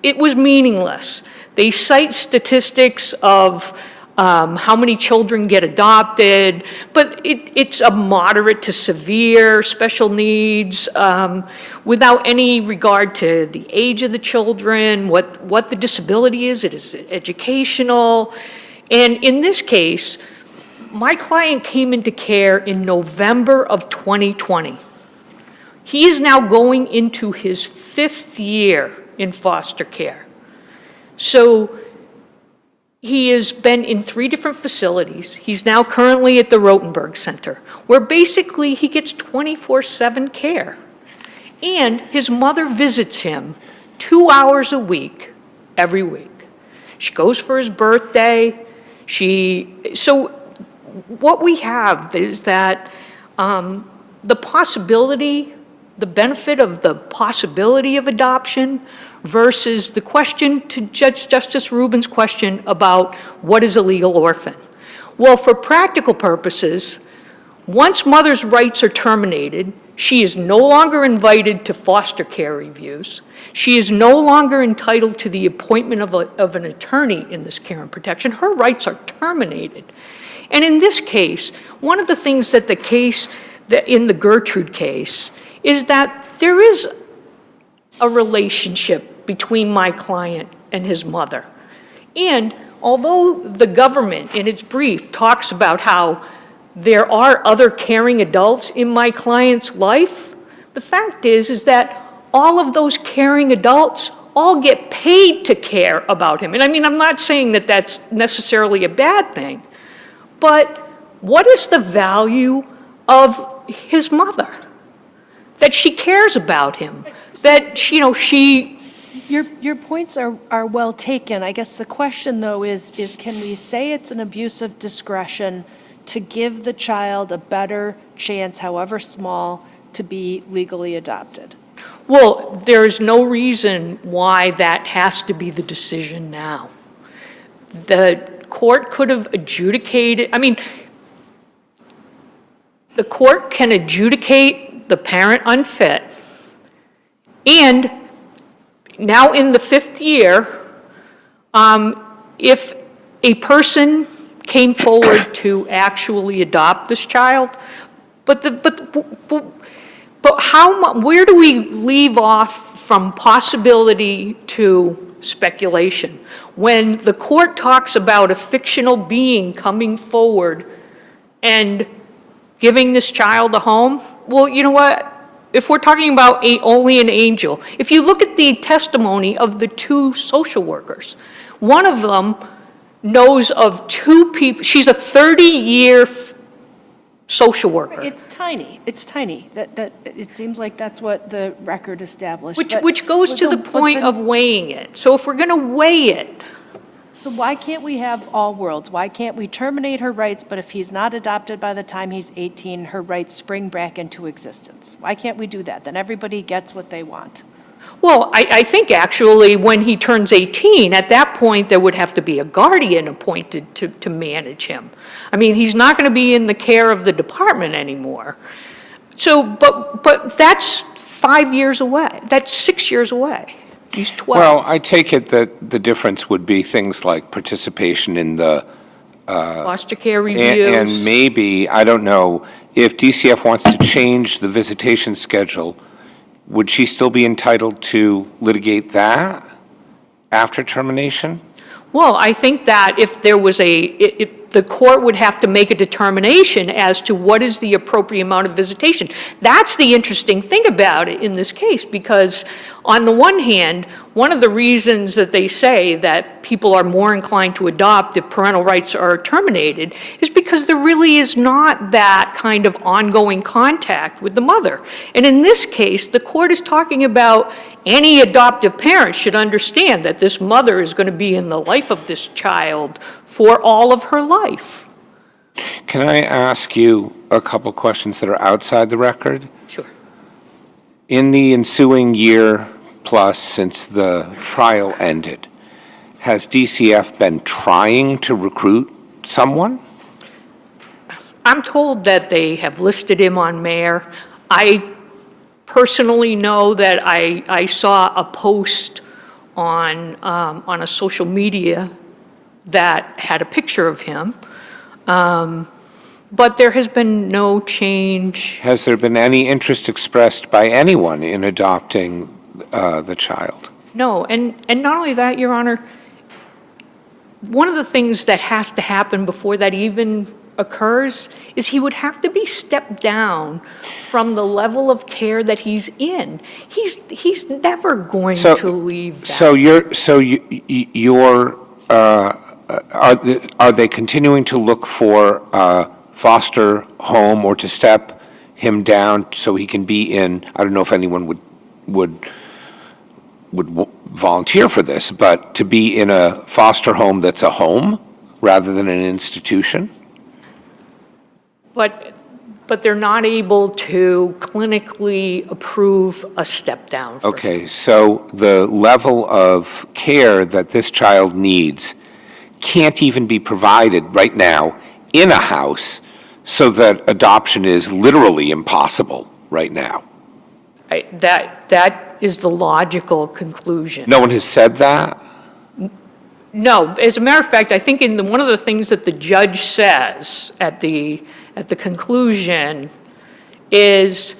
it was meaningless. They cite statistics of how many children get adopted, but it's a moderate to severe special needs without any regard to the age of the children, what the disability is, it is educational. And in this case, my client came into care in November of 2020. He is now going into his 5th year in foster care. So he has been in 3 different facilities. He's now currently at the Rotenberg Center, where basically he gets 24/7 care. And his mother visits him 2 hours a week, every week. She goes for his birthday. So what we have is that the possibility, the benefit of the possibility of adoption versus the question to Justice Rubin's question about what is a legal orphan. Well, for practical purposes, once mother's rights are terminated, she is no longer invited to foster care reviews. She is no longer entitled to the appointment of an attorney in this care and protection. Her rights are terminated. And in this case, one of the things that the case, that in the Gertrude case, is that there is a relationship between my client and his mother. And although the government, in its brief, talks about how there are other caring adults in my client's life, the fact is that all of those caring adults all get paid to care about him. And I mean, I'm not saying that that's necessarily a bad thing, but what is the value of his mother? That she cares about him, that, she... Your points are well taken. I guess the question, though, is can we say it's an abuse of discretion to give the child a better chance, however small, to be legally adopted? Well, there's no reason why that has to be the decision now. The court could have adjudicated, the court can adjudicate the parent unfit, and now in the 5th year, if a person came forward to actually adopt this child, but where do we leave off from possibility to speculation? When the court talks about a fictional being coming forward and giving this child a home, well, you know what? If we're talking about only an angel, if you look at the testimony of the 2 social workers, one of them knows of 2 people. She's a 30-year social worker. It's tiny. It's tiny. That it seems like that's what the record established. Which goes to the point of weighing it. So if we're going to weigh it. So why can't we have all worlds? Why can't we terminate her rights, but if he's not adopted by the time he's 18, her rights spring back into existence? Why can't we do that? Then everybody gets what they want. Well, I think actually when he turns 18, at that point there would have to be a guardian appointed to manage him. I mean, he's not going to be in the care of the department anymore. So, but that's 5 years away. That's 6 years away. He's 12. Well, I take it that the difference would be things like participation in the foster care reviews. And maybe, I don't know, if DCF wants to change the visitation schedule, would she still be entitled to litigate that after termination? Well, I think that if there was if the court would have to make a determination as to what is the appropriate amount of visitation. That's the interesting thing about it in this case, because on the one hand, one of the reasons that they say that people are more inclined to adopt if parental rights are terminated is because there really is not that kind of ongoing contact with the mother. And in this case, the court is talking about any adoptive parent should understand that this mother is going to be in the life of this child for all of her life. Can I ask you a couple questions that are outside the record? Sure. In the ensuing year plus since the trial ended, has DCF been trying to recruit someone? I'm told that they have listed him on mayor. I personally know that I saw a post on a social media that had a picture of him, but there has been no change. Has there been any interest expressed by anyone in adopting the child? No, and not only that, Your Honor, one of the things that has to happen before that even occurs is he would have to be stepped down from the level of care that he's in. He's never going to leave that. Are they continuing to look for a foster home or to step him down so he can be in, I don't know if anyone would volunteer for this, but to be in a foster home that's a home rather than an institution? but they're not able to clinically approve a step down. for Okay, so the level of care that this child needs can't even be provided right now in a house, so that adoption is literally impossible right now. That is the logical conclusion. No one has said that? No, as a matter of fact, I think one of the things that the judge says at the conclusion is,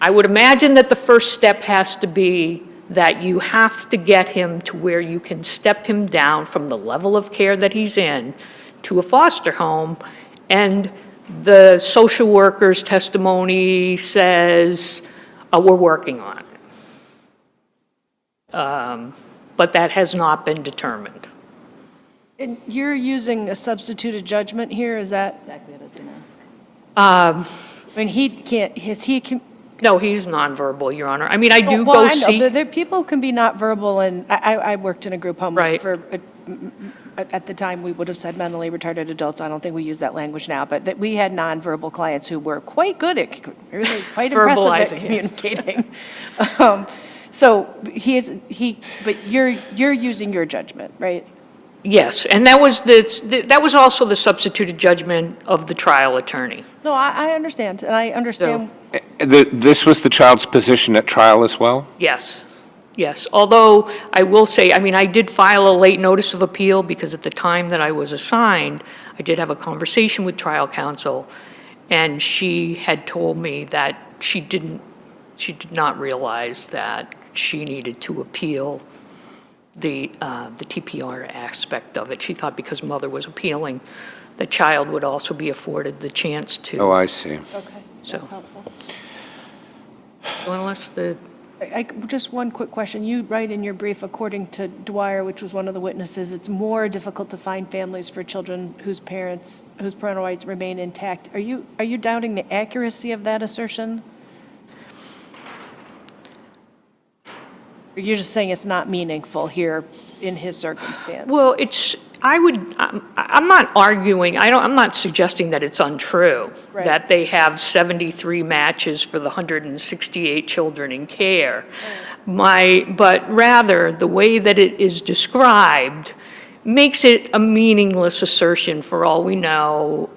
I would imagine that the first step has to be that you have to get him to where you can step him down from the level of care that he's in to a foster home, and the social worker's testimony says, we're working on it. But that has not been determined. And you're using a substituted judgment here, is that? Exactly what I was going to ask. I mean, he can't, No, he's nonverbal, Your Honor. I mean, I do well, go I know, see. people can be not verbal, and I worked in a group home Right. for, at the time, we would have said mentally retarded adults. I don't think we use that language now, but that we had nonverbal clients who were quite good at, really quite impressive Verbalizing, at yes. communicating. So but you're using your judgment, right? Yes, and that was also the substituted judgment of the trial attorney. No, I understand, and I understand. This was the child's position at trial as well? Yes, yes. Although I will say, I mean, I did file a late notice of appeal because at the time that I was assigned, I did have a conversation with trial counsel, and she had told me that she did not realize that she needed to appeal the TPR aspect of it. She thought because mother was appealing, the child would also be afforded the chance to. Oh, I see. Okay, So- that's helpful. Unless the, Just one quick question. You write in your brief, according to Dwyer, which was one of the witnesses, it's more difficult to find families for children whose parental rights remain intact. Are you doubting the accuracy of that assertion? Or you're just saying it's not meaningful here in his circumstance? well, I'm not arguing, I'm not suggesting that it's untrue, Right. that they have 73 matches for the 168 children in care. But rather, the way that it is described makes it a meaningless assertion. For all we know,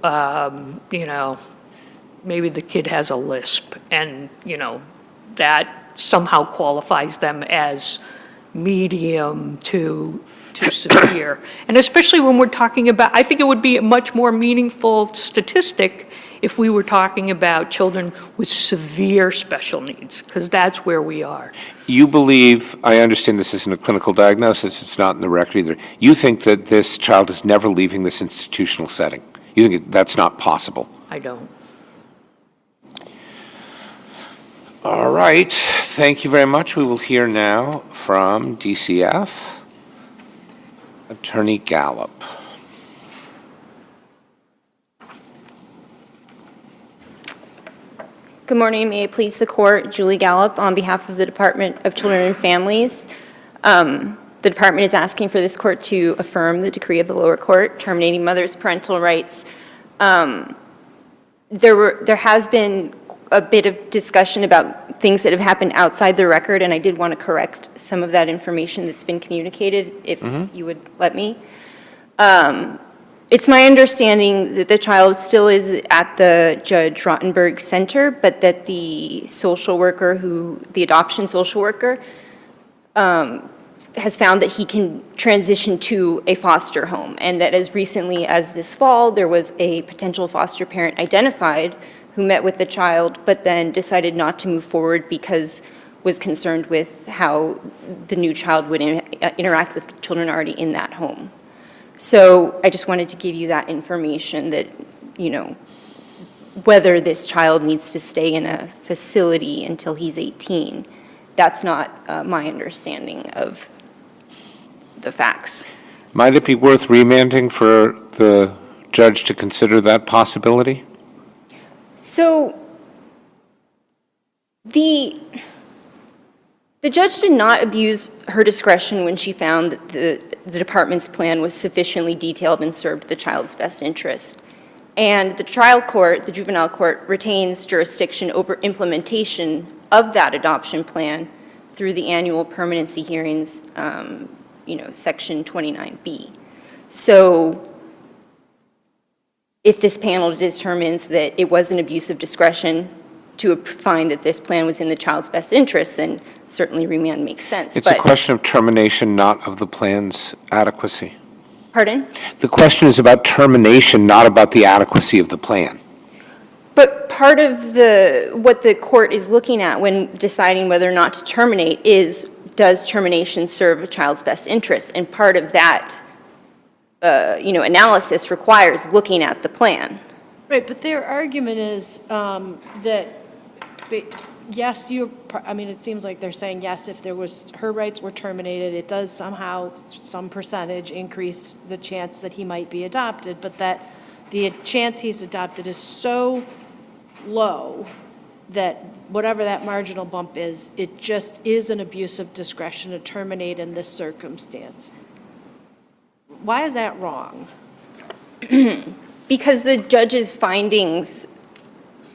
maybe the kid has a lisp, and, that somehow qualifies them as medium to severe. And especially when we're talking about, I think it would be a much more meaningful statistic if we were talking about children with severe special needs, because that's where we are. You believe, I understand this isn't a clinical diagnosis, it's not in the record either. You think that this child is never leaving this institutional setting? You think that's not possible? I don't. All right, thank you very much. We will hear now from DCF, Attorney Gallup. Good morning. May it please the court, Julie Gallup on behalf of the Department of Children and Families. The department is asking for this court to affirm the decree of the lower court terminating mother's parental rights. There has been a bit of discussion about things that have happened outside the record, and I did want to correct some of that information that's been communicated, if you would let me. It's my understanding that the child still is at the Judge Rottenberg Center, but that the social worker the adoption social worker, has found that he can transition to a foster home, and that as recently as this fall, there was a potential foster parent identified who met with the child, but then decided not to move forward because was concerned with how the new child would interact with children already in that home. So I just wanted to give you that information that, whether this child needs to stay in a facility until he's 18, that's not my understanding of the facts. Might it be worth remanding for the judge to consider that possibility? So the judge did not abuse her discretion when she found that the department's plan was sufficiently detailed and served the child's best interest. And the trial court, the juvenile court, retains jurisdiction over implementation of that adoption plan through the annual permanency hearings, Section 29B. So if this panel determines that it was an abuse of discretion to find that this plan was in the child's best interest, then certainly remand makes sense. It's a question of termination, not of the plan's adequacy. Pardon? The question is about termination, not about the adequacy of the plan. But part of what the court is looking at when deciding whether or not to terminate is, does termination serve a child's best interest? And part of that, analysis requires looking at the plan. Right, but their argument is that, yes, it seems like they're saying, yes, if her rights were terminated, it does somehow, some percentage, increase the chance that he might be adopted, but that the chance he's adopted is so low that whatever that marginal bump is, it just is an abuse of discretion to terminate in this circumstance. Why is that wrong? Because the judge's findings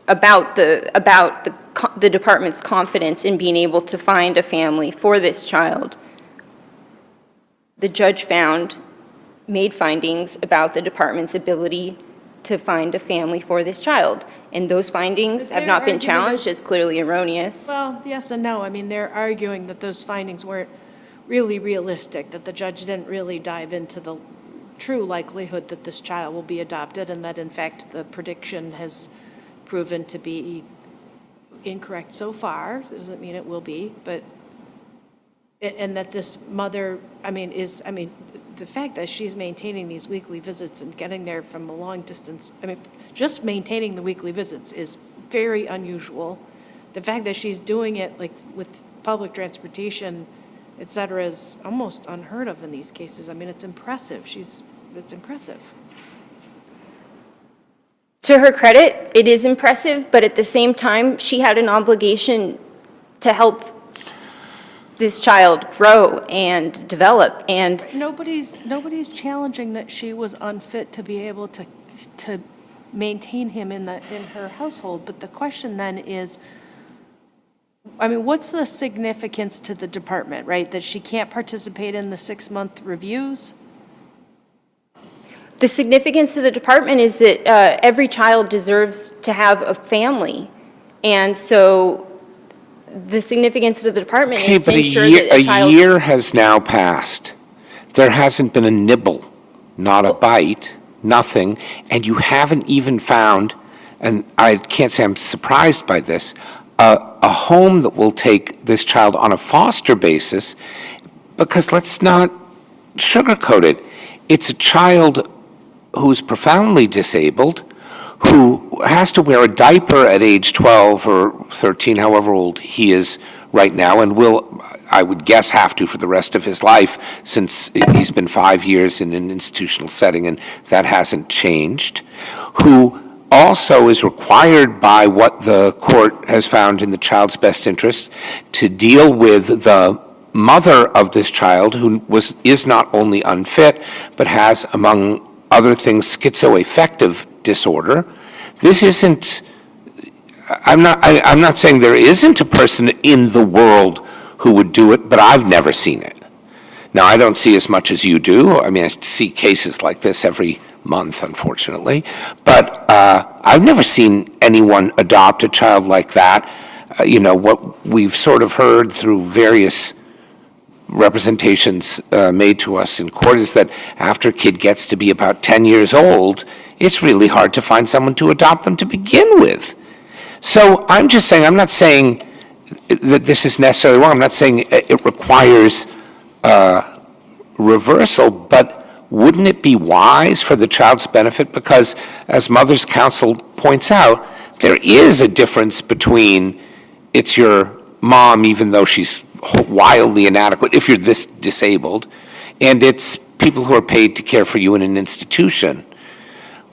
about the department's confidence in being able to find a family for this child, the judge made findings about the department's ability to find a family for this child. And those findings have not been challenged as clearly erroneous. Well, yes and no. They're arguing that those findings weren't really realistic, that the judge didn't really dive into the true likelihood that this child will be adopted, and that in fact the prediction has proven to be incorrect so far. Doesn't mean it will be, but and that this mother, the fact that she's maintaining these weekly visits and getting there from a long distance, just maintaining the weekly visits is very unusual. The fact that she's doing it like with public transportation, et cetera, is almost unheard of in these cases. It's impressive. It's impressive. To her credit, it is impressive, but at the same time, she had an obligation to help this child grow and develop, and Nobody's challenging that she was unfit to be able to maintain him in her household. But the question then is, what's the significance to the department, right? That she can't participate in the 6-month reviews? the significance to the department is that every child deserves to have a family. And so the significance to the department is to ensure that a child... a year has now passed. There hasn't been a nibble, not a bite, nothing, and you haven't even found, and I can't say I'm surprised by this, a home that will take this child on a foster basis, because let's not sugarcoat it. It's a child who's profoundly disabled, who has to wear a diaper at age 12 or 13, however old he is right now, and will, I would guess, have to for the rest of his life, since he's been 5 years in an institutional setting and that hasn't changed, who also is required by what the court has found in the child's best interest to deal with the mother of this child, who is not only unfit, but has, among other things, schizoaffective disorder. This isn't, I'm not saying there isn't a person in the world who would do it, but I've never seen it. Now, I don't see as much as you do. I mean, I see cases like this every month, unfortunately. But I've never seen anyone adopt a child like that. What we've sort of heard through various representations made to us in court is that after a kid gets to be about 10 years old, it's really hard to find someone to adopt them to begin with. So I'm just saying, I'm not saying that this is necessarily wrong. I'm not saying it requires reversal, but wouldn't it be wise for the child's benefit? Because as Mother's Counsel points out, there is a difference between it's your mom, even though she's wildly inadequate, if you're this disabled, and it's people who are paid to care for you in an institution.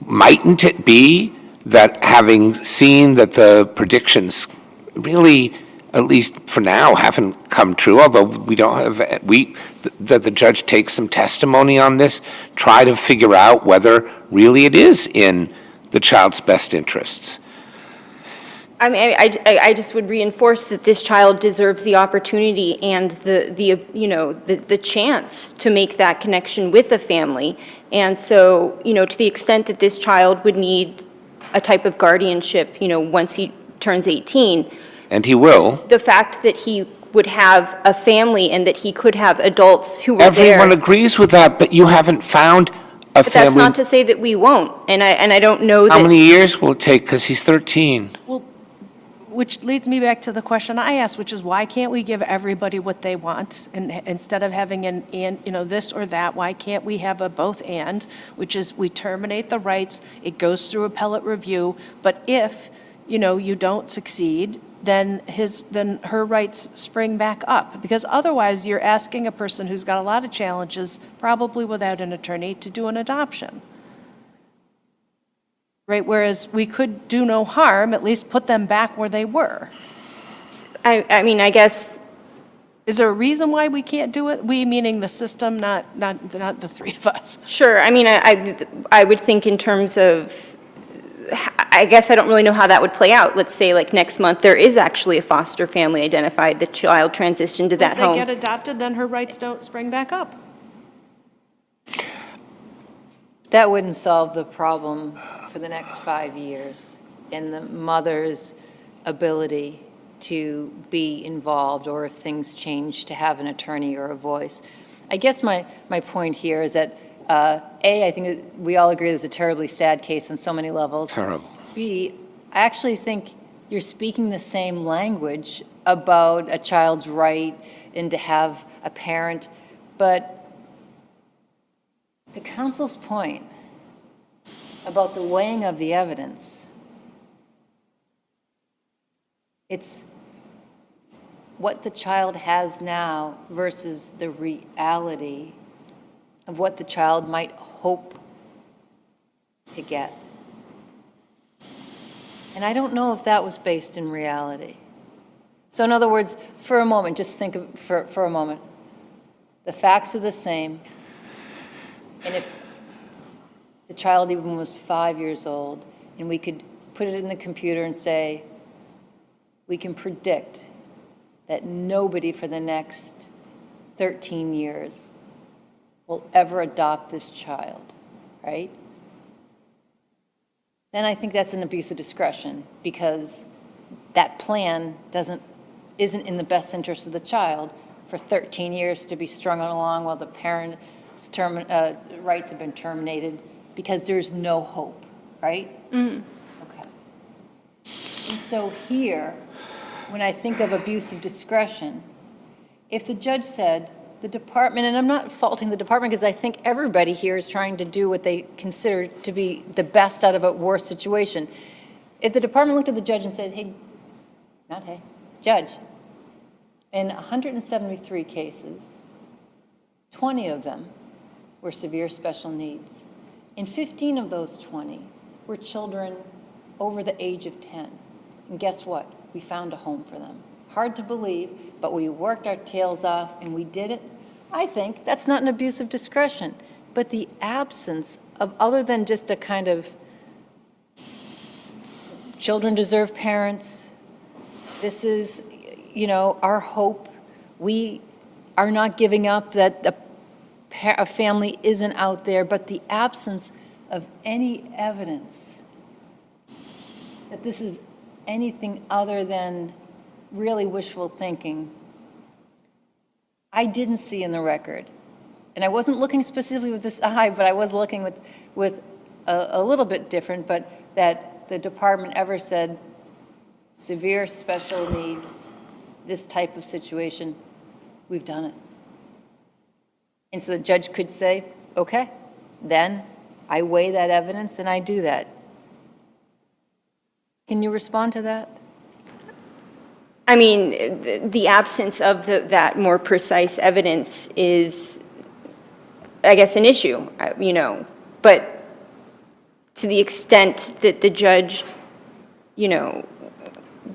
Mightn't it be that, having seen that the predictions really, at least for now, haven't come true, although we don't have, that the judge takes some testimony on this, try to figure out whether really it is in the child's best interests. I mean, I just would reinforce that this child deserves the opportunity and the chance to make that connection with the family. And so, to the extent that this child would need a type of guardianship, once he turns 18. And he will. The fact that he would have a family and that he could have adults who were Everyone there. agrees with that, but you haven't found a But that's family. not to say that we won't. And I don't know that. How many years will it take? Because he's 13. Which leads me back to the question I asked, which is why can't we give everybody what they want? And instead of having an and, this or that, why can't we have a both and, which is we terminate the rights, it goes through appellate review, but if, you don't succeed, then her rights spring back up. Because otherwise, you're asking a person who's got a lot of challenges, probably without an attorney, to do an adoption. Right, whereas we could do no harm, at least put them back where they were. I mean, I guess. Is there a reason why we can't do it? We meaning the system, not the three of us. Sure. I mean, I would think in terms of, I guess I don't really know how that would play out. Let's say like next month, there is actually a foster family identified, the child transitioned to that home. If they get adopted, then her rights don't spring back up. That wouldn't solve the problem for the next 5 years in the mother's ability to be involved, or if things change, to have an attorney or a voice. I guess my point here is that, A, I think that we all agree this is a terribly sad case on so many levels. Terrible. B, I actually think you're speaking the same language about a child's right and to have a parent, but the counsel's point about the weighing of the evidence, it's what the child has now versus the reality of what the child might hope to get. And I don't know if that was based in reality. So in other words, for a moment, just think of, for a moment, the facts are the same, and if the child even was 5 years old, and we could put it in the computer and say, we can predict that nobody for the next 13 years will ever adopt this child, right? Then I think that's an abuse of discretion, because that plan isn't in the best interest of the child for 13 years to be strung along while the parent's rights have been terminated, because there's no hope, right? Okay. And so here, when I think of abuse of discretion, if the judge said, the department, and I'm not faulting the department because I think everybody here is trying to do what they consider to be the best out of a worse situation. If the department looked at the judge and said, Judge, in 173 cases, 20 of them were severe special needs. In 15 of those 20 were children over the age of 10. And guess what? We found a home for them. Hard to believe, but we worked our tails off and we did it. I think that's not an abuse of discretion, but the absence of, other than just a kind of, children deserve parents, this is, our hope, we are not giving up, that a family isn't out there, but the absence of any evidence that this is anything other than really wishful thinking, I didn't see in the record. And I wasn't looking specifically with this eye, but I was looking with a little bit different, but that the department ever said, severe special needs, this type of situation, we've done it. And so the judge could say, okay, then I weigh that evidence and I do that. Can you respond to that? I mean, the absence of that more precise evidence is, I guess, an issue, but to the extent that the judge,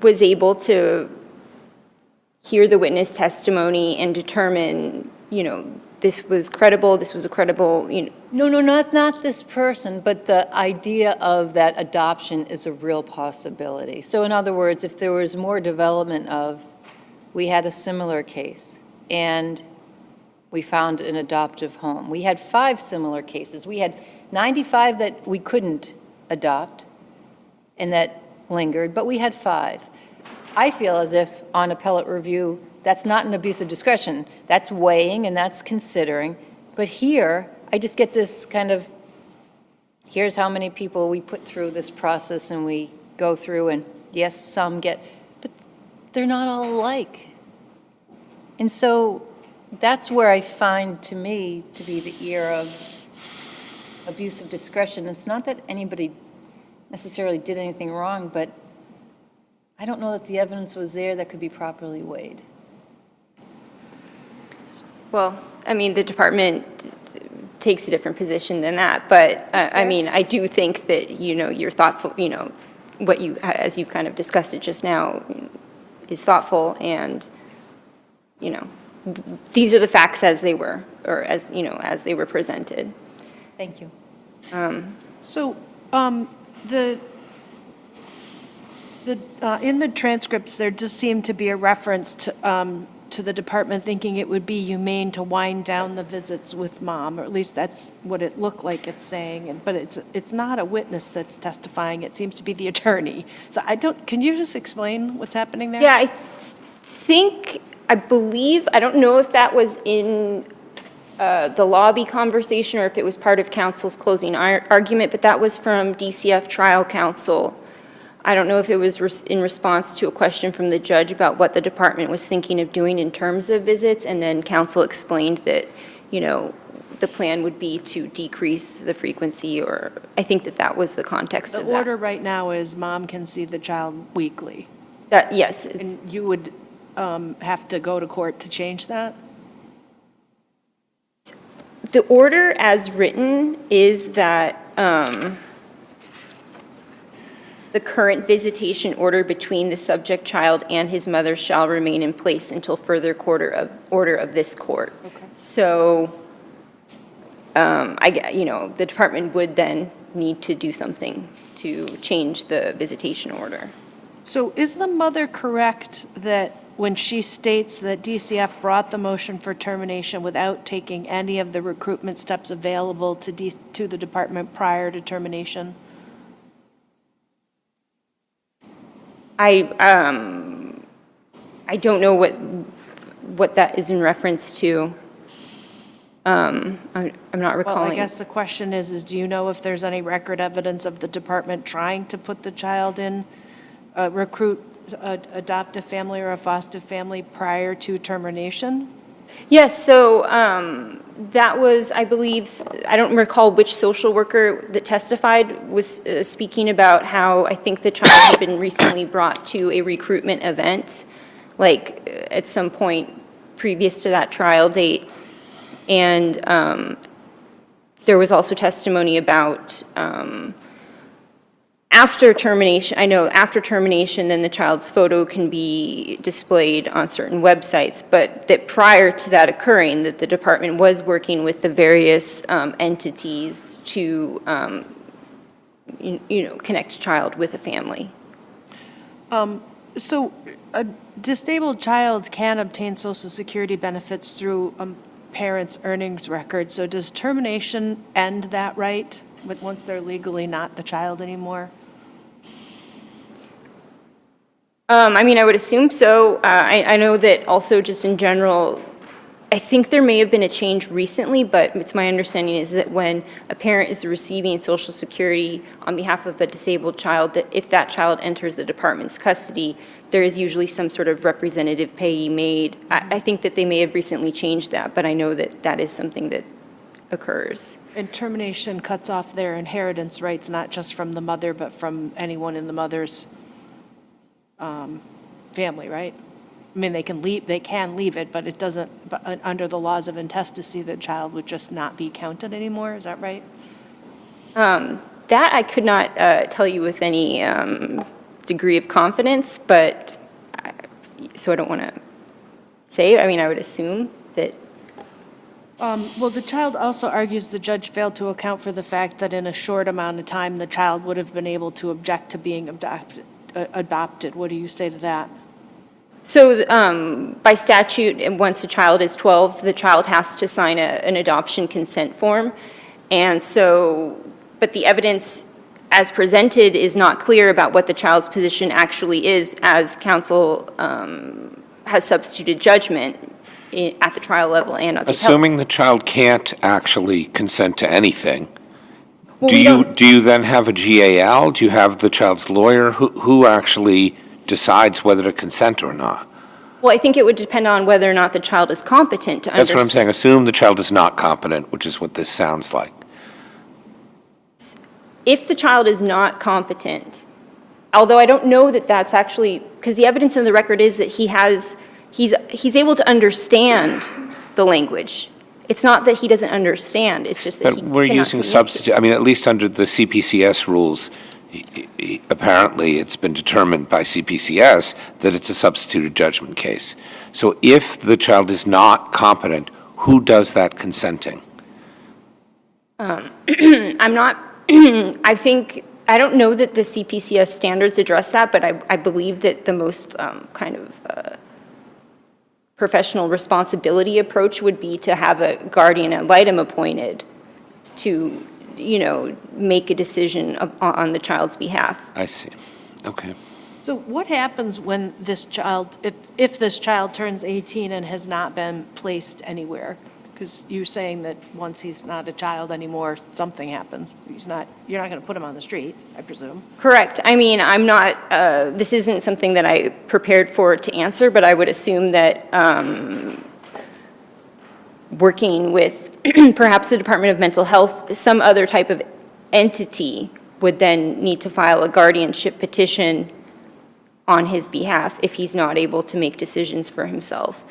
was able to hear the witness testimony and determine, this was credible, this was a credible, No, not this person, but the idea of that adoption is a real possibility. So in other words, if there was more development of, we had a similar case, and we found an adoptive home. We had 5 similar cases. We had 95 that we couldn't adopt and that lingered, but we had 5. I feel as if on appellate review, that's not an abuse of discretion. That's weighing and that's considering. But here, I just get this kind of, here's how many people we put through this process and we go through, and yes, some get, but they're not all alike. And so that's where I find, to me, to be the ear of abuse of discretion. It's not that anybody necessarily did anything wrong, but I don't know that the evidence was there that could be properly weighed. well, I mean, the department takes a different position than that, but I mean, I do think that, you're thoughtful, what you, as you've kind of discussed it just now, is thoughtful, and, these are the facts as they were, or as they were presented. Thank you. So, in the transcripts, there just seemed to be a reference to the department thinking it would be humane to wind down the visits with mom, or at least that's what it looked like it's saying. But it's not a witness that's testifying. It seems to be the attorney. So can you just explain what's happening there? Yeah, I believe, I don't know if that was in the lobby conversation or if it was part of counsel's closing argument, but that was from DCF trial counsel. I don't know if it was in response to a question from the judge about what the department was thinking of doing in terms of visits, and then counsel explained that, the plan would be to decrease the frequency, or I think that was the context of that. The order right now is mom can see the child weekly. Yes. And you would have to go to court to change that? The order as written is that the current visitation order between the subject child and his mother shall remain in place until further order of this court. Okay. So, the department would then need to do something to change the visitation order. So is the mother correct that when she states that DCF brought the motion for termination without taking any of the recruitment steps available to the department prior to termination? I don't know what that is in reference to. I'm not recalling. Well, I guess the question is do you know if there's any record evidence of the department trying to put the child in recruit adoptive family or a foster family prior to termination? Yes, so that was, I believe, I don't recall which social worker that testified was speaking about how I think the child had been recently brought to a recruitment event, like at some point previous to that trial date. And there was also testimony about after termination, then the child's photo can be displayed on certain websites, but that prior to that occurring, that the department was working with the various entities to, connect a child with a family. So a disabled child can obtain Social Security benefits through a parent's earnings record. So does termination end that right once they're legally not the child anymore? I would assume so. I know that also just in general, I think there may have been a change recently, but it's my understanding is that when a parent is receiving Social Security on behalf of a disabled child, that if that child enters the department's custody, there is usually some sort of representative payee made. I think that they may have recently changed that, but I know that that is something that occurs. And termination cuts off their inheritance rights, not just from the mother, but from anyone in the mother's family, right? I mean, they can leave it, but it doesn't, but under the laws of intestacy, the child would just not be counted anymore, is that right? That I could not tell you with any degree of confidence, but, so I don't want to say, I would assume that Well, the child also argues the judge failed to account for the fact that in a short amount of time, the child would have been able to object to being adopted. What do you say to that? So by statute, and once a child is 12, the child has to sign an adoption consent form. And so, but the evidence as presented is not clear about what the child's position actually is, as counsel has substituted judgment at the trial level and at the Assuming the child can't actually consent to anything, Well, do we you, don't- do you then have a GAL? Do you have the child's lawyer? Who actually decides whether to consent or not? Well, I think it would depend on whether or not the child is competent to That's understand. what I'm saying. Assume the child is not competent, which is what this sounds like. If the child is not competent, although I don't know that that's actually, because the evidence in the record is that he's able to understand the language. It's not that he doesn't understand, it's just that But he we're cannot using communicate. substitute, I mean, at least under the CPCS rules, apparently it's been determined by CPCS that it's a substituted judgment case. So if the child is not competent, who does that consenting? I'm not, I don't know that the CPCS standards address that, but I believe that the most kind of professional responsibility approach would be to have a guardian ad litem appointed to, make a decision on the child's behalf. I see. Okay. So what happens when this child, if this child turns 18 and has not been placed anywhere? Because you're saying that once he's not a child anymore, something happens. You're not going to put him on the street, I presume. Correct. I mean, I'm not, this isn't something that I prepared for to answer, but I would assume that working with perhaps the Department of Mental Health, some other type of entity would then need to file a guardianship petition on his behalf if he's not able to make decisions for himself.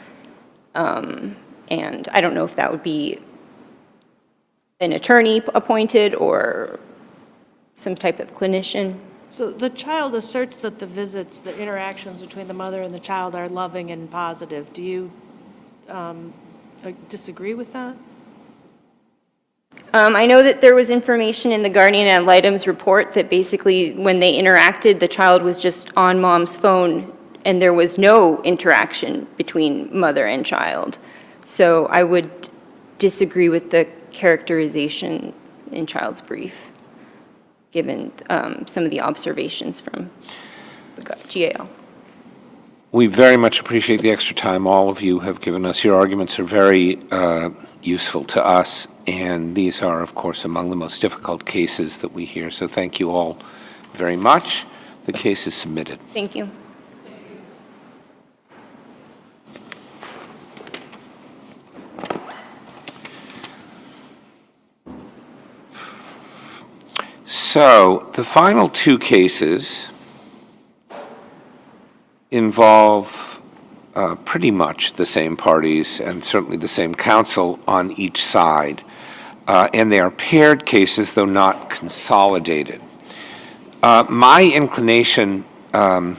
And I don't know if that would be an attorney appointed or some type of clinician. So the child asserts that the visits, the interactions between the mother and the child are loving and positive. Do you disagree with that? I know that there was information in the guardian ad litem's report that basically when they interacted, the child was just on mom's phone and there was no interaction between mother and child. So I would disagree with the characterization in child's brief, given some of the observations from the GAL. We very much appreciate the extra time all of you have given us. Your arguments are very useful to us, and these are, of course, among the most difficult cases that we hear. So thank you all very much. The case is submitted. Thank you. So the final two cases involve pretty much the same parties and certainly the same counsel on each side. And they are paired cases, though not consolidated. My inclination, to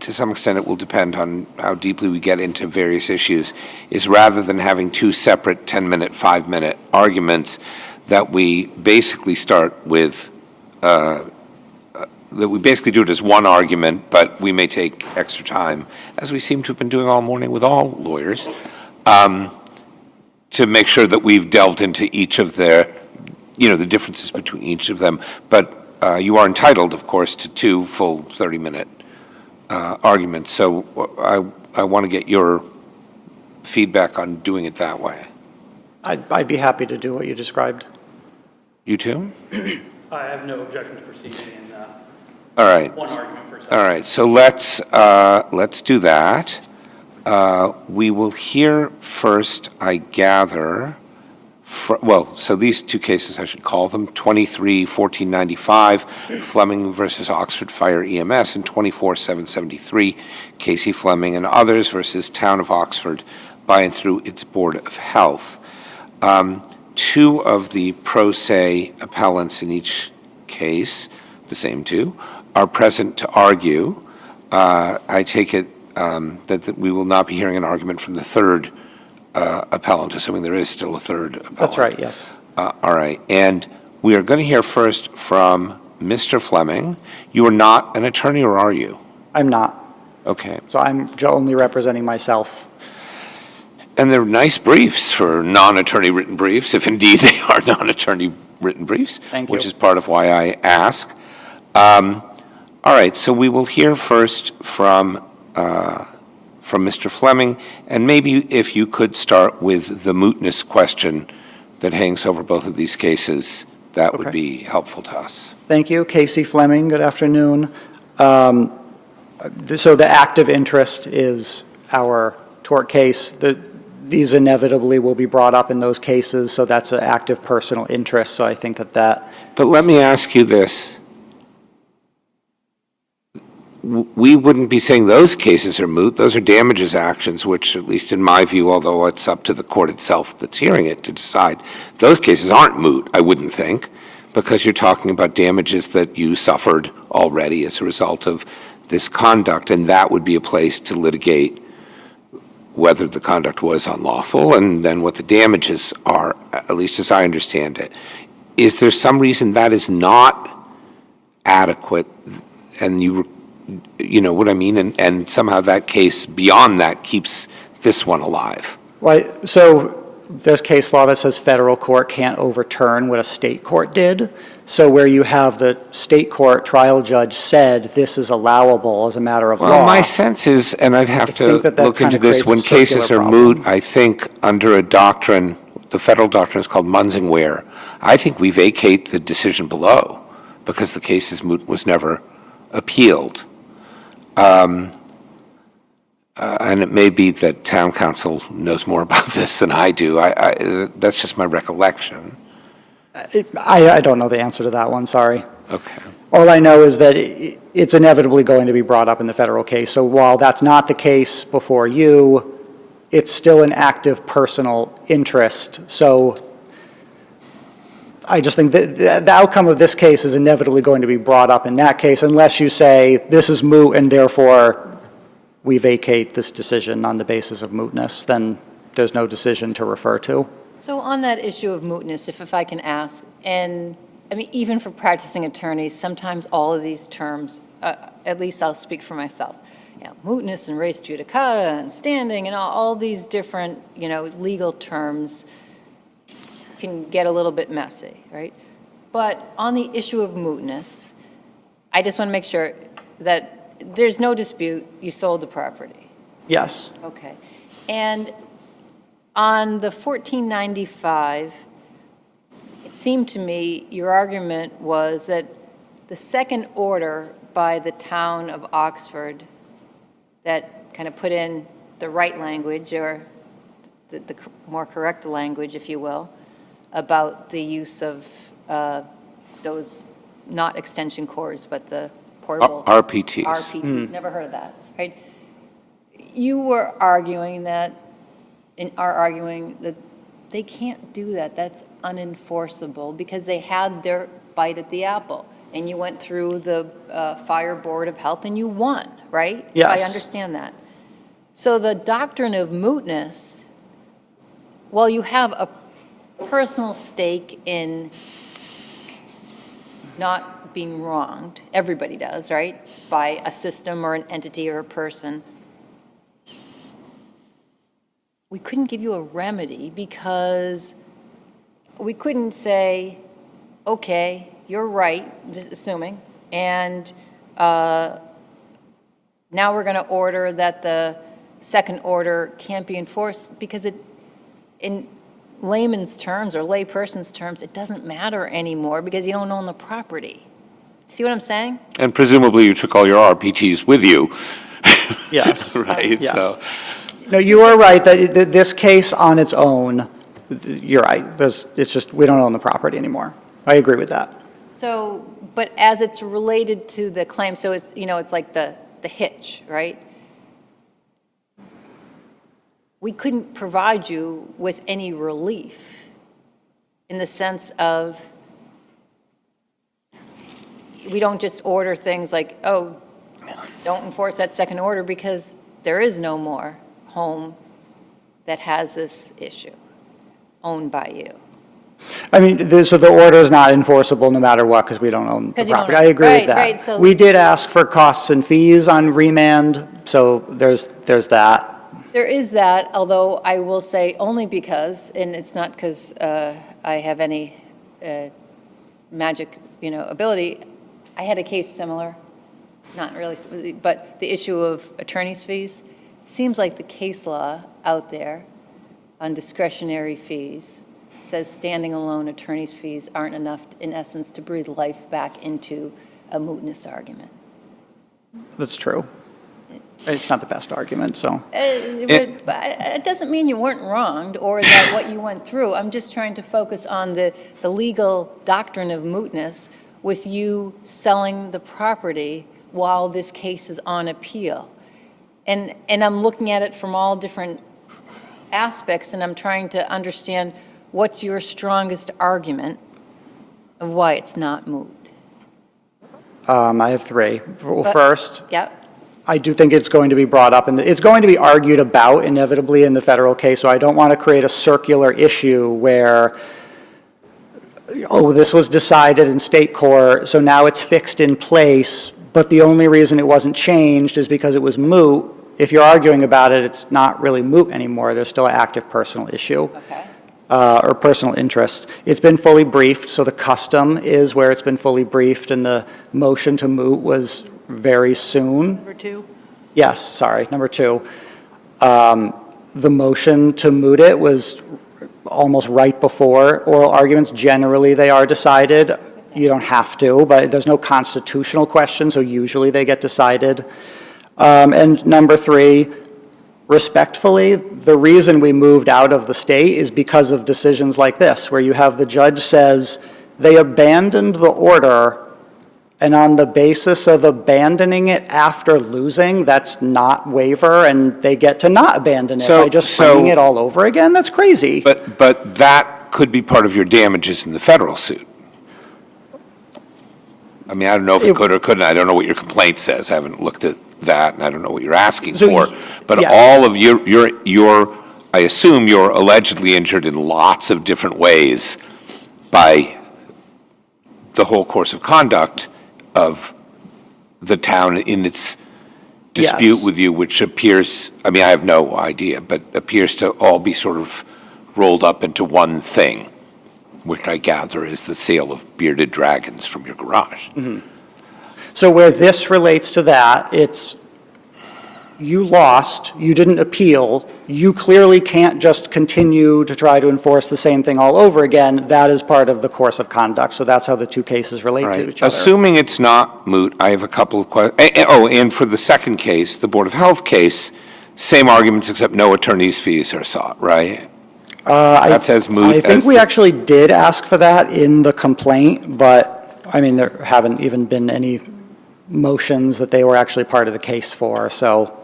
some extent it will depend on how deeply we get into various issues, is rather than having two separate 10-minute, 5-minute arguments, that we basically start with, that we basically do it as one argument, but we may take extra time, as we seem to have been doing all morning with all lawyers, to make sure that we've delved into each of their, the differences between each of them. But you are entitled, of course, to two full 30-minute arguments. So I want to get your feedback on doing it that way. I'd be happy to do what you described. You too? I have no objection to proceeding in All right. one argument per session. All right, so let's do that. We will hear first, I gather, so these two cases, I should call them, 23-1495, Fleming versus Oxford Fire EMS, and 24-773, Casey Fleming and others versus Town of Oxford by and through its Board of Health. Two of the pro se appellants in each case, the same two, are present to argue. I take it that we will not be hearing an argument from the third appellant, assuming there is still a third appellant. That's right, yes. All right, and we are going to hear first from Mr. Fleming. You are not an attorney, or are you? I'm not. Okay. So I'm only representing myself. And they're nice briefs for non-attorney written briefs, if indeed they are non-attorney written briefs. Thank you. Which is part of why I ask. All right, so we will hear first from Mr. Fleming, and maybe if you could start with the mootness question that hangs over both of these cases, that would Okay. be helpful to us. Thank you. Casey Fleming, good afternoon. So the active interest is our tort case. These inevitably will be brought up in those cases, so that's an active personal interest, so I think that. But let me ask you this. We wouldn't be saying those cases are moot. Those are damages actions, which, at least in my view, although it's up to the court itself that's hearing it to decide, those cases aren't moot, I wouldn't think, because you're talking about damages that you suffered already as a result of this conduct, and that would be a place to litigate whether the conduct was unlawful and then what the damages are, at least as I understand it. Is there some reason that is not adequate, and you know what I mean, and somehow that case beyond that keeps this one alive? So there's case law that says federal court can't overturn what a state court did. So where you have the state court trial judge said this is allowable as a matter of law. Well, my sense is, and I'd have to that look kind into of this, creates a when cases circular are problem. moot, I think under a doctrine, the federal doctrine is called Munsingware. I think we vacate the decision below because the case is moot, was never appealed. And it may be that town council knows more about this than I do. That's just my recollection. I don't know the answer to that one, sorry. Okay. All I know is that it's inevitably going to be brought up in the federal case. So while that's not the case before you, it's still an active personal interest. So I just think that the outcome of this case is inevitably going to be brought up in that case, unless you say this is moot and therefore we vacate this decision on the basis of mootness, then there's no decision to refer to. So on that issue of mootness, if I can ask, and I mean, even for practicing attorneys, sometimes all of these terms, at least I'll speak for myself, mootness and res judicata and standing and all these different, legal terms can get a little bit messy, right? But on the issue of mootness, I just want to make sure that there's no dispute you sold the property. Yes. Okay. And on the 1495, it seemed to me your argument was that the second order by the town of Oxford that kind of put in the right language, or the more correct language, if you will, about the use of those, not extension cords, but the portable RPTs. RPTs, never heard of that, right? You were arguing that, and are arguing that they can't do that. That's unenforceable because they had their bite at the apple. And you went through the Fire Board of Health and you won, right? Yes. I understand that. So the doctrine of mootness, while you have a personal stake in not being wronged, everybody does, right? By a system or an entity or a person. We couldn't give you a remedy because we couldn't say, okay, you're right, just assuming, and now we're going to order that the second order can't be enforced because it, in layman's terms or layperson's terms, it doesn't matter anymore because you don't own the property. See what I'm saying? And presumably you took all your RPTs with you. Yes. Right, Yes. so. No, you are right that this case on its own, you're right. It's just, we don't own the property anymore. I agree with that. So, but as it's related to the claim, so it's, it's like the hitch, right? We couldn't provide you with any relief in the sense of, we don't just order things like, oh, don't enforce that second order because there is no more home that has this issue, owned by you. I mean, so the order is not enforceable no matter what, because we don't own the 'Cause you don't property. own- I agree right, with that. right, so- We did ask for costs and fees on remand, so there's that. There is that, although I will say only because, and it's not because I have any magic, ability. I had a case similar, not really, but the issue of attorney's fees. It seems like the case law out there on discretionary fees says standing alone attorney's fees aren't enough, in essence, to breathe life back into a mootness argument. That's true. It's not the best argument, so. But it doesn't mean you weren't wronged or that what you went through. I'm just trying to focus on the legal doctrine of mootness with you selling the property while this case is on appeal. And I'm looking at it from all different aspects, and I'm trying to understand what's your strongest argument of why it's not moot. I have three. Well, But- first, Yep. I do think it's going to be brought up, and it's going to be argued about inevitably in the federal case, so I don't want to create a circular issue where, oh, this was decided in state court, so now it's fixed in place, but the only reason it wasn't changed is because it was moot. If you're arguing about it, it's not really moot anymore. There's still an active personal issue. Okay. Or personal interest. It's been fully briefed, so the custom is where it's been fully briefed, and the motion to moot was very soon. Number two? Yes, sorry, number two. The motion to moot it was almost right before oral arguments. Generally, they are decided. You don't have to, but there's no constitutional question, so usually they get decided. And number three, respectfully, the reason we moved out of the state is because of decisions like this, where you have the judge says they abandoned the order, and on the basis of abandoning it after losing, that's not waiver, and they get to not abandon it by just bringing it all over again? That's crazy. But that could be part of your damages in the federal suit. I mean, I don't know if it could or couldn't. I don't know what your complaint says. I haven't looked at that, and I don't know what you're asking for. But yes. all of your, I assume you're allegedly injured in lots of different ways by the whole course of conduct of the town in its dispute Yes. with you, which appears, I mean, I have no idea, but appears to all be sort of rolled up into one thing, which I gather is the sale of bearded dragons from your garage. Mm-hmm. So where this relates to that, it's you lost, you didn't appeal, you clearly can't just continue to try to enforce the same thing all over again. That is part of the course of conduct, so that's how the two cases relate All to right. each other. Assuming it's not moot, I have a couple of questions. Oh, and for the second case, the Board of Health case, same arguments except no attorney's fees are sought, right? That's as moot I think as we the- actually did ask for that in the complaint, but, I mean, there haven't even been any motions that they were actually part of the case for, so.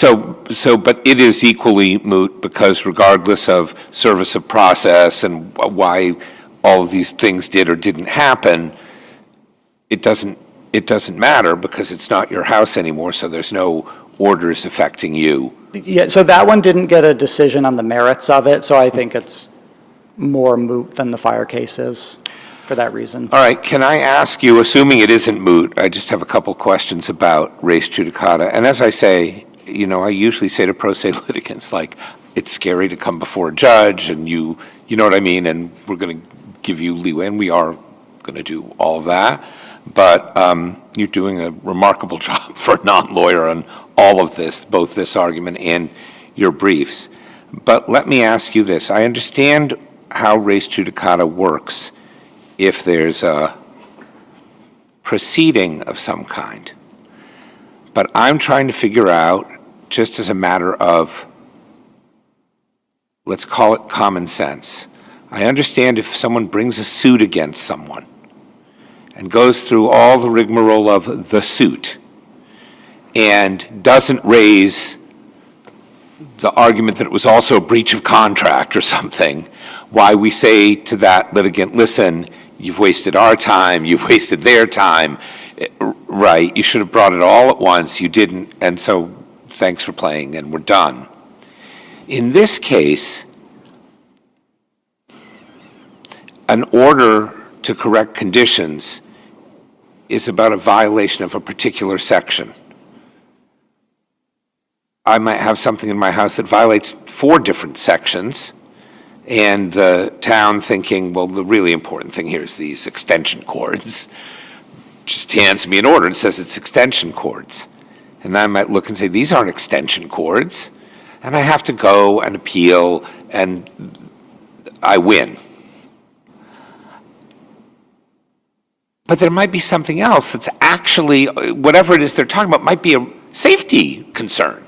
But it is equally moot because regardless of service of process and why all of these things did or didn't happen, it doesn't matter because it's not your house anymore, so there's no orders affecting you. Yeah, so that one didn't get a decision on the merits of it, so I think it's more moot than the fire case is for that reason. All right, can I ask you, assuming it isn't moot, I just have a couple questions about res judicata. And as I say, I usually say to pro se litigants, like, it's scary to come before a judge and you know what I mean, and we're going to give you leeway, and we are going to do all of that. But you're doing a remarkable job for a non-lawyer on all of this, both this argument and your briefs. But let me ask you this. I understand how res judicata works if there's a proceeding of some kind. But I'm trying to figure out, just as a matter of, let's call it common sense. I understand if someone brings a suit against someone and goes through all the rigmarole of the suit and doesn't raise the argument that it was also a breach of contract or something, why we say to that litigant, listen, you've wasted our time, you've wasted their time, right, you should have brought it all at once, you didn't, and so thanks for playing, and we're done. In this case, an order to correct conditions is about a violation of a particular section. I might have something in my house that violates 4 different sections, and the town thinking, well, the really important thing here is these extension cords, just hands me an order and says it's extension cords. And I might look and say, these aren't extension cords, and I have to go and appeal, and I win. But there might be something else that's actually, whatever it is they're talking about, might be a safety concern.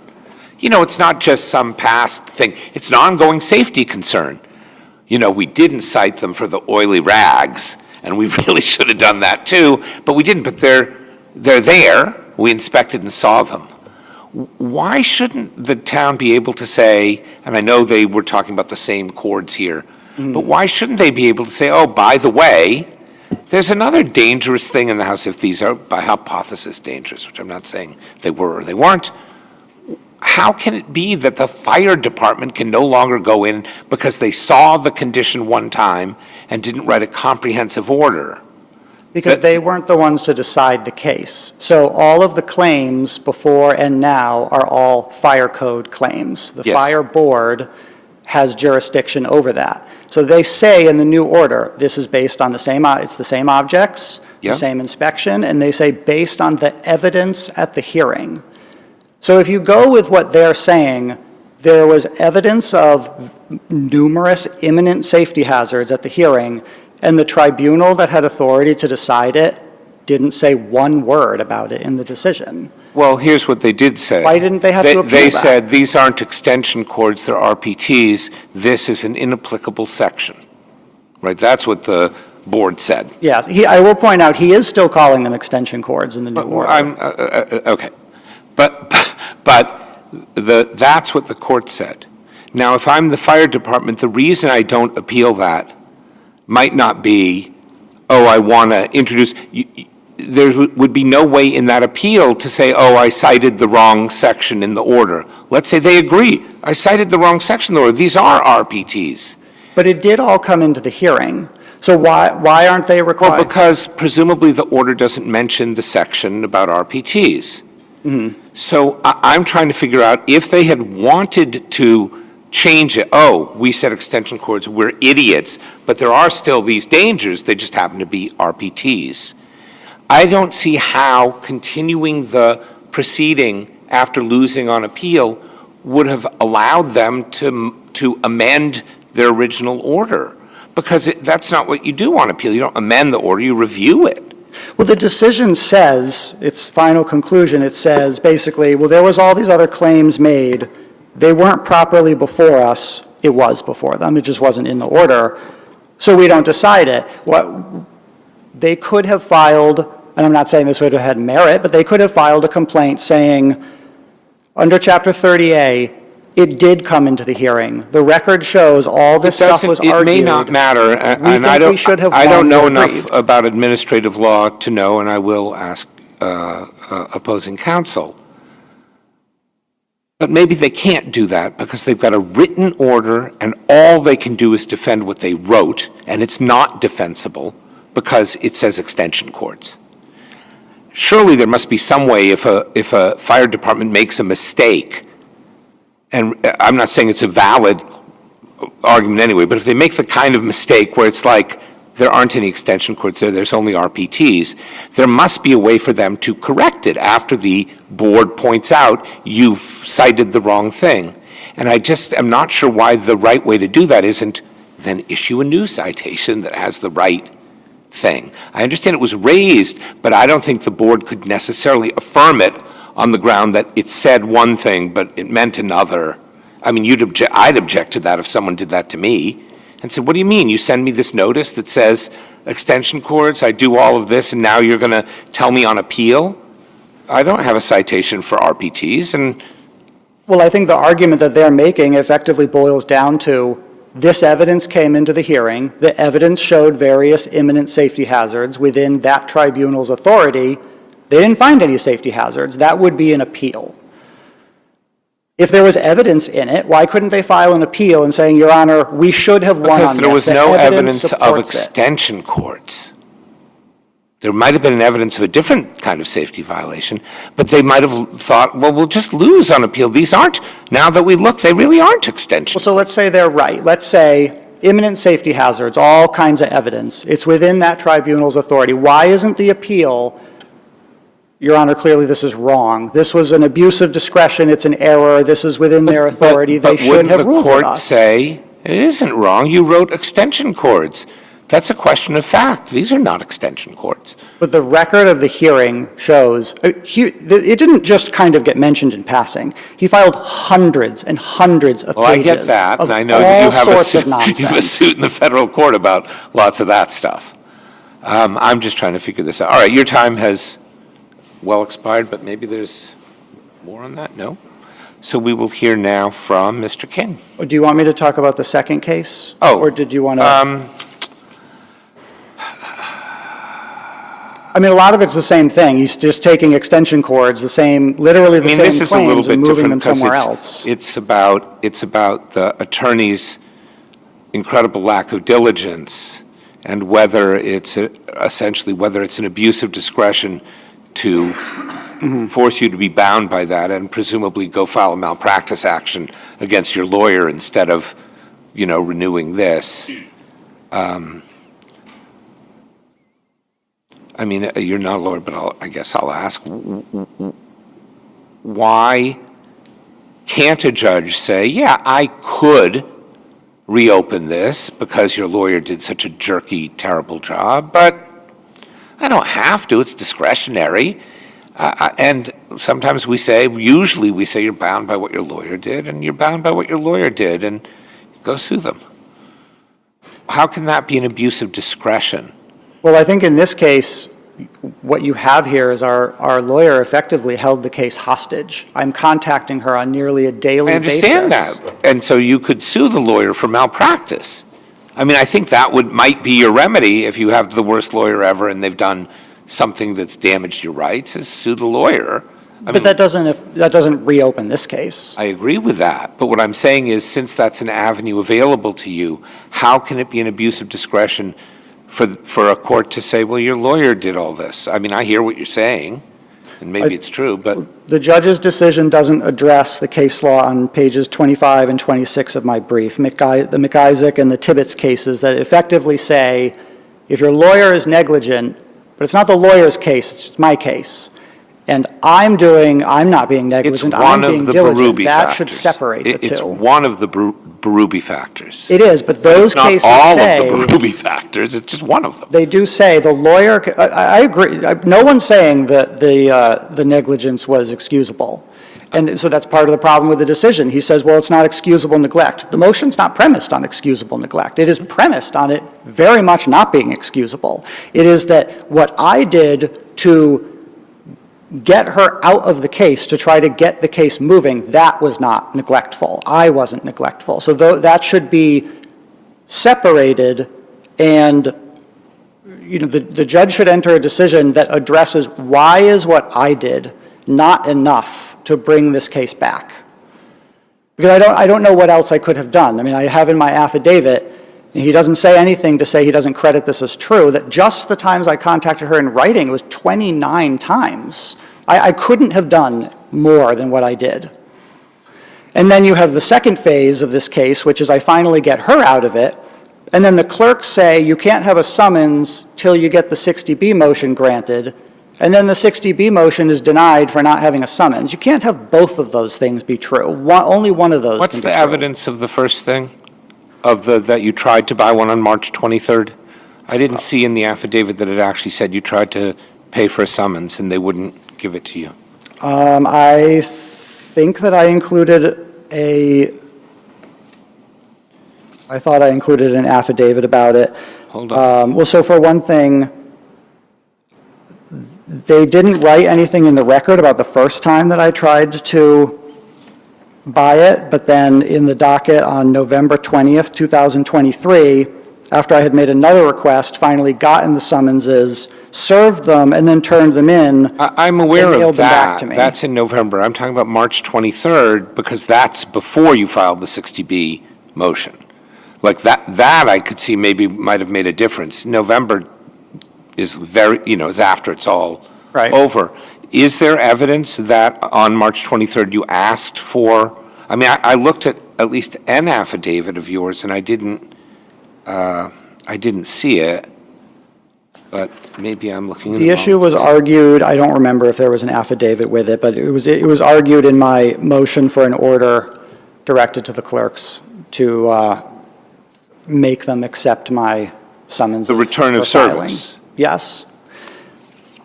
You know, it's not just some past thing. It's an ongoing safety concern. You know, we didn't cite them for the oily rags, and we really should have done that too, but we didn't. But they're there. We inspected and saw them. Why shouldn't the town be able to say, and I know they were talking about the same cords here, but why shouldn't they be able to say, oh, by the way, there's another dangerous thing in the house if these are by hypothesis dangerous, which I'm not saying they were or they weren't. How can it be that the fire department can no longer go in because they saw the condition one time and didn't write a comprehensive order? Because they weren't the ones to decide the case. So all of the claims before and now are all fire code claims. The Yes. fire board has jurisdiction over that. So they say in the new order, this is based on the same, it's the same objects, Yeah. the same inspection, and they say based on the evidence at the hearing. So if you go with what they're saying, there was evidence of numerous imminent safety hazards at the hearing, and the tribunal that had authority to decide it didn't say one word about it in the decision. Well, here's what they did say. Why didn't they have to appeal They that? said, these aren't extension cords, they're RPTs. This is an inapplicable section. Right? That's what the board said. Yeah, I will point out, he is still calling them extension cords in the new order. Okay. But that's what the court said. Now, if I'm the fire department, the reason I don't appeal that might not be, oh, I want to introduce, there would be no way in that appeal to say, oh, I cited the wrong section in the order. Let's say they agree, I cited the wrong section in the order. These are RPTs. But it did all come into the hearing. So why aren't they required? Well, because presumably the order doesn't mention the section about RPTs. So I'm trying to figure out if they had wanted to change it. Oh, we said extension cords, we're idiots, but there are still these dangers, they just happen to be RPTs. I don't see how continuing the proceeding after losing on appeal would have allowed them to amend their original order, because that's not what you do on appeal. You don't amend the order, you review it. Well, the decision says, its final conclusion, it says basically, well, there was all these other claims made. They weren't properly before us. It was before them. It just wasn't in the order. So we don't decide it. They could have filed, and I'm not saying this would have had merit, but they could have filed a complaint saying, under Chapter 30A, it did come into the hearing. The record shows all this stuff was argued. It may not matter, and I don't know enough about administrative law to know, and I will ask opposing counsel. But maybe they can't do that because they've got a written order, and all they can do is defend what they wrote, and it's not defensible because it says extension cords. Surely there must be some way if a fire department makes a mistake, and I'm not saying it's a valid argument anyway, but if they make the kind of mistake where it's like there aren't any extension cords there, there's only RPTs, there must be a way for them to correct it after the board points out you've cited the wrong thing. And I just am not sure why the right way to do that isn't then issue a new citation that has the right thing. I understand it was raised, but I don't think the board could necessarily affirm it on the ground that it said one thing, but it meant another. I mean, I'd object to that if someone did that to me and said, what do you mean? You send me this notice that says extension cords, I do all of this, and now you're going to tell me on appeal? I don't have a citation for RPTs. And well, I think the argument that they're making effectively boils down to this evidence came into the hearing. The evidence showed various imminent safety hazards within that tribunal's authority. They didn't find any safety hazards. That would be an appeal. If there was evidence in it, why couldn't they file an appeal and saying, Your Honor, we should have won on Because this? there was The no evidence of supports it. extension cords. There might have been evidence of a different kind of safety violation, but they might have thought, well, we'll just lose on appeal. These aren't, now that we look, they really aren't extension. Well, so let's say they're right. Let's say imminent safety hazards, all kinds of evidence. It's within that tribunal's authority. Why isn't the appeal, Your Honor, clearly this is wrong. This was an abuse of discretion. It's an error. This is within their authority. They should have ruled But with wouldn't the court us. say, it isn't wrong, you wrote extension cords? That's a question of fact. These are not extension cords. But the record of the hearing shows, it didn't just kind of get mentioned in passing. He filed hundreds and hundreds of Well, I pages get that, of and I know that you all have a sorts suit, of nonsense. you have a suit in the federal court about lots of that stuff. I'm just trying to figure this out. All right, your time has well expired, but maybe there's more on that? No? So we will hear now from Mr. King. Do you want me to talk about the second case? Oh, Or did you want to? I mean, a lot of it's the same thing. He's just taking extension cords, literally the same this is a little claims bit and moving different them because somewhere else. it's about the attorney's incredible lack of diligence and whether it's essentially whether it's an abuse of discretion to force you to be bound by that and presumably go file a malpractice action against your lawyer instead of, renewing this. I mean, you're not a lawyer, but I guess I'll ask, why can't a judge say, yeah, I could reopen this because your lawyer did such a jerky, terrible job, but I don't have to, it's discretionary. And sometimes usually we say you're bound by what your lawyer did, and you're bound by what your lawyer did, and go sue them. How can that be an abuse of discretion? Well, I think in this case, what you have here is our lawyer effectively held the case hostage. I'm contacting her on nearly a daily basis. I understand that. And so you could sue the lawyer for malpractice. I mean, I think that might be your remedy if you have the worst lawyer ever and they've done something that's damaged your rights, is sue the lawyer. But that doesn't reopen this case. I agree with that. But what I'm saying is, since that's an avenue available to you, how can it be an abuse of discretion for a court to say, well, your lawyer did all this? I mean, I hear what you're saying, and maybe it's true, but... The judge's decision doesn't address the case law on pages 25 and 26 of my brief, the McIsaac and the Tibbetts cases that effectively say, if your lawyer is negligent, but it's not the lawyer's case, it's my case, and I'm not being negligent, I'm being diligent, that should separate the two. It's one of the Berube factors. It is, but those cases say... It's not all of the Berube factors, it's just one of them. They do say the lawyer, I agree, no one's saying that the negligence was excusable. And so that's part of the problem with the decision. He says, well, it's not excusable neglect. The motion's not premised on excusable neglect. It is premised on it very much not being excusable. It is that what I did to get her out of the case, to try to get the case moving, that was not neglectful. I wasn't neglectful. So that should be separated, and the judge should enter a decision that addresses why is what I did not enough to bring this case back. Because I don't know what else I could have done. I mean, I have in my affidavit, and he doesn't say anything to say he doesn't credit this as true, that just the times I contacted her in writing, it was 29 times. I couldn't have done more than what I did. And then you have the second phase of this case, which is I finally get her out of it, and then the clerks say you can't have a summons till you get the 60B motion granted, and then the 60B motion is denied for not having a summons. You can't have both of those things be true. Only one of those What's can be the true. evidence of the first thing, that you tried to buy one on March 23rd? I didn't see in the affidavit that it actually said you tried to pay for a summons and they wouldn't give it to you. I think that I thought I included an affidavit about it. Hold on. Well, so for one thing, they didn't write anything in the record about the first time that I tried to buy it, but then in the docket on November 20th, 2023, after I had made another request, finally gotten the summonses, served them, and then turned them in. I'm aware They mailed of them back that. to me. That's in November. I'm talking about March 23rd, because that's before you filed the 60B motion. Like that I could see maybe might have made a difference. November is is after it's all Right. over. Is there evidence that on March 23rd you asked for, I looked at least an affidavit of yours and I didn't see it, but maybe I'm looking in the The wrong issue was argued, I don't remember if there was an affidavit with it, but it was argued in my motion for an order directed to the clerks to make them accept my summonses. The return of for filing. service. Yes.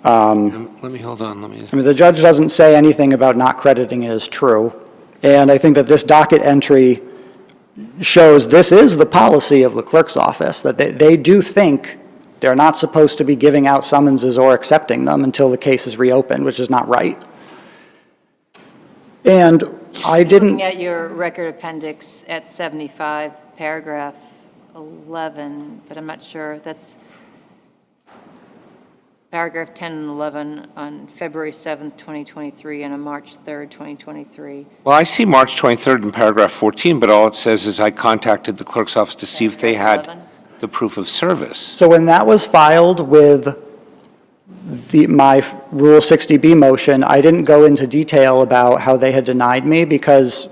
Let me hold on, The judge doesn't say anything about not crediting it as true, and I think that this docket entry shows this is the policy of the clerk's office, that they do think they're not supposed to be giving out summonses or accepting them until the case is reopened, which is not right. And I didn't... Looking at your record appendix at 75, paragraph 11, but I'm not sure, that's paragraph 10 and 11 on February 7th, 2023, and on March 3rd, 2023. Well, I see March 23rd in paragraph 14, but all it says is I contacted the clerk's office to see if they had 11. the proof of service. So when that was filed with my Rule 60B motion, I didn't go into detail about how they had denied me because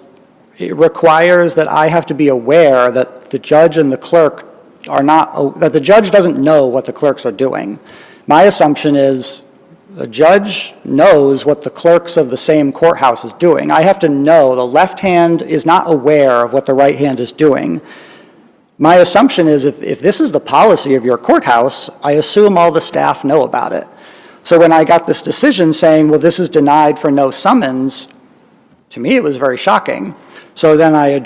it requires that I have to be aware that the judge and the clerk are not, that the judge doesn't know what the clerks are doing. My assumption is the judge knows what the clerks of the same courthouse is doing. I have to know the left hand is not aware of what the right hand is doing. My assumption is if this is the policy of your courthouse, I assume all the staff know about it. So when I got this decision saying, well, this is denied for no summons, to me it was very shocking. So then I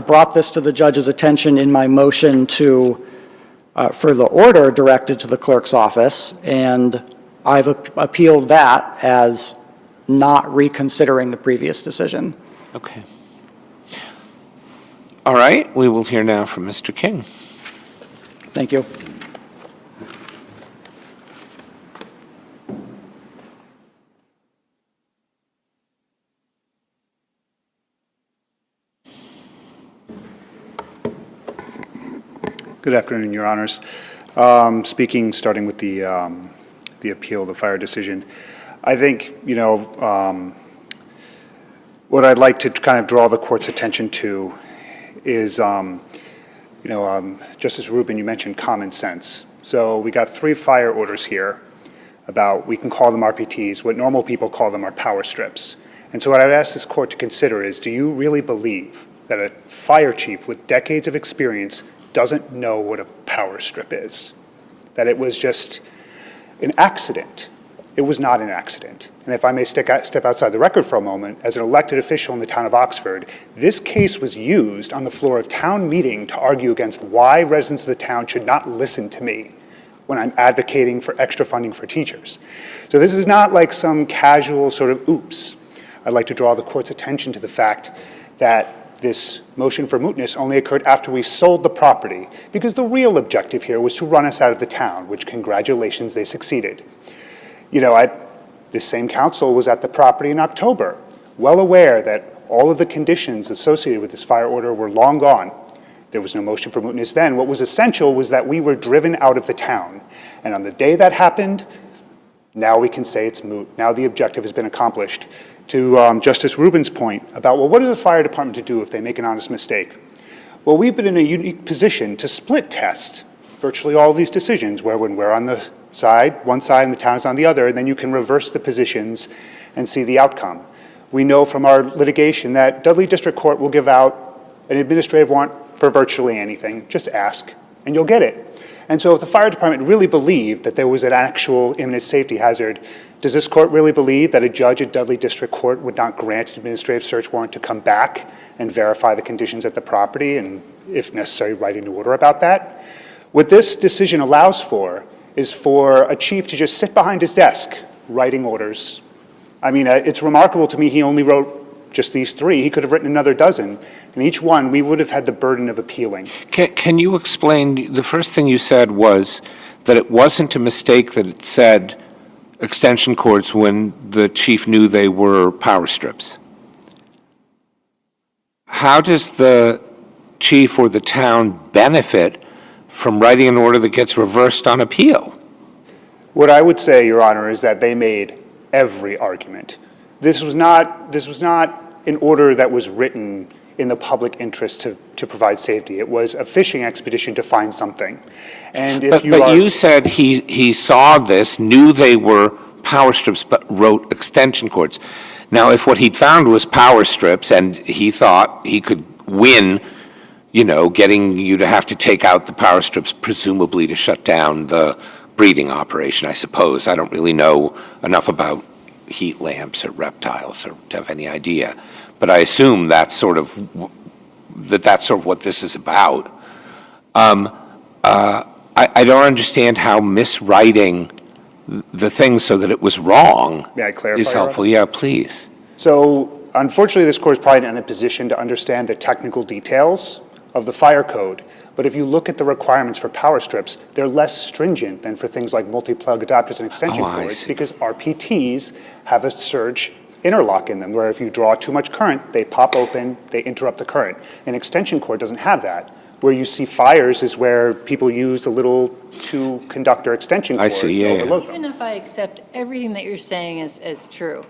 brought this to the judge's attention in my motion for the order directed to the clerk's office, and I've appealed that as not reconsidering the previous decision. Okay. All right, we will hear now from Mr. King. Thank you. Good afternoon, Your Honors. Starting with the appeal, the fire decision, I think, what I'd like to kind of draw the court's attention to is, Justice Rubin, you mentioned common sense. So we got 3 fire orders here about, we can call them RPTs, what normal people call them are power strips. And so what I'd ask this court to consider is, do you really believe that a fire chief with decades of experience doesn't know what a power strip is? That it was just an accident? It was not an accident. And if I may step outside the record for a moment, as an elected official in the town of Oxford, this case was used on the floor of town meeting to argue against why residents of the town should not listen to me when I'm advocating for extra funding for teachers. So this is not like some casual sort of oops. I'd like to draw the court's attention to the fact that this motion for mootness only occurred after we sold the property, because the real objective here was to run us out of the town, which, congratulations, they succeeded. This same council was at the property in October, well aware that all of the conditions associated with this fire order were long gone. There was no motion for mootness then. What was essential was that we were driven out of the town. And on the day that happened, now we can say it's moot. Now the objective has been accomplished. To Justice Rubin's point about, well, what is a fire department to do if they make an honest mistake? Well, we've been in a unique position to split test virtually all of these decisions, where when we're on the side, one side, and the town is on the other, and then you can reverse the positions and see the outcome. We know from our litigation that Dudley District Court will give out an administrative warrant for virtually anything. Just ask, and you'll get it. And so if the fire department really believed that there was an actual imminent safety hazard, does this court really believe that a judge at Dudley District Court would not grant an administrative search warrant to come back and verify the conditions at the property and, if necessary, write an order about that? What this decision allows for is for a chief to just sit behind his desk writing orders. I mean, it's remarkable to me he only wrote just these three. He could have written another dozen. And each one, we would have had the burden of appealing. Can you explain, the first thing you said was that it wasn't a mistake that it said extension cords when the chief knew they were power strips. How does the chief or the town benefit from writing an order that gets reversed on appeal? What I would say, Your Honor, is that they made every argument. This was not an order that was written in the public interest to provide safety. It was a fishing expedition to find something. And if But you said he saw this, knew they were power strips, but wrote extension cords. Now, if what he'd found was power strips and he thought he could win, you know, getting you to have to take out the power strips, presumably to shut down the breeding operation, I suppose. I don't really know enough about heat lamps or reptiles or to have any idea. But I assume that's sort of what this is about. I don't understand how miswriting the thing so that it was wrong May I clarify, is Your Honor? helpful. Yeah, please. So unfortunately, this court is probably not in a position to understand the technical details of the fire code. But if you look at the requirements for power strips, they're less stringent than for things like multi-plug adapters and extension I cords see. because RPTs have a surge interlock in them, where if you draw too much current, they pop open, they interrupt the current. An extension cord doesn't have that. Where you see fires is where people use the little two-conductor extension I cords see, to yeah, yeah. overload them. Even if I accept everything that you're saying as true,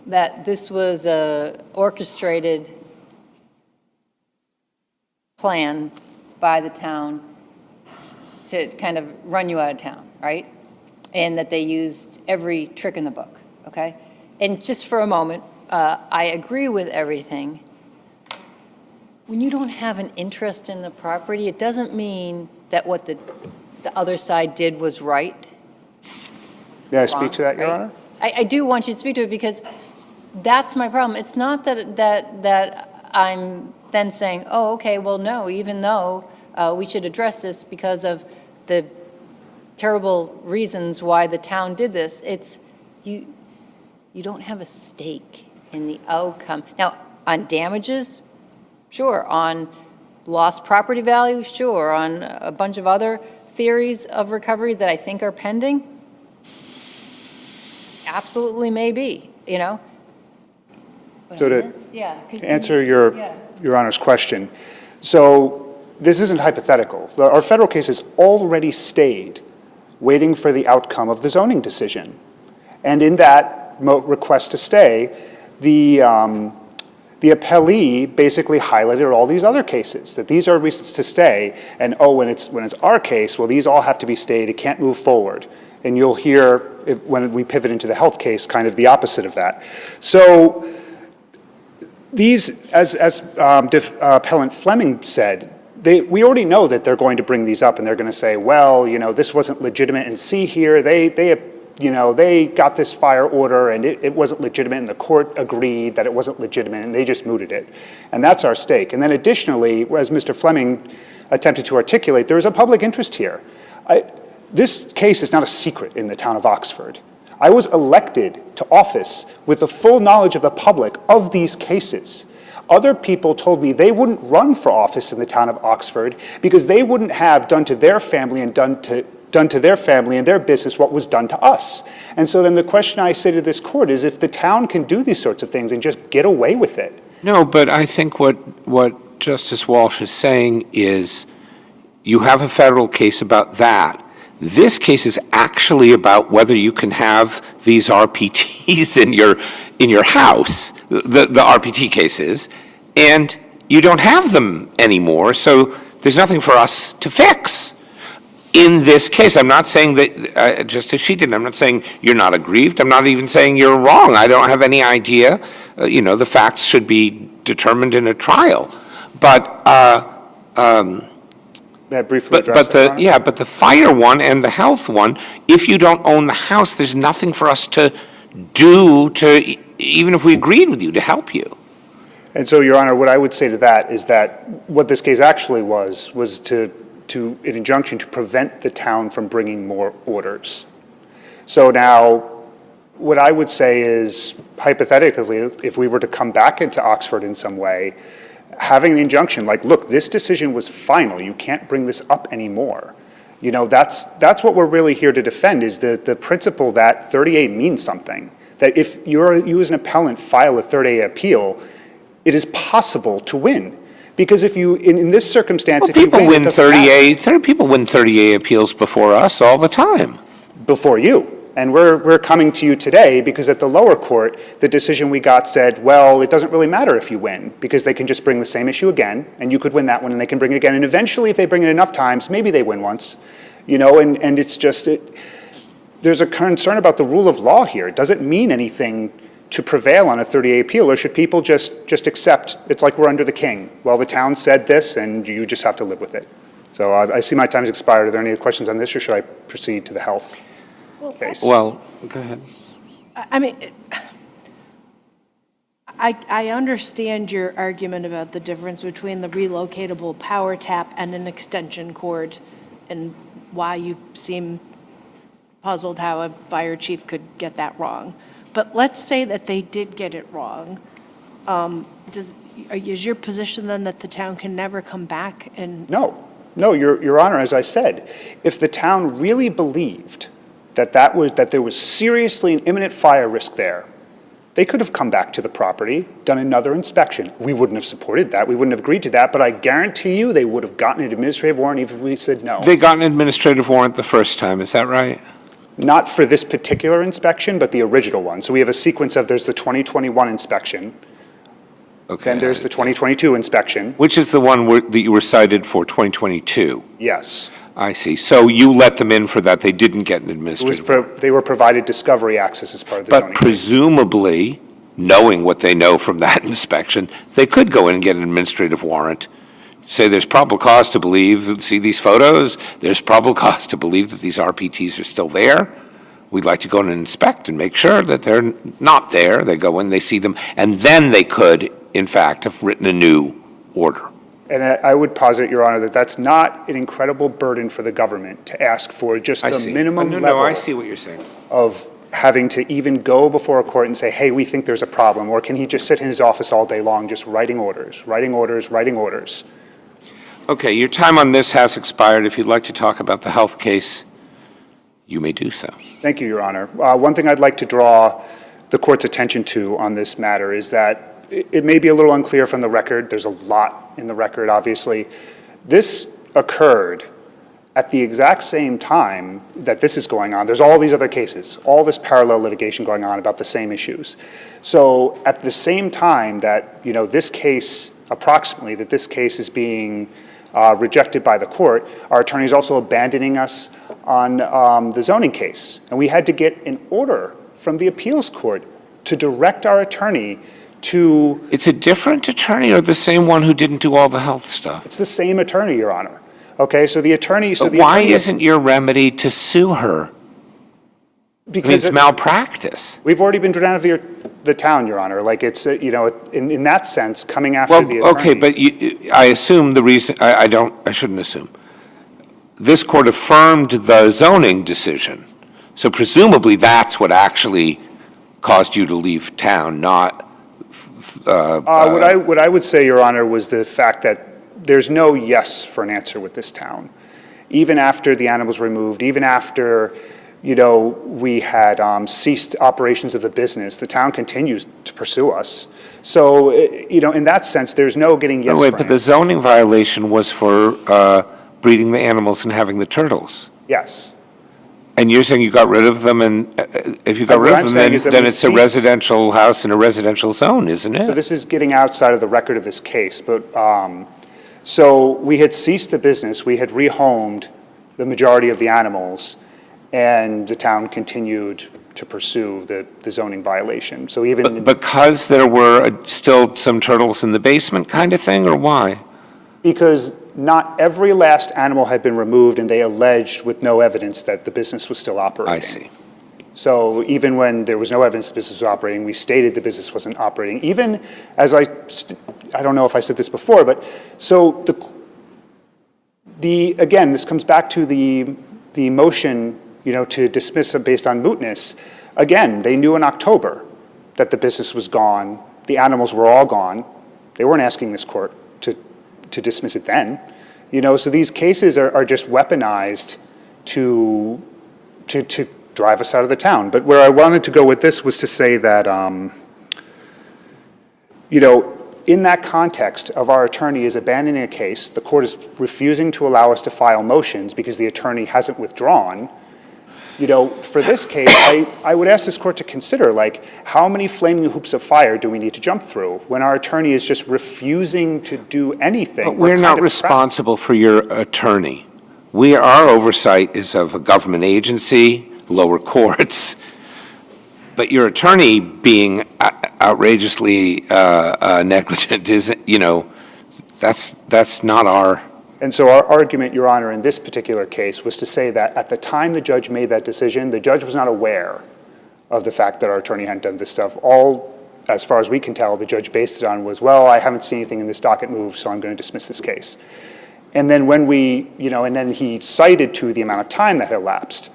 that this was a orchestrated plan by the town to kind of run you out of town, right? And that they used every trick in the book, okay? And just for a moment, I agree with everything. When you don't have an interest in the property, it doesn't mean that what the other side did was right. May I speak to that, Your right? Honor? I do want you to speak to it because that's my problem. It's not that I'm then saying, oh, okay, well, no, even though we should address this because of the terrible reasons why the town did this. It's you don't have a stake in the outcome. Now, on damages, sure. On lost property value, sure. On a bunch of other theories of recovery that I think are pending, absolutely maybe, you know. But So on to this, yeah, could you- answer Your yeah. Honor's question, so this isn't hypothetical. Our federal case has already stayed waiting for the outcome of the zoning decision. And in that request to stay, the appellee basically highlighted all these other cases, that these are reasons to stay, and oh, when it's our case, well, these all have to be stayed, it can't move forward. And you'll hear, when we pivot into the health case, kind of the opposite of that. So these, as Appellant Fleming said, we already know that they're going to bring these up and they're going to say, well, you know, this wasn't legitimate, and see here, they got this fire order and it wasn't legitimate and the court agreed that it wasn't legitimate and they just mooted it. And that's our stake. And then additionally, as Mr. Fleming attempted to articulate, there is a public interest here. This case is not a secret in the town of Oxford. I was elected to office with the full knowledge of the public of these cases. Other people told me they wouldn't run for office in the town of Oxford because they wouldn't have done to their family and done to their family and their business what was done to us. And so then the question I say to this court is, if the town can do these sorts of things and just get away with it. No, but I think what Justice Walsh is saying is you have a federal case about that. This case is actually about whether you can have these RPTs in your house, the RPT cases, and you don't have them anymore, so there's nothing for us to fix. In this case, I'm not saying that, just as she did, I'm not saying you're not aggrieved. I'm not even saying you're wrong. I don't have any idea. The facts should be determined in a trial. But May I briefly address that, Your Honor? yeah, but the fire one and the health one, if you don't own the house, there's nothing for us to do to, even if we agreed with you, to help you. And so, Your Honor, what I would say to that is that what this case actually was to an injunction to prevent the town from bringing more orders. So now, what I would say is, hypothetically, if we were to come back into Oxford in some way, having the injunction, like, look, this decision was final, you can't bring this up anymore. That's what we're really here to defend, is the principle that 30A means something. That if you as an appellant file a 30A appeal, it is possible to win. Because if you, in this circumstance, if you win, it doesn't matter. People win 30A appeals before us all the time. Before you. And we're coming to you today because at the lower court, the decision we got said, well, it doesn't really matter if you win, because they can just bring the same issue again, and you could win that one, and they can bring it again. And eventually, if they bring it enough times, maybe they win once. And it's just, there's a concern about the rule of law here. Does it mean anything to prevail on a 30A appeal, or should people just accept, it's like we're under the king? Well, the town said this, and you just have to live with it. So I see my time's expired. Are there any questions on this, or should I proceed to the health case? Well, go ahead. I mean, I understand your argument about the difference between the relocatable power tap and an extension cord, and why you seem puzzled how a fire chief could get that wrong. But let's say that they did get it wrong. Is your position then that the town can never come back and? No, Your Honor, as I said, if the town really believed that there was seriously an imminent fire risk there, they could have come back to the property, done another inspection. We wouldn't have supported that. We wouldn't have agreed to that. But I guarantee you they would have gotten an administrative warrant even if we said no. They got an administrative warrant the first time, is that right? Not for this particular inspection, but the original one. So we have a sequence of, there's the 2021 inspection, Okay. then there's the 2022 inspection. Which is the one that you were cited for, 2022? Yes. I see. So you let them in for that. They didn't get an administrative warrant. They were provided discovery access as part of the zoning. But presumably, knowing what they know from that inspection, they could go in and get an administrative warrant. Say there's probable cause to believe, see these photos, there's probable cause to believe that these RPTs are still there. We'd like to go in and inspect and make sure that they're not there. They go in, they see them, and then they could, in fact, have written a new order. And I would posit, Your Honor, that that's not an incredible burden for the government to ask for just the minimum level. No, I see what you're saying. Of having to even go before a court and say, hey, we think there's a problem, or can he just sit in his office all day long just writing orders, writing orders, writing orders? Okay, your time on this has expired. If you'd like to talk about the health case, you may do so. Thank you, Your Honor. One thing I'd like to draw the court's attention to on this matter is that it may be a little unclear from the record. There's a lot in the record, obviously. This occurred at the exact same time that this is going on. There's all these other cases, all this parallel litigation going on about the same issues. So at the same time that, this case, approximately, that this case is being rejected by the court, our attorney is also abandoning us on the zoning case. And we had to get an order from the appeals court to direct our attorney to... It's a different attorney or the same one who didn't do all the health stuff? It's the same attorney, Your Honor. Okay, so the attorney... But why isn't your remedy to sue her? Because it's malpractice. We've already been driven out of the town, Your Honor. Like, it's, in that sense, coming after the attorney. Okay, but I assume the reason... I shouldn't assume. This court affirmed the zoning decision. So presumably that's what actually caused you to leave town, not... What I would say, Your Honor, was the fact that there's no yes for an answer with this town. Even after the animals were removed, even after, we had ceased operations of the business, the town continues to pursue us. So, in that sense, there's no getting yes. But the zoning violation was for breeding the animals and having the turtles. Yes. And you're saying you got rid of them, and if you got rid of them, then it's a residential house in a residential zone, isn't it? So this is getting outside of the record of this case, but so we had ceased the business, we had rehomed the majority of the animals, and the town continued to pursue the zoning violation. So even because there were still some turtles in the basement, kind of thing, or why? Because not every last animal had been removed, and they alleged with no evidence that the business was still operating. I see. So even when there was no evidence the business was operating, we stated the business wasn't operating. Even as I don't know if I said this before, but so again, this comes back to the motion, to dismiss it based on mootness. Again, they knew in October that the business was gone, the animals were all gone. They weren't asking this court to dismiss it then. So these cases are just weaponized to drive us out of the town. But where I wanted to go with this was to say that, in that context of our attorney is abandoning a case, the court is refusing to allow us to file motions because the attorney hasn't withdrawn. For this case, I would ask this court to consider, how many flaming hoops of fire do we need to jump through when our attorney is just refusing to do anything? But we're not responsible for your attorney. Our oversight is of a government agency, lower courts, but your attorney being outrageously negligent isn't, that's not our. And so our argument, Your Honor, in this particular case was to say that at the time the judge made that decision, the judge was not aware of the fact that our attorney hadn't done this stuff. All, as far as we can tell, the judge based it on was, well, I haven't seen anything in this docket move, so I'm going to dismiss this case. And then when and then he cited to the amount of time that had elapsed.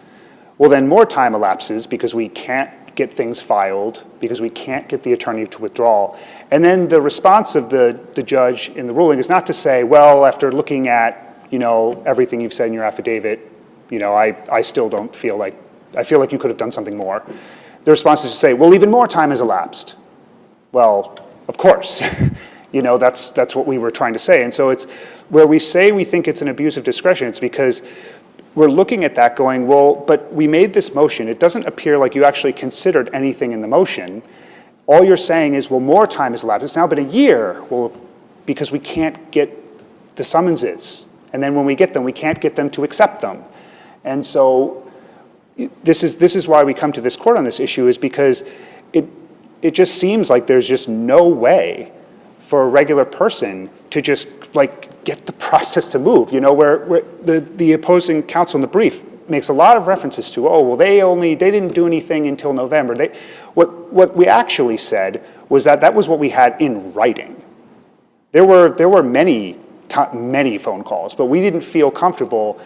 Well, then more time elapses because we can't get things filed, because we can't get the attorney to withdraw. And then the response of the judge in the ruling is not to say, well, after looking at, everything you've said in your affidavit, I still don't feel like, I feel like you could have done something more. The response is to say, well, even more time has elapsed. Well, of course, that's what we were trying to say. And so it's where we say we think it's an abuse of discretion, it's because we're looking at that going, well, but we made this motion. It doesn't appear like you actually considered anything in the motion. All you're saying is, well, more time has elapsed. It's now been a year. Well, because we can't get the summonses. And then when we get them, we can't get them to accept them. And so this is why we come to this court on this issue, is because it just seems like there's just no way for a regular person to just get the process to move. Where the opposing counsel in the brief makes a lot of references to, oh, well, they didn't do anything until November. What we actually said was that was what we had in writing. There were many phone calls, but we didn't feel comfortable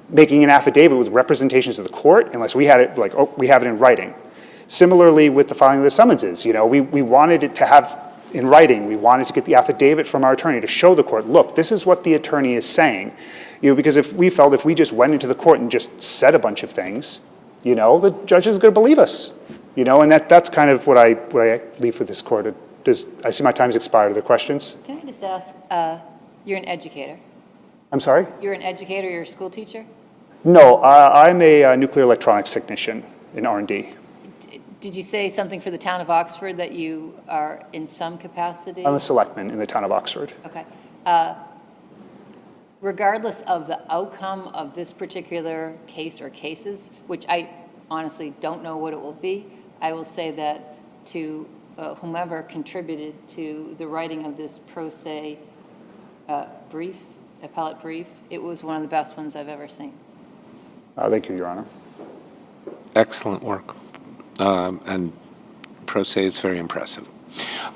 making an affidavit with representations of the court unless we had it we have it in writing. Similarly with the filing of the summonses, we wanted it to have in writing. We wanted to get the affidavit from our attorney to show the court, look, this is what the attorney is saying. Because if we just went into the court and just said a bunch of things, the judge is going to believe us. And that's kind of what I leave for this court. I see my time's expired. Are there questions? Can I just ask, you're an educator? I'm sorry? You're an educator, you're a school teacher? No, I'm a nuclear electronics technician in R&D. Did you say something for the town of Oxford that you are in some capacity? I'm a selectman in the town of Oxford. Okay. Regardless of the outcome of this particular case or cases, which I honestly don't know what it will be, I will say that to whomever contributed to the writing of this pro se appellate brief, it was one of the best ones I've ever seen. Thank you, Your Honor. Excellent work. And pro se is very impressive.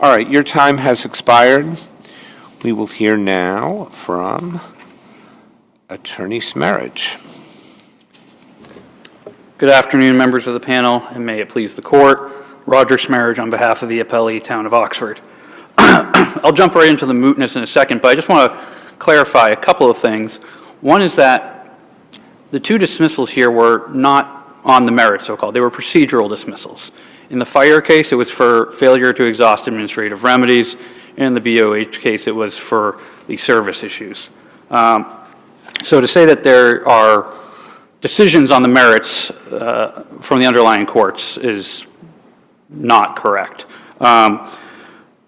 All right, your time has expired. We will hear now from Attorney Smerridge. Good afternoon, members of the panel, and may it please the court. Roger Smerridge on behalf of the appellee town of Oxford. I'll jump right into the mootness in a second, but I just want to clarify a couple of things. One is that the two dismissals here were not on the merits, so-called. They were procedural dismissals. In the fire case, it was for failure to exhaust administrative remedies. In the BOH case, it was for the service issues. So to say that there are decisions on the merits from the underlying courts is not correct.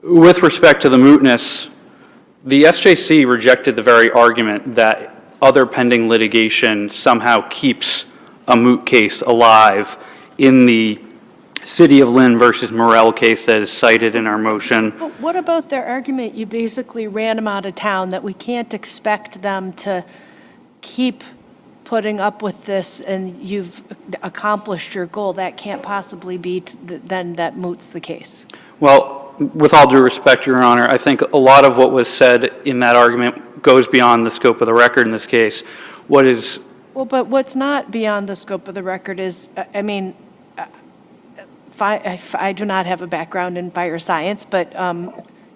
With respect to the mootness, the SJC rejected the very argument that other pending litigation somehow keeps a moot case alive in the City of Lynn versus Morrell case that is cited in our motion. But what about their argument you basically ran them out of town, that we can't expect them to keep putting up with this and you've accomplished your goal? That can't possibly be, then that moots the case. Well, with all due respect, Your Honor, I think a lot of what was said in that argument goes beyond the scope of the record in this case. What is... Well, but what's not beyond the scope of the record is, I do not have a background in fire science, but,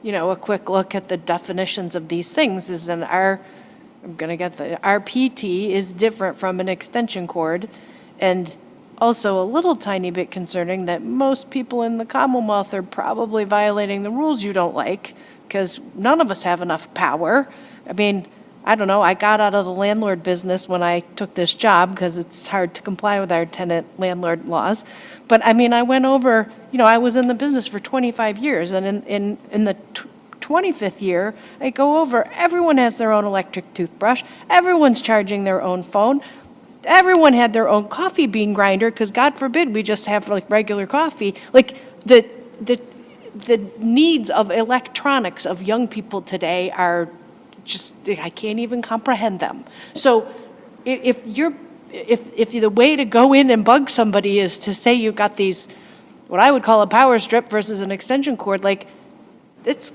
you know, a quick look at the definitions of these things is I'm going to get the RPT is different from an extension cord, and also a little tiny bit concerning that most people in the Commonwealth are probably violating the rules you don't like, because none of us have enough power. I mean, I don't know, I got out of the landlord business when I took this job because it's hard to comply with our tenant-landlord laws. But I mean, I went over, you know, I was in the business for 25 years, and in the 25th year, I go over, everyone has their own electric toothbrush, everyone's charging their own phone, everyone had their own coffee bean grinder, because God forbid we just have like regular coffee. Like the needs of electronics of young people today are just, I can't even comprehend them. So if the way to go in and bug somebody is to say you've got these, what I would call a power strip versus an extension cord, like, it's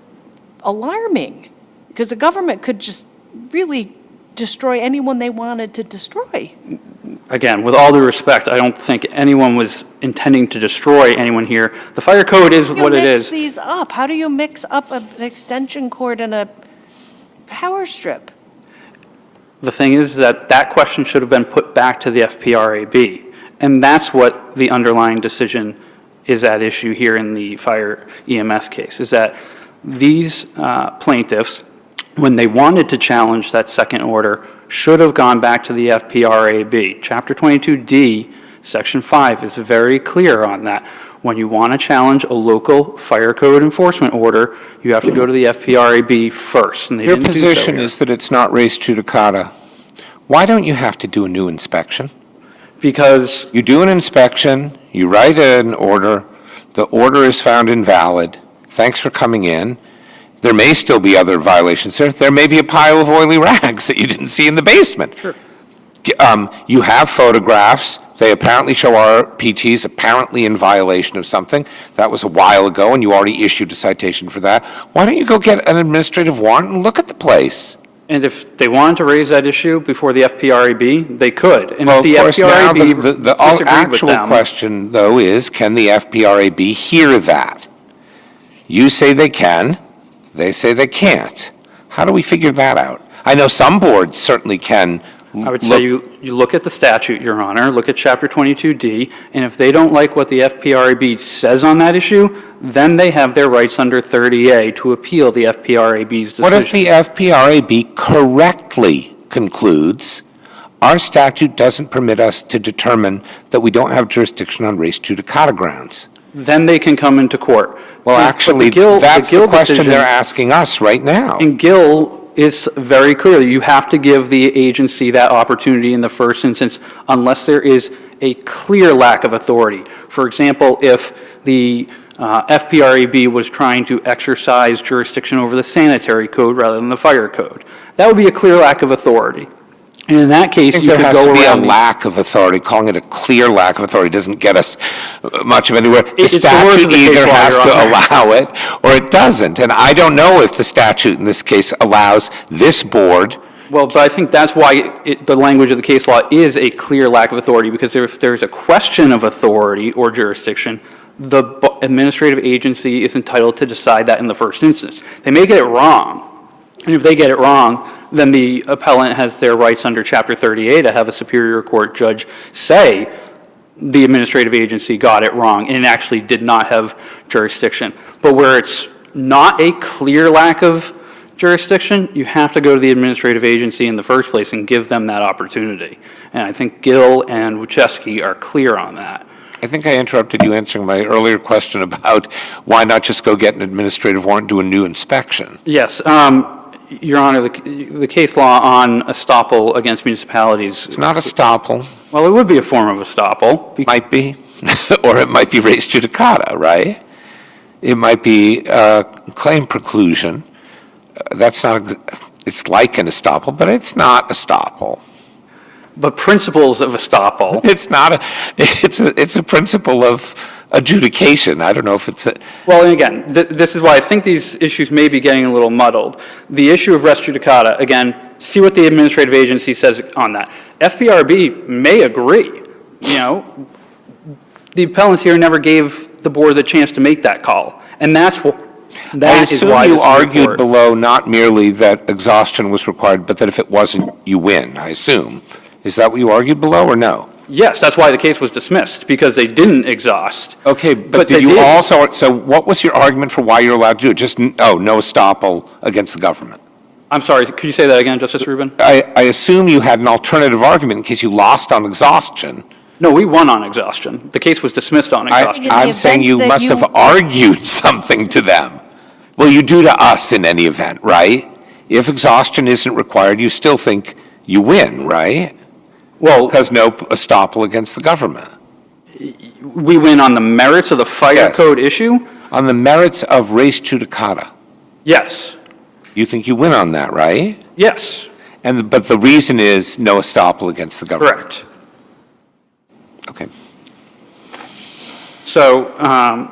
alarming, because the government could just really destroy anyone they wanted to destroy. Again, with all due respect, I don't think anyone was intending to destroy anyone here. The fire code is what it You mix is. these up. How do you mix up an extension cord and a power strip? The thing is that that question should have been put back to the FPRAB, and that's what the underlying decision is at issue here in the fire EMS case, is that these plaintiffs, when they wanted to challenge that second order, should have gone back to the FPRAB. Chapter 22D, Section 5 is very clear on that. When you want to challenge a local fire code enforcement order, you have to go to the FPRAB first, and they Your didn't do so position here. is that it's not res judicata. Why don't you have to do a new inspection? Because You do an inspection, you write an order, the order is found invalid, thanks for coming in. There may still be other violations there. There may be a pile of oily rags that you didn't see in the basement. Sure. You have photographs. They apparently show our PTs apparently in violation of something. That was a while ago, and you already issued a citation for that. Why don't you go get an administrative warrant and look at the place? And if they wanted to raise that issue before the FPRAB, they could. And Well, if the of course, now FPRAB the disagreed with actual them, question, though, is can the FPRAB hear that? You say they can. They say they can't. How do we figure that out? I know some boards certainly can. I would say you look at the statute, Your Honor, look at Chapter 22D, and if they don't like what the FPRAB says on that issue, then they have their rights under 30A to appeal the FPRAB's decision. What if the FPRAB correctly concludes our statute doesn't permit us to determine that we don't have jurisdiction on res judicata grounds? Then they can come into court. Well, But actually, that's the question they're asking us right now. And Gill is very clear. You have to give the agency that opportunity in the first instance unless there is a clear lack of authority. For example, if the FPRAB was trying to exercise jurisdiction over the sanitary code rather than the fire code, that would be a clear lack of authority. And in that case, I think you there could has go to be a around. lack of authority. Calling it a clear lack of authority doesn't get us much of anywhere. The It's the words statute of the case either law, has Your to Honor. allow it or it doesn't. And I don't know if the statute in this case allows this board. Well, but I think that's why the language of the case law is a clear lack of authority, because if there's a question of authority or jurisdiction, the administrative agency is entitled to decide that in the first instance. They may get it wrong, and if they get it wrong, then the appellant has their rights under Chapter 38 to have a Superior Court judge say the administrative agency got it wrong and actually did not have jurisdiction. But where it's not a clear lack of jurisdiction, you have to go to the administrative agency in the first place and give them that opportunity. And I think Gill and Wachewski are clear on that. I think I interrupted you answering my earlier question about why not just go get an administrative warrant and do a new inspection. Yes, Your Honor, the case law on estoppel against municipalities. It's not estoppel. Well, it would be a form of estoppel. Might be. Or it might be res judicata, right? It might be claim preclusion. That's not, it's like an estoppel, but it's not estoppel. But principles of estoppel. It's not it's a principle of adjudication. I don't know if it's Well, and again, this is why I think these issues may be getting a little muddled. The issue of res judicata, again, see what the administrative agency says on that. FPRB may agree, you know. The appellants here never gave the board the chance to make that call. And that I is assume why you this is argued report. below not merely that exhaustion was required, but that if it wasn't, you win, I assume. Is that what you argued below, or no? Yes, that's why the case was dismissed, because they didn't exhaust. Okay, but But did they you did. also, so what was your argument for why you're allowed to do it? Just, no estoppel against the government? I'm sorry, could you say that again, Justice Rubin? I assume you had an alternative argument in case you lost on exhaustion. No, we won on exhaustion. The case was dismissed on exhaustion. I'm saying you must have argued something to them. Well, you do to us in any event, right? If exhaustion isn't required, you still think you win, right? Well, because no estoppel against the government. We win on the merits of the fire Yes. code issue? On the merits of res judicata. Yes. You think you win on that, right? Yes. But the reason is no estoppel against the government. Correct. Okay. So,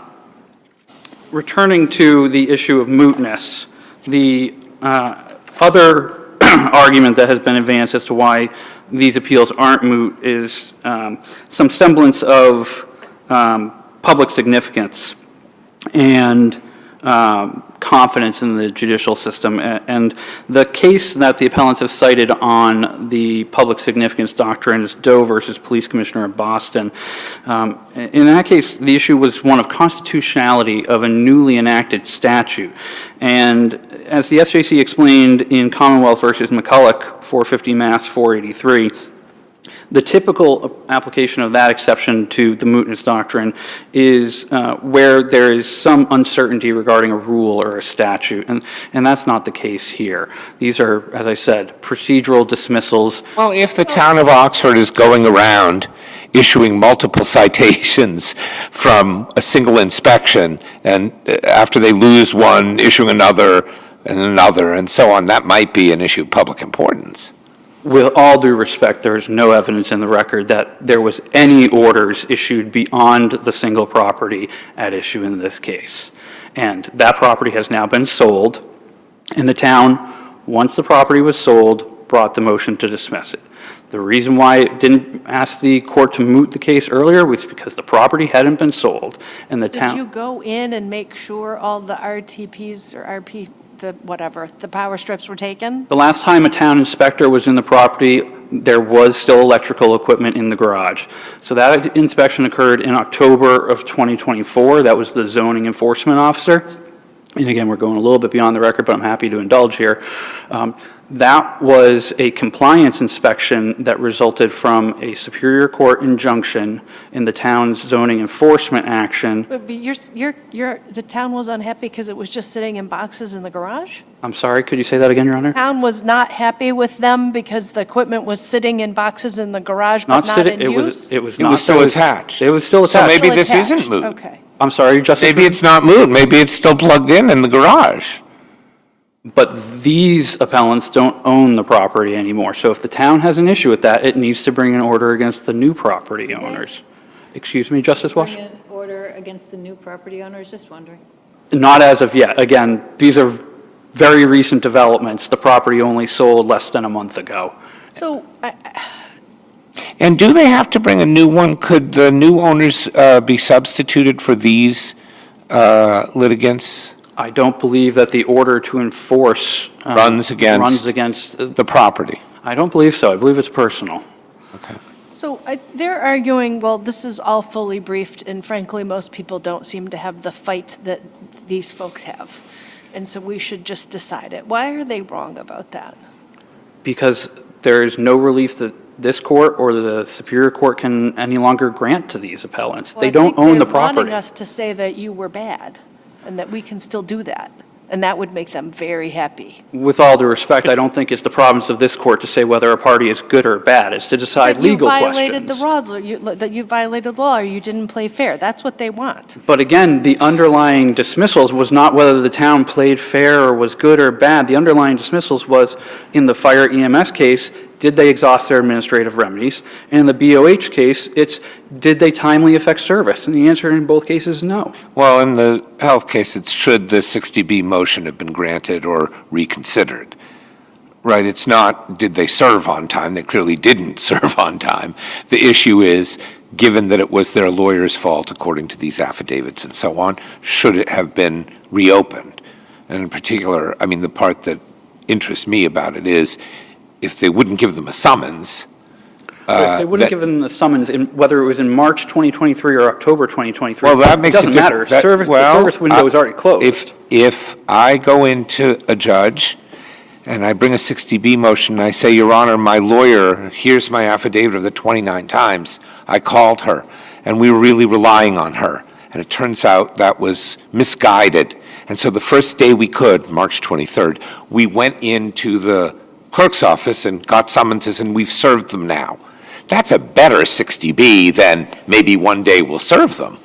returning to the issue of mootness, the other argument that has been advanced as to why these appeals aren't moot is some semblance of public significance and confidence in the judicial system. And the case that the appellants have cited on the public significance doctrine is Doe versus Police Commissioner of Boston. In that case, the issue was one of constitutionality of a newly enacted statute. And as the SJC explained in Commonwealth versus McCulloch, 450 Mass 483, the typical application of that exception to the mootness doctrine is where there is some uncertainty regarding a rule or a statute, and that's not the case here. These are, as I said, procedural dismissals. Well, if the town of Oxford is going around issuing multiple citations from a single inspection, and after they lose one, issuing another and so on, that might be an issue of public importance. With all due respect, there is no evidence in the record that there was any orders issued beyond the single property at issue in this case. And that property has now been sold, and the town, once the property was sold, brought the motion to dismiss it. The reason why it didn't ask the court to moot the case earlier was because the property hadn't been sold, and the town... Did you go in and make sure all the RTPs or the power strips were taken? The last time a town inspector was in the property, there was still electrical equipment in the garage. So that inspection occurred in October of 2024. That was the zoning enforcement officer. And again, we're going a little bit beyond the record, but I'm happy to indulge here. That was a compliance inspection that resulted from a Superior Court injunction in the town's zoning enforcement action. But the town was unhappy because it was just sitting in boxes in the garage? I'm sorry, could you say that again, Your Honor? The town was not happy with them because the equipment was sitting in boxes in the garage but not in use? It was still attached. It was still attached. So maybe Still this attached. isn't moot. Okay. I'm sorry, Justice. Maybe it's not moot. Maybe it's still plugged in the garage. But these appellants don't own the property anymore. So if the town has an issue with that, it needs to bring an order against the new property owners. Excuse me, Justice Walsh? Bring an order against the new property owners, just wondering. Not as of yet. Again, these are very recent developments. The property only sold less than a month ago. So, And do they have to bring a new one? Could the new owners be substituted for these litigants? I don't believe that the order to enforce Runs against the property. I don't believe so. I believe it's personal. Okay. So they're arguing, well, this is all fully briefed, and frankly, most people don't seem to have the fight that these folks have. And so we should just decide it. Why are they wrong about that? Because there is no relief that this court or the Superior Court can any longer grant to these appellants. Well, They I don't think own the they're wanting property. us to say that you were bad, and that we can still do that. And that would make them very happy. With all due respect, I don't think it's the province of this court to say whether a party is good or bad. It's to decide legal That you questions. violated the laws, or that you violated the law, or you didn't play fair. That's what they want. But again, the underlying dismissals was not whether the town played fair or was good or bad. The underlying dismissals was, in the fire EMS case, did they exhaust their administrative remedies? And in the BOH case, it's did they timely effect service? And the answer in both cases is no. Well, in the health case, it's should the 60B motion have been granted or reconsidered. Right? It's not did they serve on time. They clearly didn't serve on time. The issue is given that it was their lawyer's fault according to these affidavits and so on, should it have been reopened? And in particular, I mean, the part that interests me about it is if they wouldn't give them a summons. If they wouldn't give them the summons, whether it was in March 2023 or October 2023, Well, that makes it doesn't matter. The service window is already closed. If I go into a judge and I bring a 60B motion and I say, Your Honor, my lawyer, here's my affidavit of the 29 times I called her, and we were really relying on her, and it turns out that was misguided. And so the first day we could, March 23rd, we went into the clerk's office and got summonses, and we've served them now. That's a better 60B than maybe one day we'll serve them.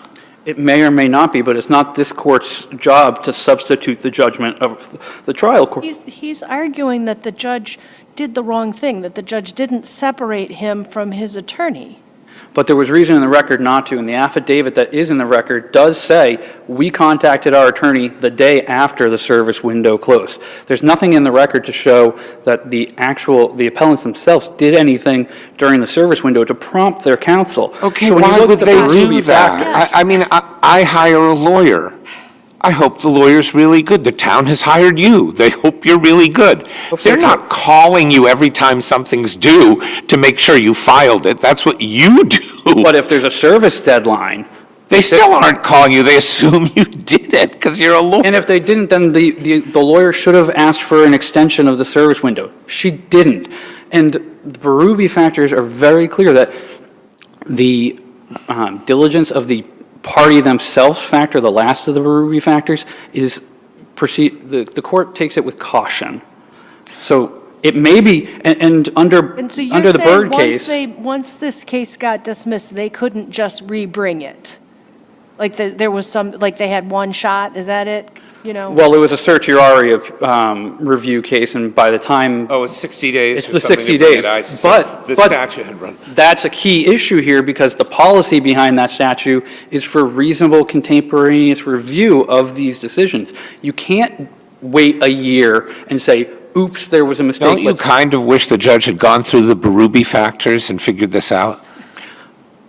It may or may not be, but it's not this court's job to substitute the judgment of the trial court. He's arguing that the judge did the wrong thing, that the judge didn't separate him from his attorney. But there was reason in the record not to, and the affidavit that is in the record does say, we contacted our attorney the day after the service window closed. There's nothing in the record to show that the appellants themselves did anything during the service window to prompt their counsel. Okay, So when you why look would at the they Berube do that? factors- I mean, I hire a lawyer. I hope the lawyer's really good. The town has hired you. They hope you're really good. They're not calling you every time something's due to make sure you filed it. That's what you do. But if there's a service deadline, They still aren't calling you. They assume you did it because you're a lawyer. and if they didn't, then the lawyer should have asked for an extension of the service window. She didn't. And the Berube factors are very clear that the diligence of the party themselves factor, the last of the Berube factors, is the court takes it with caution. So it may be, and under the Byrd case. Once this case got dismissed, they couldn't just rebring it? Like there was like they had one shot, is that it? You know? Well, it was a certiorari review case, and by the time. Oh, it's 60 days. It's the 60 days. But the statute had run. That's a key issue here because the policy behind that statute is for reasonable contemporaneous review of these decisions. You can't wait a year and say, oops, there was a mistake. Don't you kind of wish the judge had gone through the Berube factors and figured this out?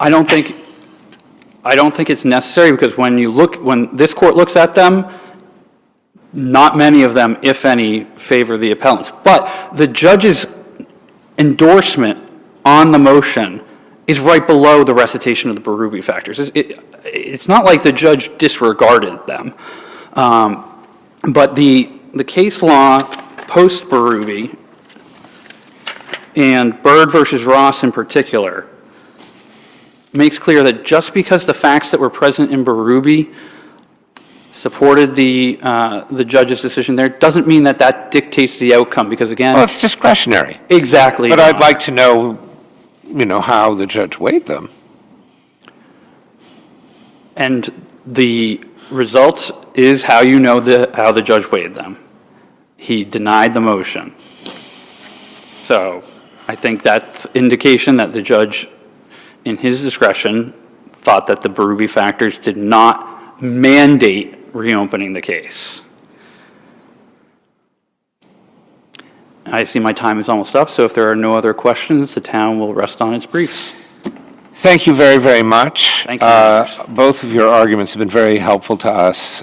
I don't think it's necessary because when this court looks at them, not many of them, if any, favor the appellants. But the judge's endorsement on the motion is right below the recitation of the Berube factors. It's not like the judge disregarded them. But the case law post-Berube, and Byrd versus Ross in particular, makes clear that just because the facts that were present in Berube supported the judge's decision there, doesn't mean that dictates the outcome, because again. Well, it's discretionary. Exactly. But I'd like to know, how the judge weighed them. And the results is how you know how the judge weighed them. He denied the motion. So I think that's indication that the judge, in his discretion, thought that the Berube factors did not mandate reopening the case. I see my time is almost up, so if there are no other questions, the town will rest on its briefs. Thank you very, very much. Thank you. Both of your arguments have been very helpful to us.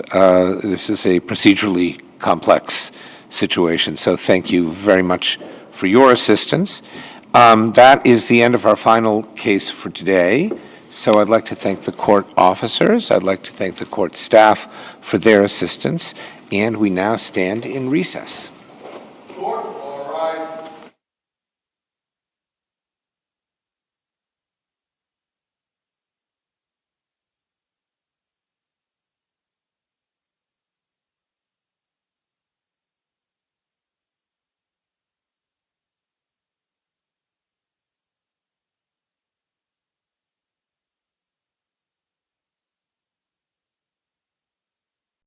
This is a procedurally complex situation, so thank you very much for your assistance. That is the end of our final case for today. So I'd like to thank the court officers. I'd like to thank the court staff for their assistance, and we now stand in recess.